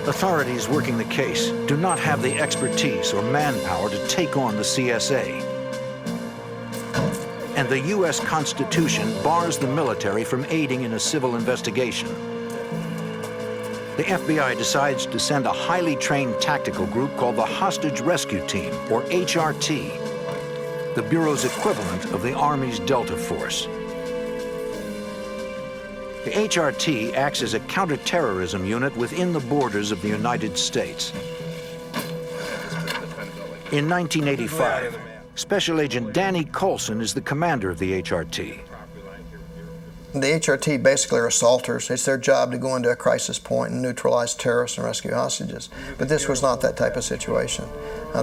Authorities working the case do not have the expertise or manpower to take on the CSA. And the U.S. Constitution bars the military from aiding in a civil investigation. The FBI decides to send a highly trained tactical group called the Hostage Rescue Team, or HRT, the Bureau's equivalent of the Army's Delta Force. The HRT acts as a counterterrorism unit within the borders of the United States. In 1985, Special Agent Danny Colson is the commander of the HRT. The HRT basically are assaulters. It's their job to go into a crisis point and neutralize terrorists and rescue hostages. But this was not that type of situation.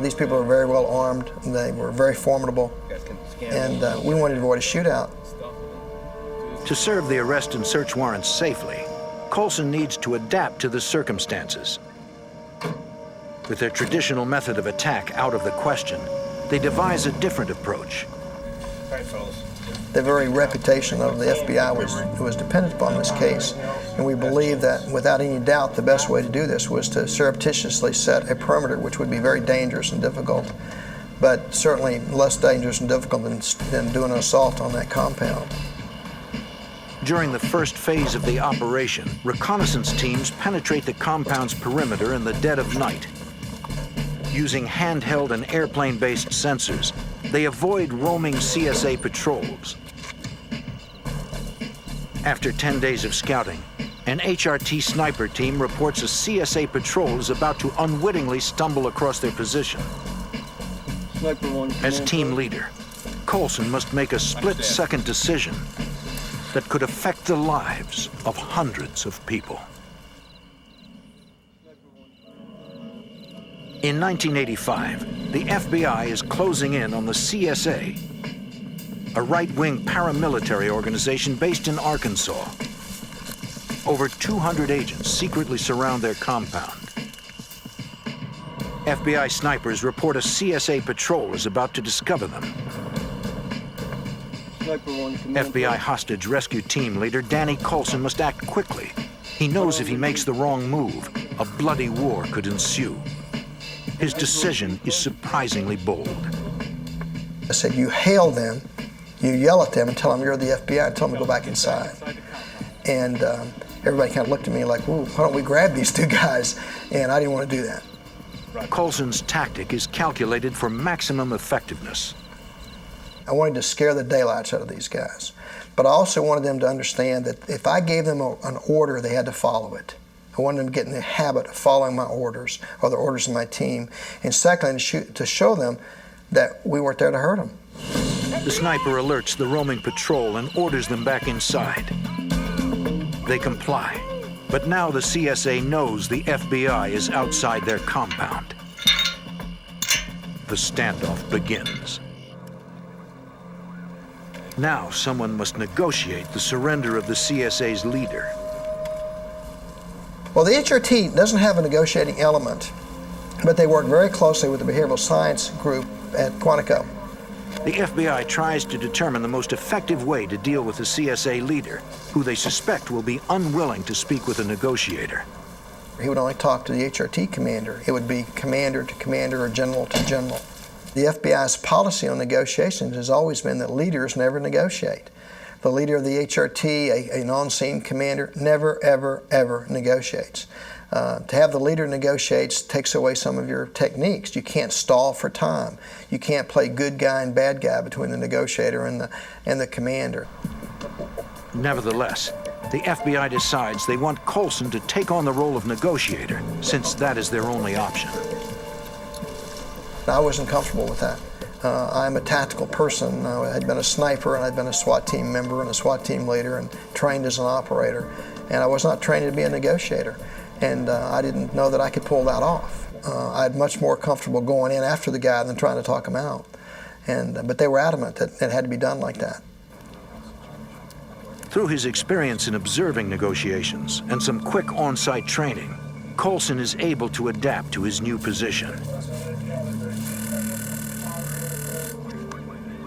These people were very well armed. They were very formidable. And we wanted to avoid a shootout. To serve the arrest and search warrants safely, Colson needs to adapt to the circumstances. With their traditional method of attack out of the question, they devise a different approach. The very reputation of the FBI was dependent upon this case, and we believe that without any doubt the best way to do this was to surreptitiously set a perimeter, which would be very dangerous and difficult, but certainly less dangerous and difficult than doing an assault on that compound. During the first phase of the operation, reconnaissance teams penetrate the compound's perimeter in the dead of night. Using handheld and airplane-based sensors, they avoid roaming CSA patrols. After 10 days of scouting, an HRT sniper team reports a CSA patrol is about to unwittingly stumble across their position. As team leader, Colson must make a split-second decision that could affect the lives of hundreds of people. In 1985, the FBI is closing in on the CSA, a right-wing paramilitary organization based in Arkansas. Over 200 agents secretly surround their compound. FBI snipers report a CSA patrol is about to discover them. FBI hostage rescue team leader Danny Colson must act quickly. He knows if he makes the wrong move, a bloody war could ensue. His decision is surprisingly bold. I said, you hail them, you yell at them and tell them you're the FBI and tell them to go back inside. And everybody kind of looked at me like, ooh, why don't we grab these two guys? And I didn't want to do that. Colson's tactic is calculated for maximum effectiveness. I wanted to scare the daylights out of these guys. But I also wanted them to understand that if I gave them an order, they had to follow it. I wanted them to get in the habit of following my orders or the orders of my team. And secondly, to show them that we weren't there to hurt them. The sniper alerts the roaming patrol and orders them back inside. They comply. But now the CSA knows the FBI is outside their compound. The standoff begins. Now someone must negotiate the surrender of the CSA's leader. Well, the HRT doesn't have a negotiating element, but they work very closely with the behavioral science group at Quantico. The FBI tries to determine the most effective way to deal with the CSA leader, who they suspect will be unwilling to speak with a negotiator. He would only talk to the HRT commander. It would be commander to commander or general to general. The FBI's policy on negotiations has always been that leaders never negotiate. The leader of the HRT, a on-scene commander, never, ever, ever negotiates. To have the leader negotiates takes away some of your techniques. You can't stall for time. You can't play good guy and bad guy between the negotiator and the commander. Nevertheless, the FBI decides they want Colson to take on the role of negotiator, since that is their only option. I wasn't comfortable with that. I'm a tactical person. I had been a sniper and I'd been a SWAT team member and a SWAT team leader and trained as an operator. And I was not trained to be a negotiator. And I didn't know that I could pull that off. I'd much more comfortable going in after the guy than trying to talk him out. But they were adamant that it had to be done like that. Through his experience in observing negotiations and some quick on-site training, Colson is able to adapt to his new position.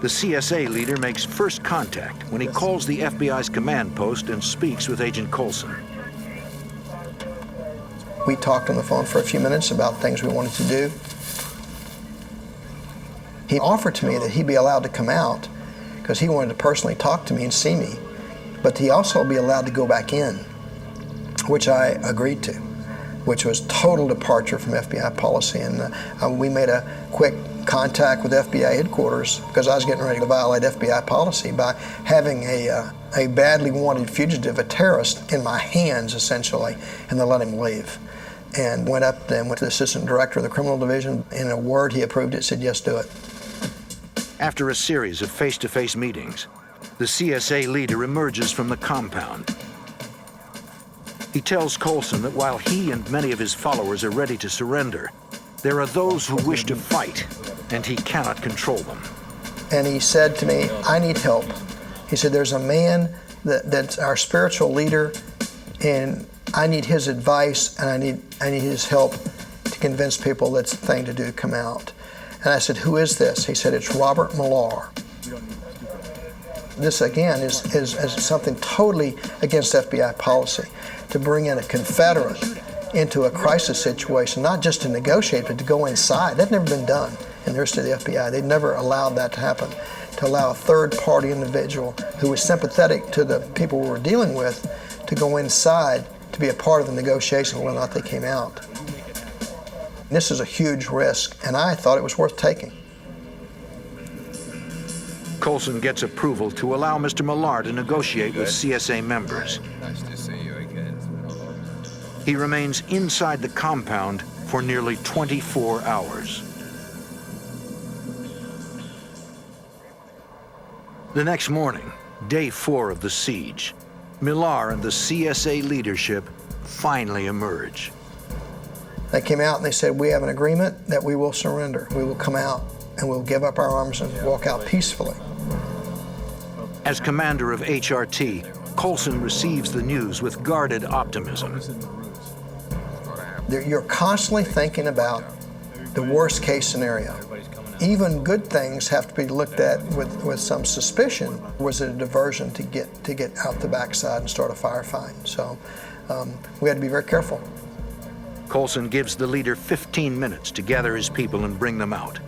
The CSA leader makes first contact when he calls the FBI's command post and speaks with Agent Colson. We talked on the phone for a few minutes about things we wanted to do. He offered to me that he'd be allowed to come out because he wanted to personally talk to me and see me, but he also be allowed to go back in, which I agreed to, which was total departure from FBI policy. And we made a quick contact with FBI headquarters because I was getting ready to violate FBI policy by having a badly wanted fugitive, a terrorist, in my hands, essentially, and then let him leave. And went up then went to the assistant director of the criminal division. In a word, he approved it, said, yes, do it. After a series of face-to-face meetings, the CSA leader emerges from the compound. He tells Colson that while he and many of his followers are ready to surrender, there are those who wish to fight, and he cannot control them. And he said to me, I need help. He said, there's a man that's our spiritual leader, and I need his advice, and I need his help to convince people that's the thing to do to come out. And I said, who is this? He said, it's Robert Millar. This, again, is something totally against FBI policy, to bring in a Confederate into a crisis situation, not just to negotiate, but to go inside. That's never been done in the history of the FBI. They'd never allowed that to happen, to allow a third-party individual who was sympathetic to the people we were dealing with to go inside to be a part of the negotiation whether or not they came out. This is a huge risk, and I thought it was worth taking. Colson gets approval to allow Mr. Millar to negotiate with CSA members. Nice to see you again. He remains inside the compound for nearly 24 hours. The next morning, day 4 of the siege, Millar and the CSA leadership finally emerge. They came out and they said, we have an agreement that we will surrender. We will come out and we'll give up our arms and walk out peacefully. As commander of HRT, Colson receives the news with guarded optimism. You're constantly thinking about the worst case scenario. Even good things have to be looked at with some suspicion. Was it a diversion to get out the backside and start a firefight? So we had to be very careful. Colson gives the leader 15 minutes to gather his people and bring them out.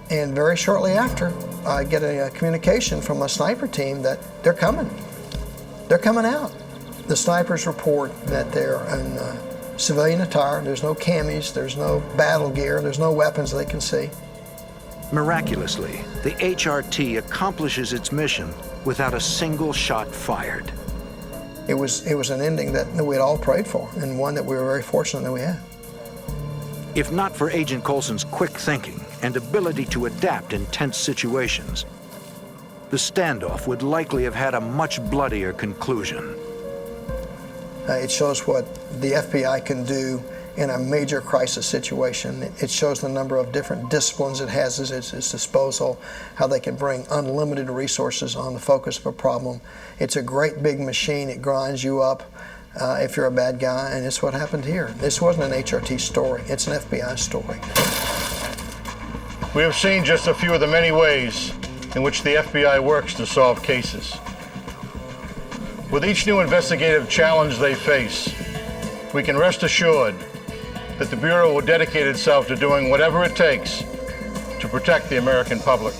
And very shortly after, I get a communication from a sniper team that they're coming. They're coming out. The snipers report that they're in civilian attire. There's no camis, there's no battle gear, there's no weapons they can see. Miraculously, the HRT accomplishes its mission without a single shot fired. It was an ending that we had all prayed for, and one that we were very fortunate that we had. If not for Agent Colson's quick thinking and ability to adapt in tense situations, the standoff would likely have had a much bloodier conclusion. It shows what the FBI can do in a major crisis situation. It shows the number of different disciplines it has at its disposal, how they can bring unlimited resources on the focus of a problem. It's a great big machine. It grinds you up if you're a bad guy, and it's what happened here. This wasn't an HRT story. It's an FBI story. We have seen just a few of the many ways in which the FBI works to solve cases. With each new investigative challenge they face, we can rest assured that the Bureau will dedicate itself to doing whatever it takes to protect the American public.